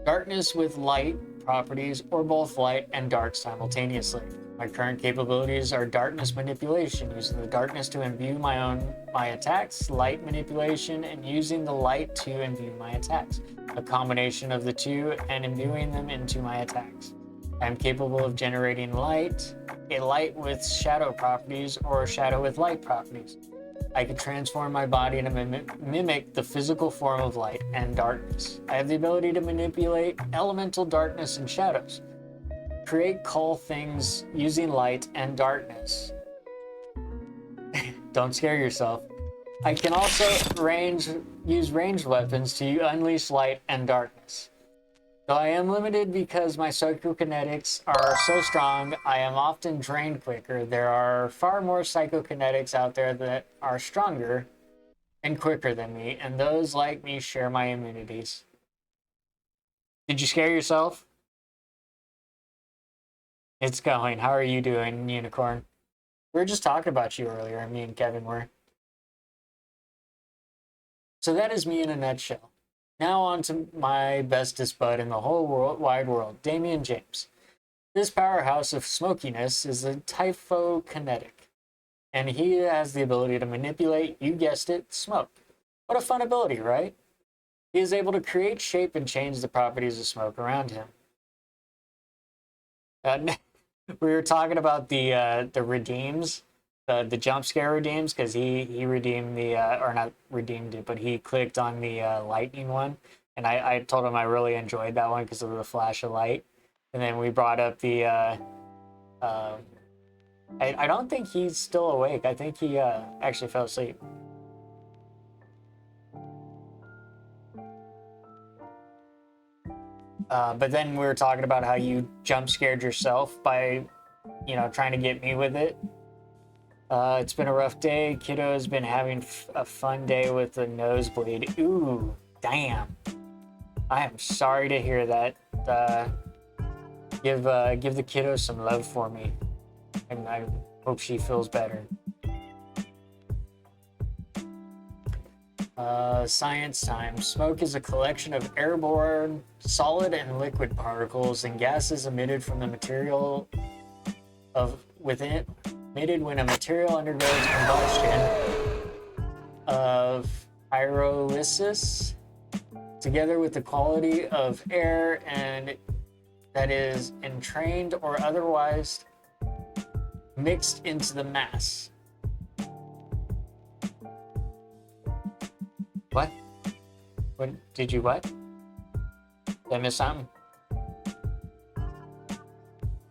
Darkness with light properties, or both light and dark simultaneously. My current capabilities are darkness manipulation, using the darkness to imbue my attacks, light manipulation, and using the light to imbue my attacks. A combination of the two and imbuing them into my attacks. I am capable of generating light, a light with shadow properties, or a shadow with light properties. I can transform my body to mimic the physical form of light and darkness. I have the ability to manipulate elemental darkness and shadows. Create call things using light and darkness. Don't scare yourself. I can also use ranged weapons to unleash light and darkness. Though I am limited because my psychokinetics are so strong, I am often drained quicker. There are far more psychokinetics out there that are stronger and quicker than me, and those like me share my immunities. Did you scare yourself? It's going. How are you doing, Unicorn? We were just talking about you earlier, me and Kevin were. So that is me in a nutshell. Now on to my bestest bud in the whole wide world, Damian James. This powerhouse of smokiness is a typhokinetic, and he has the ability to manipulate, you guessed it, smoke. What a fun ability, right? He is able to create shape and change the properties of smoke around him. We were talking about the redeems, the jump scare redeems, because he redeemed the or not redeemed it, but he clicked on the lightning one, and I told him I really enjoyed that one because of the flash of light. And then we brought up the I don't think he's still awake. I think he actually fell asleep. But then we were talking about how you jump scared yourself by, trying to get me with it. It's been a rough day. Kiddo has been having a fun day with a nosebleed. Ooh, damn. I am sorry to hear that. Give the kiddo some love for me, and I hope she feels better. Science time. Smoke is a collection of airborne, solid and liquid particles and gases emitted from the material within it. Emitted when a material undergoes combustion of pyrolysis, together with the quality of air and that is entrained or otherwise mixed into the mass. What? What did you what? Did I miss something?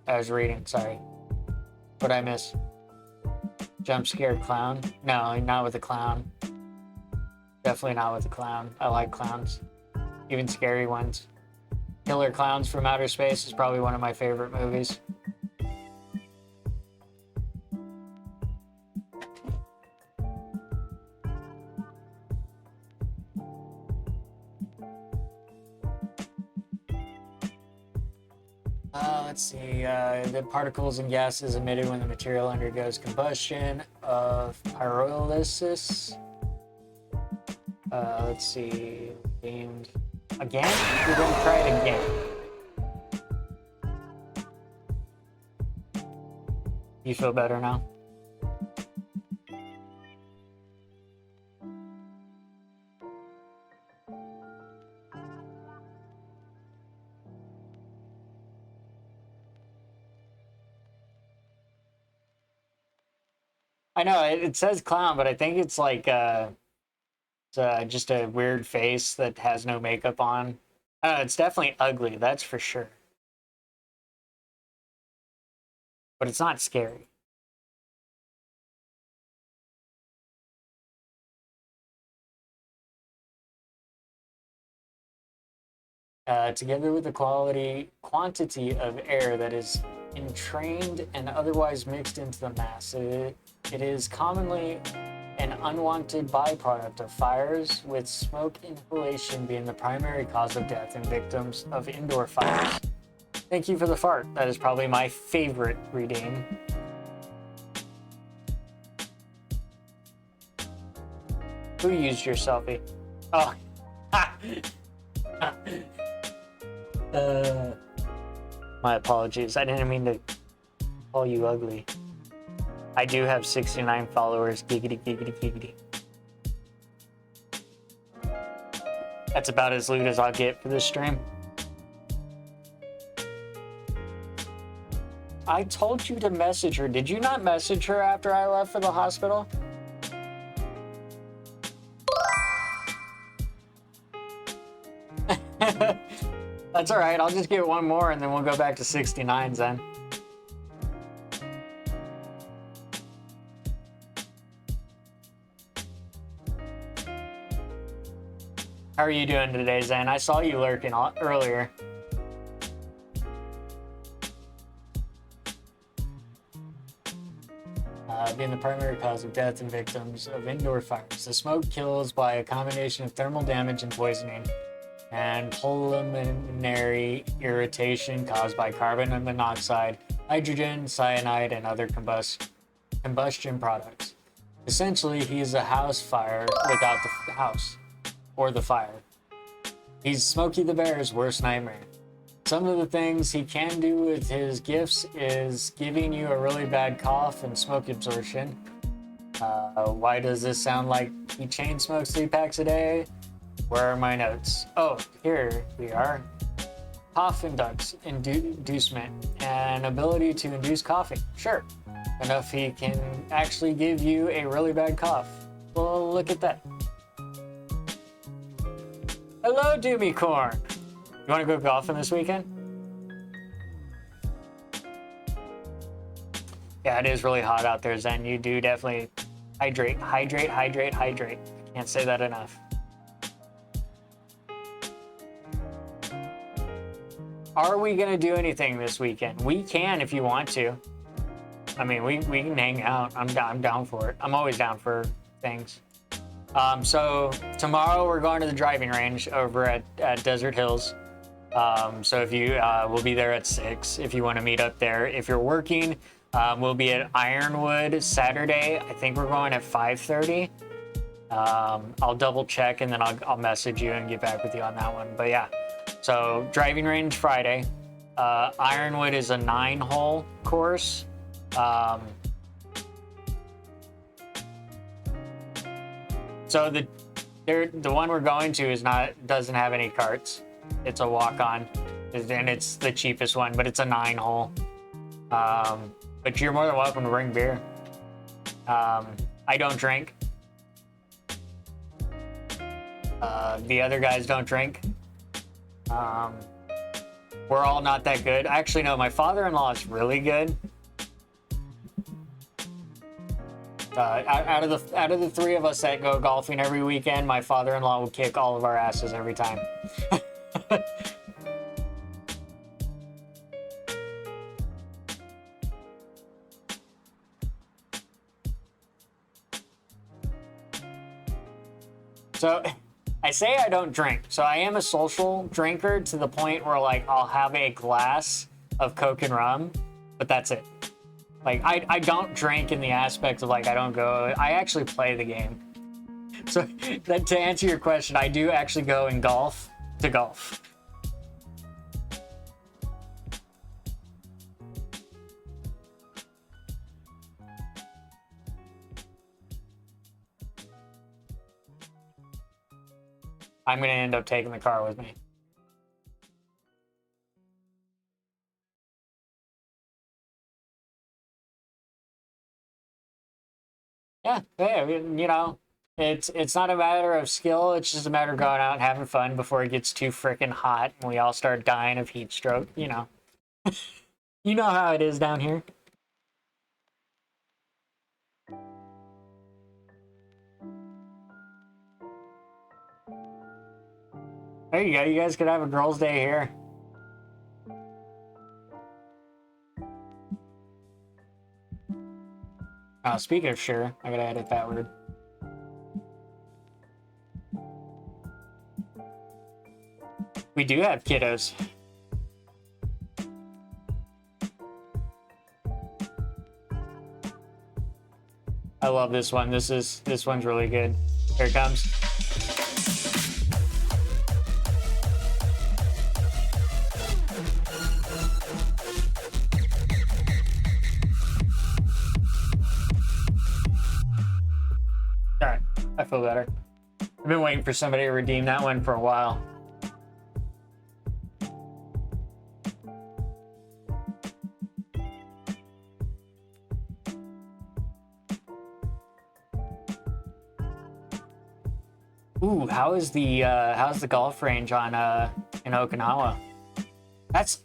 I was reading, sorry. What'd I miss? Jump scared clown? No, not with the clown. Definitely not with the clown. I like clowns. Even scary ones. Killer Clowns from Outer Space is probably one of my favorite movies. Let's see. The particles and gases emitted when the material undergoes combustion of pyrolysis. Let's see. Named again? We're going to try it again. You feel better now? I know it says clown, but I think it's like it's just a weird face that has no makeup on. It's definitely ugly, that's for sure. But it's not scary. Together with the quantity of air that is entrained and otherwise mixed into the mass, it is commonly an unwanted byproduct of fires, with smoke inhalation being the primary cause of death in victims of indoor fires. Thank you for the fart. That is probably my favorite redeem. Who used your selfie? Oh. My apologies. I didn't mean to call you ugly. I do have 69 followers. Giggity, giggity, giggity. That's about as lewd as I'll get for this stream. I told you to message her. Did you not message her after I left for the hospital? That's all right. I'll just get one more and then we'll go back to 69s then. How are you doing today, Zen? I saw you lurking earlier. Being the primary cause of death in victims of indoor fires. The smoke kills by a combination of thermal damage and poisoning, and pulmonary irritation caused by carbon monoxide, hydrogen, cyanide, and other combustion products. Essentially, he's a house fire without the house, or the fire. He's Smokey the Bear's worst nightmare. Some of the things he can do with his gifts is giving you a really bad cough and smoke absorption. Why does this sound like he chain smokes 3 packs a day? Where are my notes? Oh, here we are. Cough inducement and ability to induce coughing. Sure. Enough he can actually give you a really bad cough. Well, look at that. Hello, Doomy Corn. You want to go golfing this weekend? Yeah, it is really hot out there, Zen. You do definitely hydrate, hydrate, hydrate, hydrate. I can't say that enough. Are we going to do anything this weekend? We can if you want to. I mean, we can hang out. I'm down for it. I'm always down for things. So tomorrow we're going to the driving range over at Desert Hills. So if you we'll be there at 6 if you want to meet up there. If you're working, we'll be at Ironwood Saturday. I think we're going at 5:30. I'll double check and then I'll message you and get back with you on that one. But yeah, so driving range Friday. Ironwood is a 9-hole course. So the one we're going to doesn't have any carts. It's a walk-on, and it's the cheapest one, but it's a 9-hole. But you're more than welcome to bring beer. I don't drink. The other guys don't drink. We're all not that good. Actually, no, my father-in-law is really good. Out of the 3 of us that go golfing every weekend, my father-in-law will kick all of our asses every time. So I say I don't drink. So I am a social drinker to the point where like I'll have a glass of Coke and rum, but that's it. Like I don't drink in the aspect of like I don't go. I actually play the game. So that, to answer your question, I do actually go and golf. I'm gonna end up taking the car with me. Yeah, I mean, it's not a matter of skill. It's just a matter of going out and having fun before it gets too freaking hot and we all start dying of heat stroke. You know how it is down here. There you go. You guys could have a girls' day here. Speaking of sure, I gotta edit that word. We do have kiddos. I love this one. This one's really good. Here it comes. All right, I feel better. I've been waiting for somebody to redeem that one for a while. Ooh, how's the golf range on in Okinawa? That's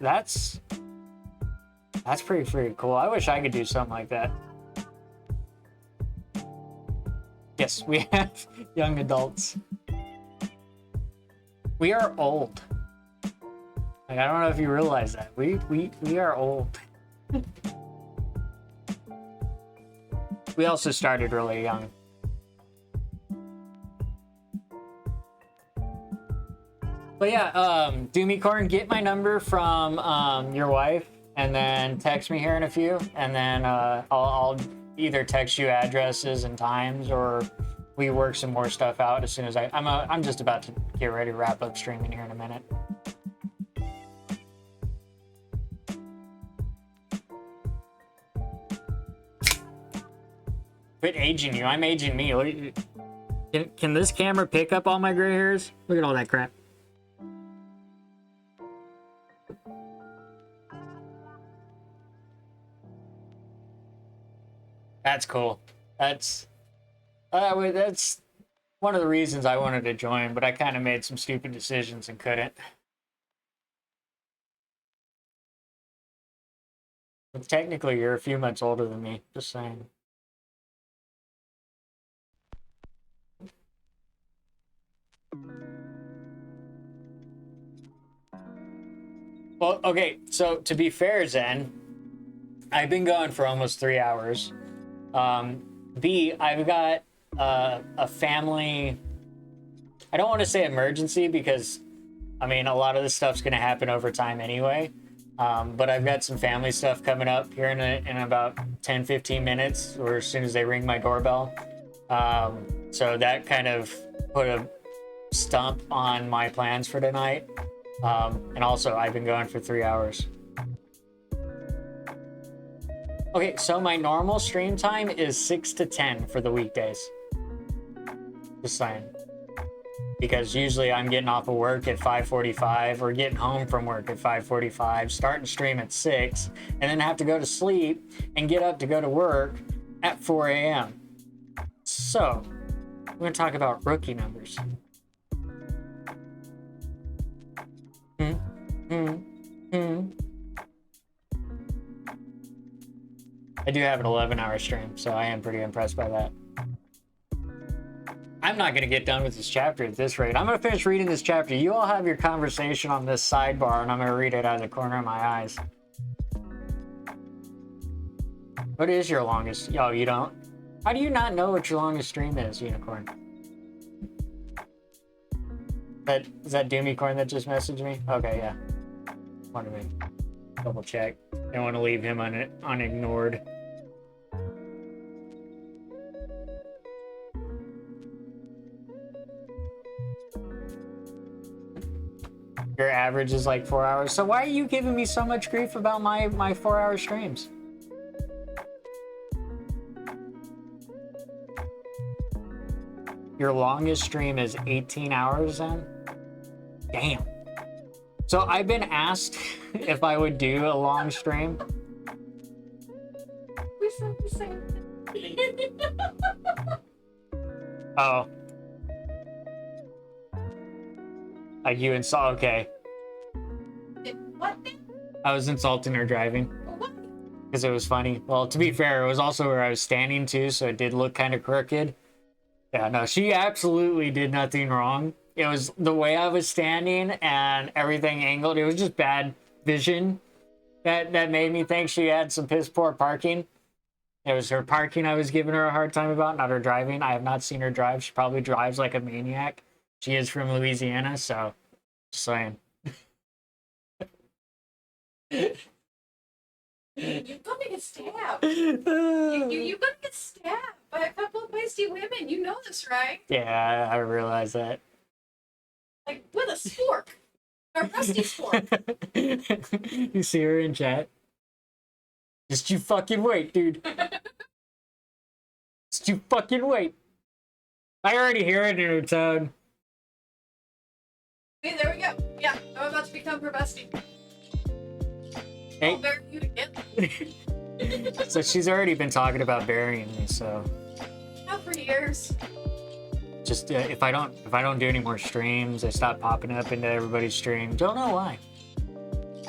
pretty freaking cool. I wish I could do something like that. Yes, we have young adults. We are old. Like, I don't know if you realize that. We are old. We also started really young. But yeah, Doomicorn, get my number from your wife and then text me here in a few, and then I'll either text you addresses and times, or we work some more stuff out as soon as I'm just about to get ready to wrap up streaming here in a minute. Quit aging you. I'm aging me. Can this camera pick up all my gray hairs? Look at all that crap. That's cool. That's one of the reasons I wanted to join, but I kind of made some stupid decisions and couldn't. But technically, you're a few months older than me. Just saying. Well, okay. So to be fair, Zen, I've been going for almost 3 hours. B, I've got a family, I don't want to say emergency because, I mean, a lot of this stuff's going to happen over time anyway. But I've got some family stuff coming up here in about 10-15 minutes, or as soon as they ring my doorbell. So that kind of put a stump on my plans for tonight. And also, I've been going for 3 hours. Okay, so my normal stream time is 6 to 10 for the weekdays. Just saying. Because usually I'm getting off of work at 5:45 or getting home from work at 5:45, starting stream at 6, and then have to go to sleep and get up to go to work at 4 a.m. So, we're going to talk about rookie numbers. I do have an 11-hour stream, so I am pretty impressed by that. I'm not going to get done with this chapter at this rate. I'm going to finish reading this chapter. You all have your conversation on this sidebar, and I'm going to read it out of the corner of my eyes. What is your longest? Oh, you don't? How do you not know what your longest stream is, Unicorn? Is that Doomicorn that just messaged me? Okay, yeah. Wanted me double check. I don't want to leave him unignored. Your average is like 4 hours. So why are you giving me so much grief about my 4-hour streams? Your longest stream is 18 hours then? Damn. So I've been asked if I would do a long stream. Oh. Like you insult. Okay. What? I was insulting her driving What? because it was funny. Well, to be fair, it was also where I was standing too, so it did look kind of crooked. Yeah, no, she absolutely did nothing wrong. It was the way I was standing and everything angled. It was just bad vision that made me think she had some piss poor parking. It was her parking I was giving her a hard time about, not her driving. I have not seen her drive. She probably drives like a maniac. She is from Louisiana, so just saying. You're gonna get stabbed. You're gonna get stabbed by a couple of feisty women. You know this, right? Yeah, I realize that. Like with a spork. A rusty spork. You see her in chat? Just you fucking wait, dude. Just you fucking wait. I already hear it in her tone. Okay, there we go. Yeah, I'm about to become her bestie. Hey. I'll bury you again. So she's already been talking about burying me, so Not for years. just if I don't do any more streams, I stop popping up into everybody's stream. Don't know why.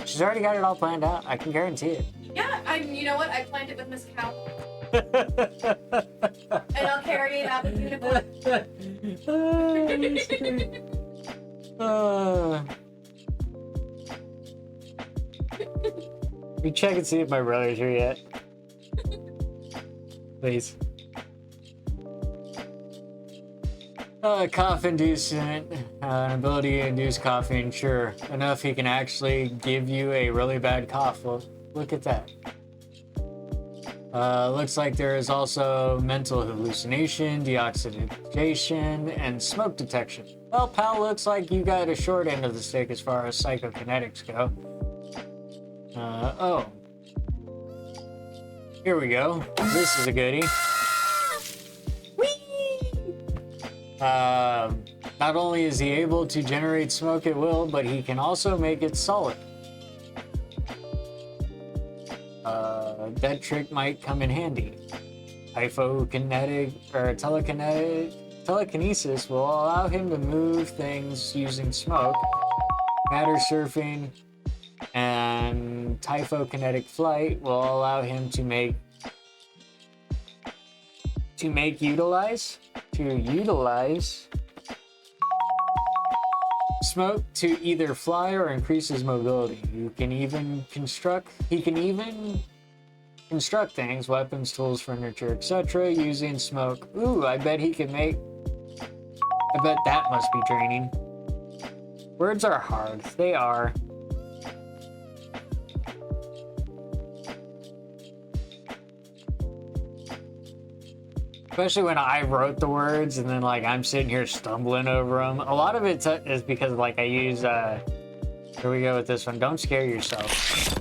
She's already got it all planned out. I can guarantee it. Yeah, you know what? I planned it with Miss Cow. And I'll carry it out with Unicorn. Oh, that's great. Let me check and see if my brother's here yet. Please. Cough inducement, an ability to induce coughing, sure. Enough he can actually give you a really bad cough. Well, look at that. Looks like there is also mental hallucination, deoxidation, and smoke detection. Well, pal, looks like you got a short end of the stick as far as psychokinetics go. Oh. Here we go. This is a goodie. Not only is he able to generate smoke at will, but he can also make it solid. That trick might come in handy. Telekinesis will allow him to move things using smoke. Matter surfing and typhokinetic flight will allow him to utilize smoke to either fly or increase his mobility. He can even construct things, weapons, tools, furniture, etc. using smoke. Ooh, I bet that must be draining. Words are hard. They are. Especially when I wrote the words and then like I'm sitting here stumbling over them. A lot of it is because like I use here we go with this one. Don't scare yourself.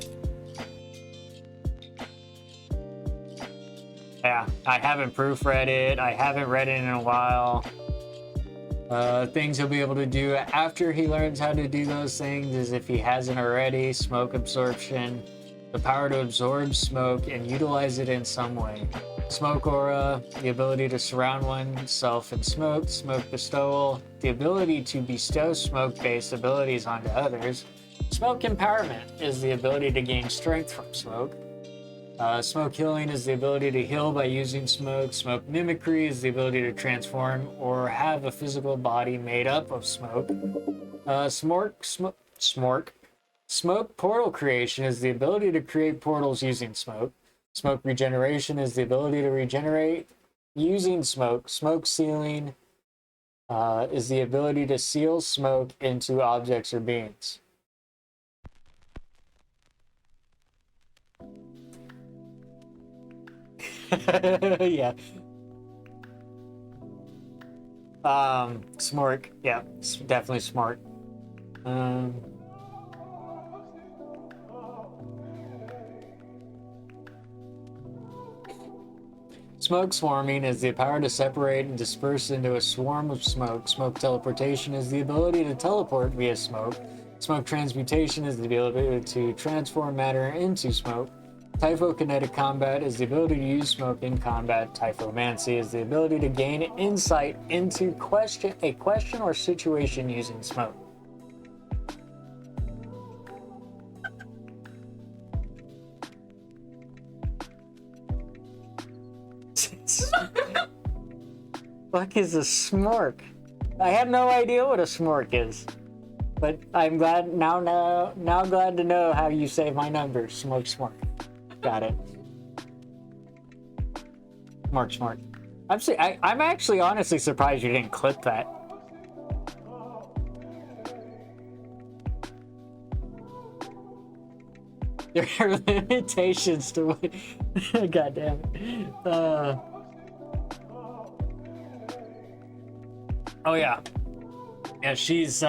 Yeah, I haven't proofread it. I haven't read it in a while. Things he'll be able to do after he learns how to do those things is if he hasn't already, smoke absorption, the power to absorb smoke and utilize it in some way. Smoke aura, the ability to surround oneself in smoke, smoke bestowal, the ability to bestow smoke-based abilities onto others. Smoke empowerment is the ability to gain strength from smoke. Smoke healing is the ability to heal by using smoke. Smoke mimicry is the ability to transform or have a physical body made up of smoke. Smoke portal creation is the ability to create portals using smoke. Smoke regeneration is the ability to regenerate using smoke. Smoke sealing is the ability to seal smoke into objects or beings. Yeah. Smork. Yeah, definitely smart. Smoke swarming is the power to separate and disperse into a swarm of smoke. Smoke teleportation is the ability to teleport via smoke. Smoke transmutation is the ability to transform matter into smoke. Typhokinetic combat is the ability to use smoke in combat. Typhomancy is the ability to gain insight into a question or situation using smoke. Fuck is a smork? I have no idea what a smork is, but I'm glad now glad to know how you save my number. Smork. Got it. Smart. I'm actually honestly surprised you didn't clip that. There are limitations to what. God damn it. Oh yeah. Yeah, she's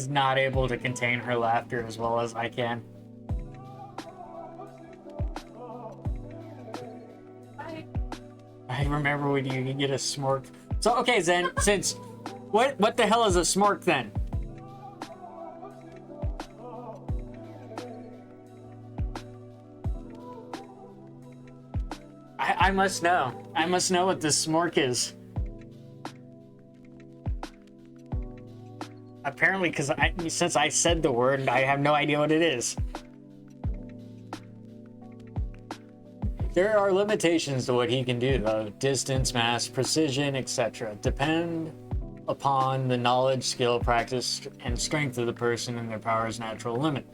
not able to contain her laughter as well as I can. I remember when you can get a smork. So okay, Zen, since what the hell is a smork then? I must know. I must know what this smork is. Apparently, because since I said the word, I have no idea what it is. There are limitations to what he can do, though. Distance, mass, precision, etc. Depend upon the knowledge, skill, practice, and strength of the person and their power's natural limit.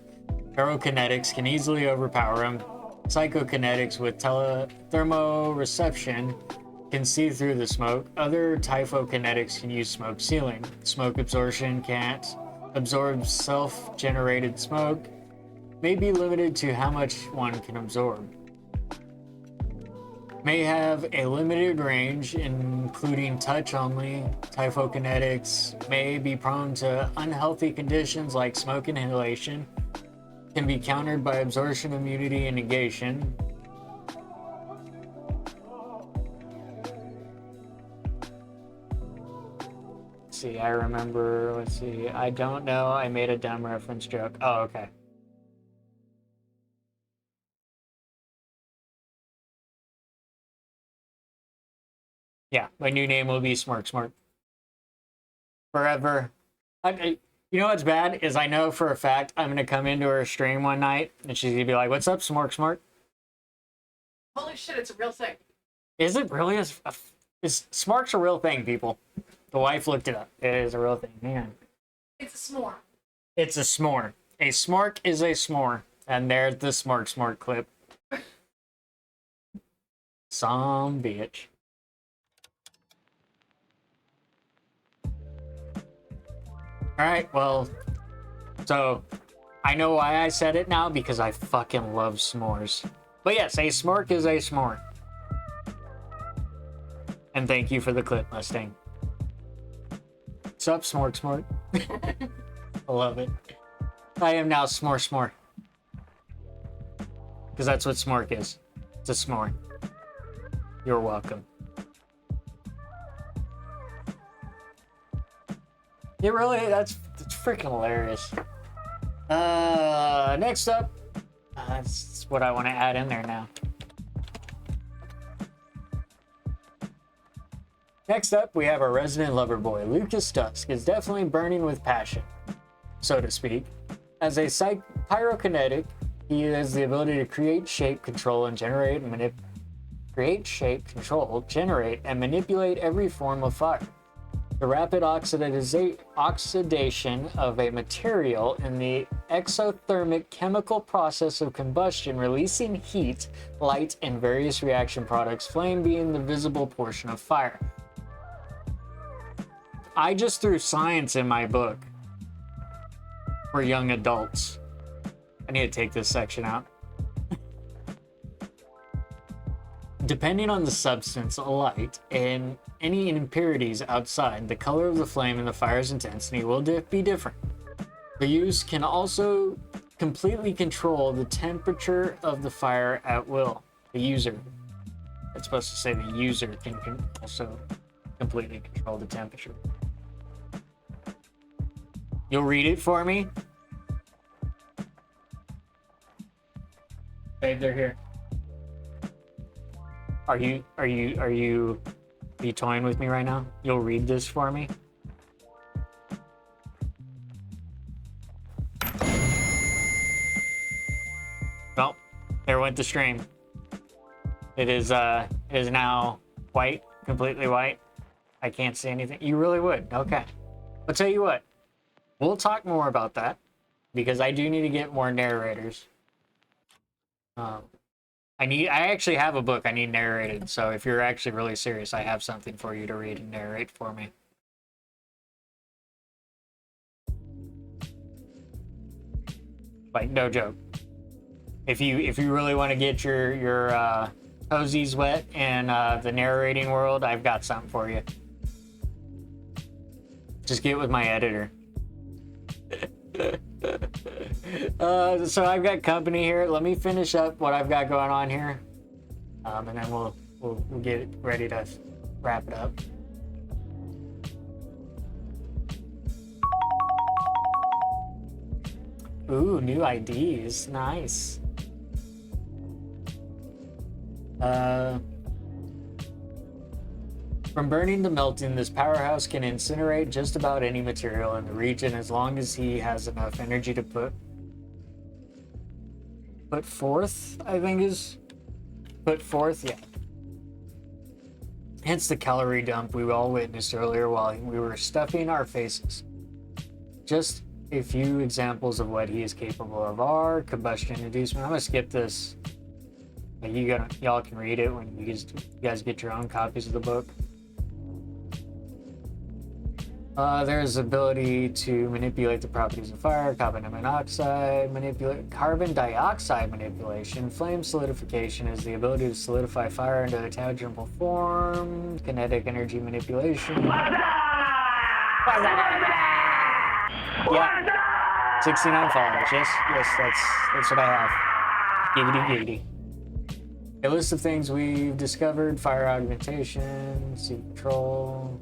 Pyrokinetics can easily overpower him. Psychokinetics with thermoreception can see through the smoke. Other typhokinetics can use smoke sealing. Smoke absorption can't absorb self-generated smoke. May be limited to how much one can absorb. May have a limited range, including touch only. Typhokinetics may be prone to unhealthy conditions like smoke inhalation. Can be countered by absorption, immunity, and negation. See, I remember, let's see, I don't know, I made a dumb reference joke. Oh, okay. Yeah, my new name will be Smart. Forever. You know what's bad is I know for a fact I'm gonna come into her stream one night and she's gonna be like, "What's up, Smart?" Holy shit, it's a real thing. Is it really? Is Smart's a real thing, people? The wife looked it up. It is a real thing, man. It's a s'more. It's a s'more. A smork is a s'more, and there's the smart clip. Some bitch. Alright, well, so I know why I said it now, because I fucking love s'mores. But yes, a smork is a s'more. And thank you for the clip, Mustang. What's up, Smart? I love it. I am now s'more. Because that's what smork is. It's a s'more. You're welcome. It really, that's freaking hilarious. Next up, that's what I want to add in there now. Next up, we have our resident lover boy. Lucas Dusk is definitely burning with passion, so to speak. As a pyrokinetic, he has the ability to create, shape, control, and generate and manipulate every form of fire. The rapid oxidation of a material in the exothermic chemical process of combustion, releasing heat, light, and various reaction products, flame being the visible portion of fire. I just threw science in my book for young adults. I need to take this section out. Depending on the substance, light, and any impurities outside, the color of the flame and the fire's intensity will be different. The use can also completely control the temperature of the fire at will. The user. It's supposed to say the user can also completely control the temperature. You'll read it for me? Babe, they're here. Are you toying with me right now? You'll read this for me? Well, there went the stream. It is now white, completely white. I can't see anything. You really would? Okay. I'll tell you what. We'll talk more about that because I do need to get more narrators. I actually have a book I need narrated, so if you're actually really serious, I have something for you to read and narrate for me. Like, no joke. If you really want to get your toesies wet in the narrating world, I've got something for you. Just get with my editor. So I've got company here. Let me finish up what I've got going on here, and then we'll get ready to wrap it up. Ooh, new IDs, nice. From burning to melting, this powerhouse can incinerate just about any material in the region as long as he has enough energy to put forth, I think is put forth, yeah. Hence the calorie dump we all witnessed earlier while we were stuffing our faces. Just a few examples of what he is capable of are combustion inducement. I'm gonna skip this. Y'all can read it when you guys get your own copies of the book. There's ability to manipulate the properties of fire, carbon dioxide manipulation, flame solidification is the ability to solidify fire into a tangible form, kinetic energy manipulation. Yeah, 69 followers. Yes, that's what I have. Giggity. A list of things we've discovered: fire augmentation, sea control.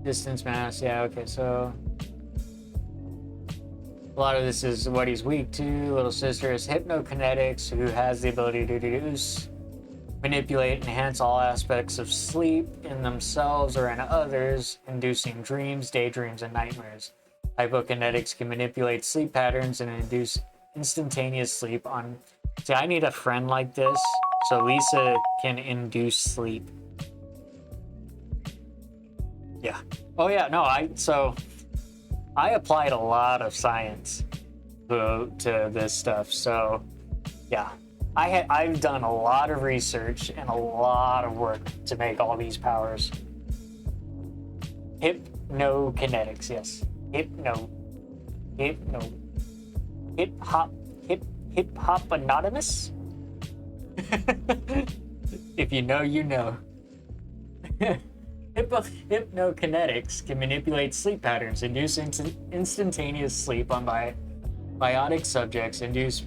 Distance mass, yeah, okay, so a lot of this is what he's weak to. Little sister is hypnokinetics, who has the ability to deduce, manipulate, and enhance all aspects of sleep in themselves or in others, inducing dreams, daydreams, and nightmares. Hypokinetics can manipulate sleep patterns and induce instantaneous sleep on... See, I need a friend like this, so Lisa can induce sleep. Yeah. Oh yeah. No. I applied a lot of science to this stuff. So yeah, I've done a lot of research and a lot of work to make all these powers. Hypnokinetics. Yes. Hip hop anonymous. If you know, you know. Hypnokinetics can manipulate sleep patterns, induce instantaneous sleep on biotic subjects, induce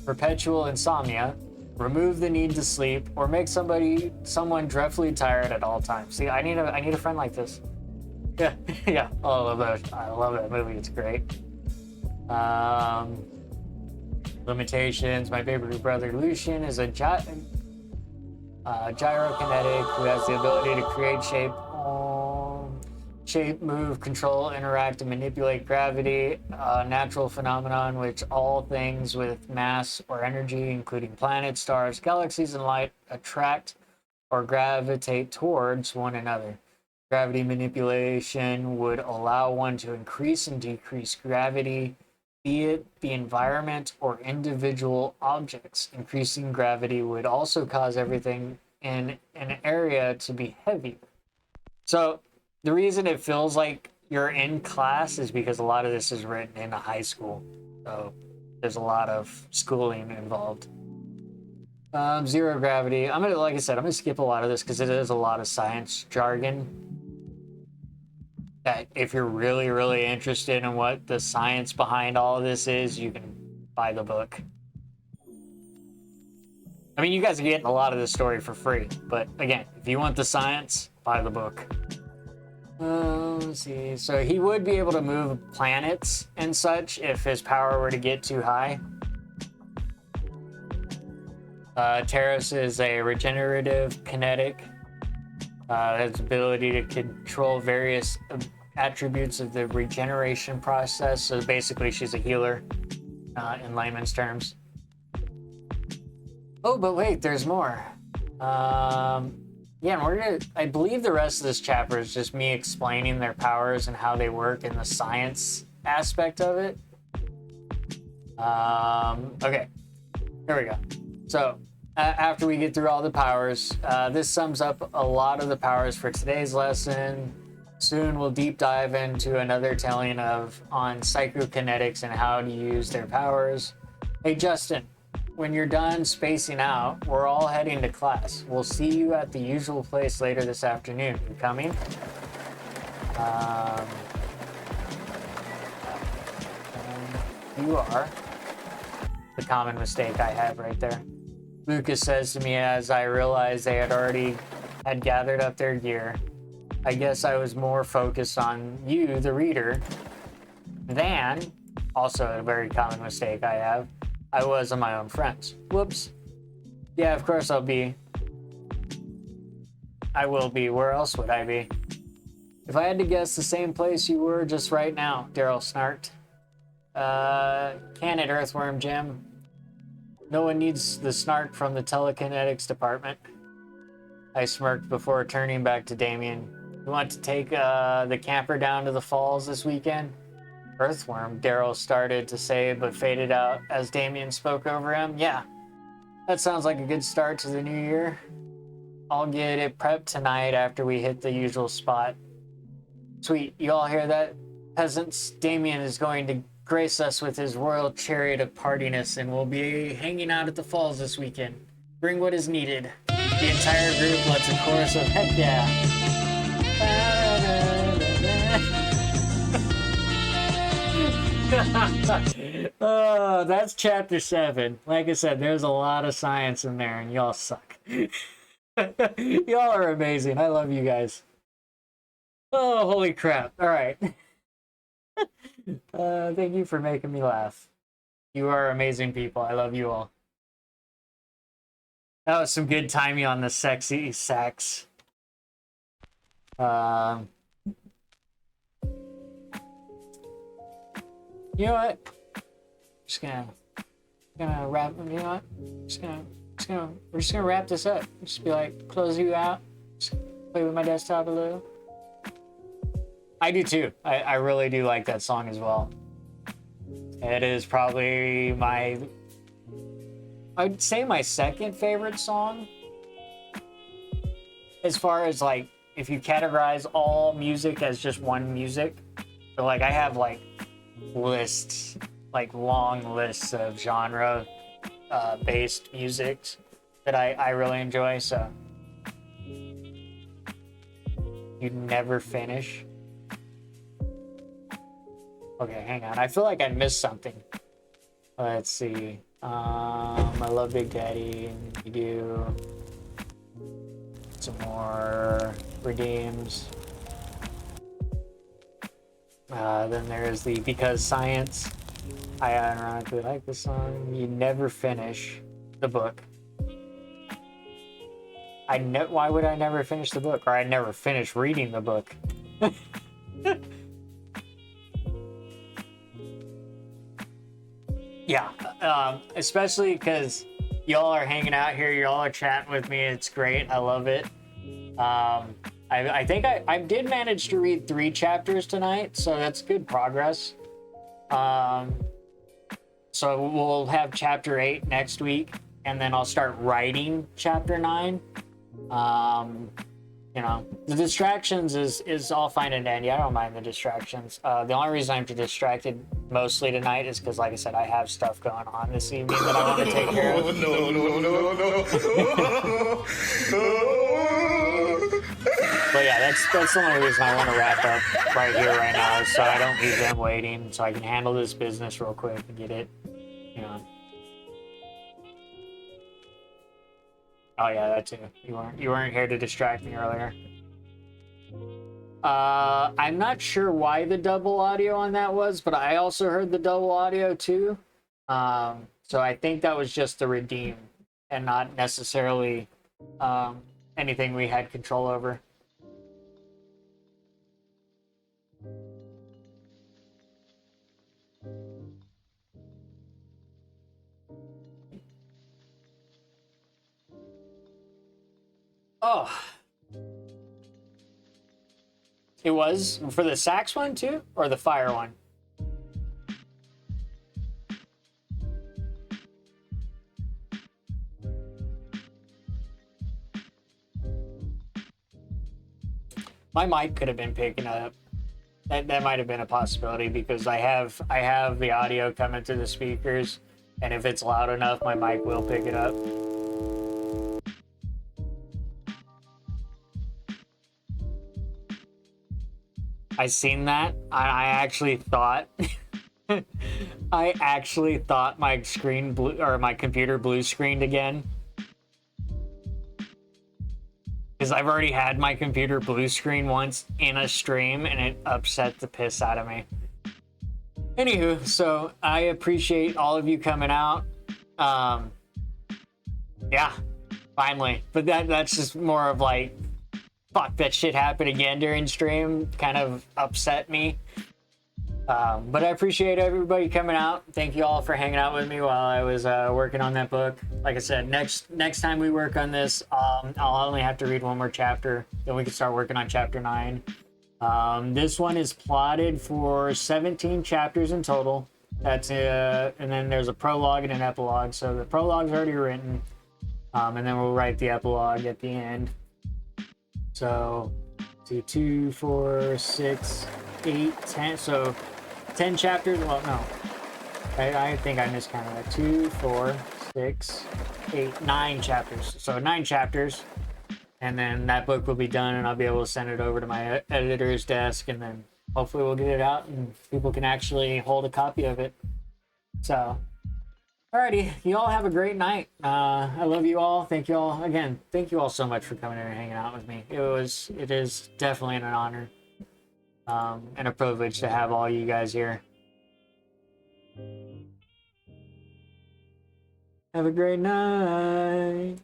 perpetual insomnia, remove the need to sleep, or make someone dreadfully tired at all times. See, I need a friend like this. Yeah, yeah. Oh, I love that movie. It's great. Limitations. My baby brother Lucian is a gyrokinetic who has the ability to create shape, move, control, interact, and manipulate gravity, a natural phenomenon which all things with mass or energy, including planets, stars, galaxies, and light, attract or gravitate towards one another. Gravity manipulation would allow one to increase and decrease gravity, be it the environment or individual objects. Increasing gravity would also cause everything in an area to be heavier. So the reason it feels like you're in class is because a lot of this is written in a high school. So there's a lot of schooling involved. Zero gravity. Like I said, I'm gonna skip a lot of this because it is a lot of science jargon. That if you're really, really interested in what the science behind all of this is, you can buy the book. I mean, you guys are getting a lot of this story for free, but again, if you want the science, buy the book. Let's see. So he would be able to move planets and such if his power were to get too high. Terrace is a regenerative kinetic. Has ability to control various attributes of the regeneration process. So basically, she's a healer in layman's terms. Oh, but wait, there's more. Yeah, and we're gonna. I believe the rest of this chapter is just me explaining their powers and how they work and the science aspect of it. Okay, here we go. So after we get through all the powers, this sums up a lot of the powers for today's lesson. Soon we'll deep dive into another telling on psychokinetics and how to use their powers. Hey Justin, when you're done spacing out, we're all heading to class. We'll see you at the usual place later this afternoon. You coming? You are. The common mistake I have right there. Lucas says to me as I realized they had gathered up their gear. I guess I was more focused on you, the reader, than, also a very common mistake I have, I was on my own friends. Whoops. Yeah, of course I'll be. I will be. Where else would I be? If I had to guess, the same place you were just right now, Daryl snarked. Can it, Earthworm Jim? No one needs the snark from the telekinetics department. I smirked before turning back to Damien. You want to take the camper down to the falls this weekend? Earthworm, Daryl started to say, but faded out as Damien spoke over him. Yeah, that sounds like a good start to the new year. I'll get it prepped tonight after we hit the usual spot. Sweet, you all hear that? Peasants, Damien is going to grace us with his royal chariot of partiness, and we'll be hanging out at the falls this weekend. Bring what is needed. The entire group lets a chorus of heck yeah. Oh, that's chapter 7. Like I said, there's a lot of science in there, and y'all suck. Y'all are amazing. I love you guys. Oh, holy crap. All right. Thank you for making me laugh. You are amazing people. I love you all. That was some good timing on the sexy sax. You know what? Just gonna wrap. You know what? We're just gonna wrap this up. Just be like, close you out. Just play with my desktop a little. I do too. I really do like that song as well. It is probably I'd say my second favorite song. As far as like, if you categorize all music as just one music, but like I have like lists, like long lists of genre based music that I really enjoy. So you never finish. Okay, hang on. I feel like I missed something. Let's see. I love Big Daddy, and you do some more redeems. Then there's the Because Science. I ironically like this song. You never finish the book. Why would I never finish the book? Or I never finish reading the book. Yeah, especially because y'all are hanging out here, y'all are chatting with me. It's great. I love it. I think I did manage to read 3 chapters tonight, so that's good progress. So we'll have chapter 8 next week, and then I'll start writing chapter 9. You know, the distractions is all fine and dandy. I don't mind the distractions. The only reason I'm distracted mostly tonight is because, like I said, I have stuff going on this evening that I want to take care of. No. But yeah, that's the only reason I want to wrap up right here, right now, is so I don't leave them waiting, so I can handle this business real quick and get it, you know. Oh yeah, that too. You weren't here to distract me earlier. I'm not sure why the double audio on that was, but I also heard the double audio too. So I think that was just the redeem. and not necessarily anything we had control over. Oh, it was for the sax one too, or the fire one? My mic could have been picking up. That might have been a possibility because I have the audio coming to the speakers, and if it's loud enough, my mic will pick it up. I seen that. I actually thought I actually thought my screen blue or my computer blue screened again. Because I've already had my computer blue screen once in a stream and it upset the piss out of me. Anywho, so I appreciate all of you coming out. Yeah, finally. But that's just more of like, fuck, that shit happened again during stream. Kind of upset me. But I appreciate everybody coming out. Thank you all for hanging out with me while I was working on that book. Like I said, next time we work on this, I'll only have to read one more chapter. Then we can start working on chapter 9. This one is plotted for 17 chapters in total. That's and then there's a prologue and an epilogue. So the prologue's already written, and then we'll write the epilogue at the end. So, 2, 4, 6, 8, 10. So 10 chapters. Well, no, I think I miscounted that. 2, 4, 6, 8, 9 chapters. So 9 chapters, and then that book will be done, and I'll be able to send it over to my editor's desk, and then hopefully we'll get it out, and people can actually hold a copy of it. So, alrighty, you all have a great night. I love you all. Thank you all again. Thank you all so much for coming in and hanging out with me. It is definitely an honor. And a privilege to have all you guys here. Have a great night.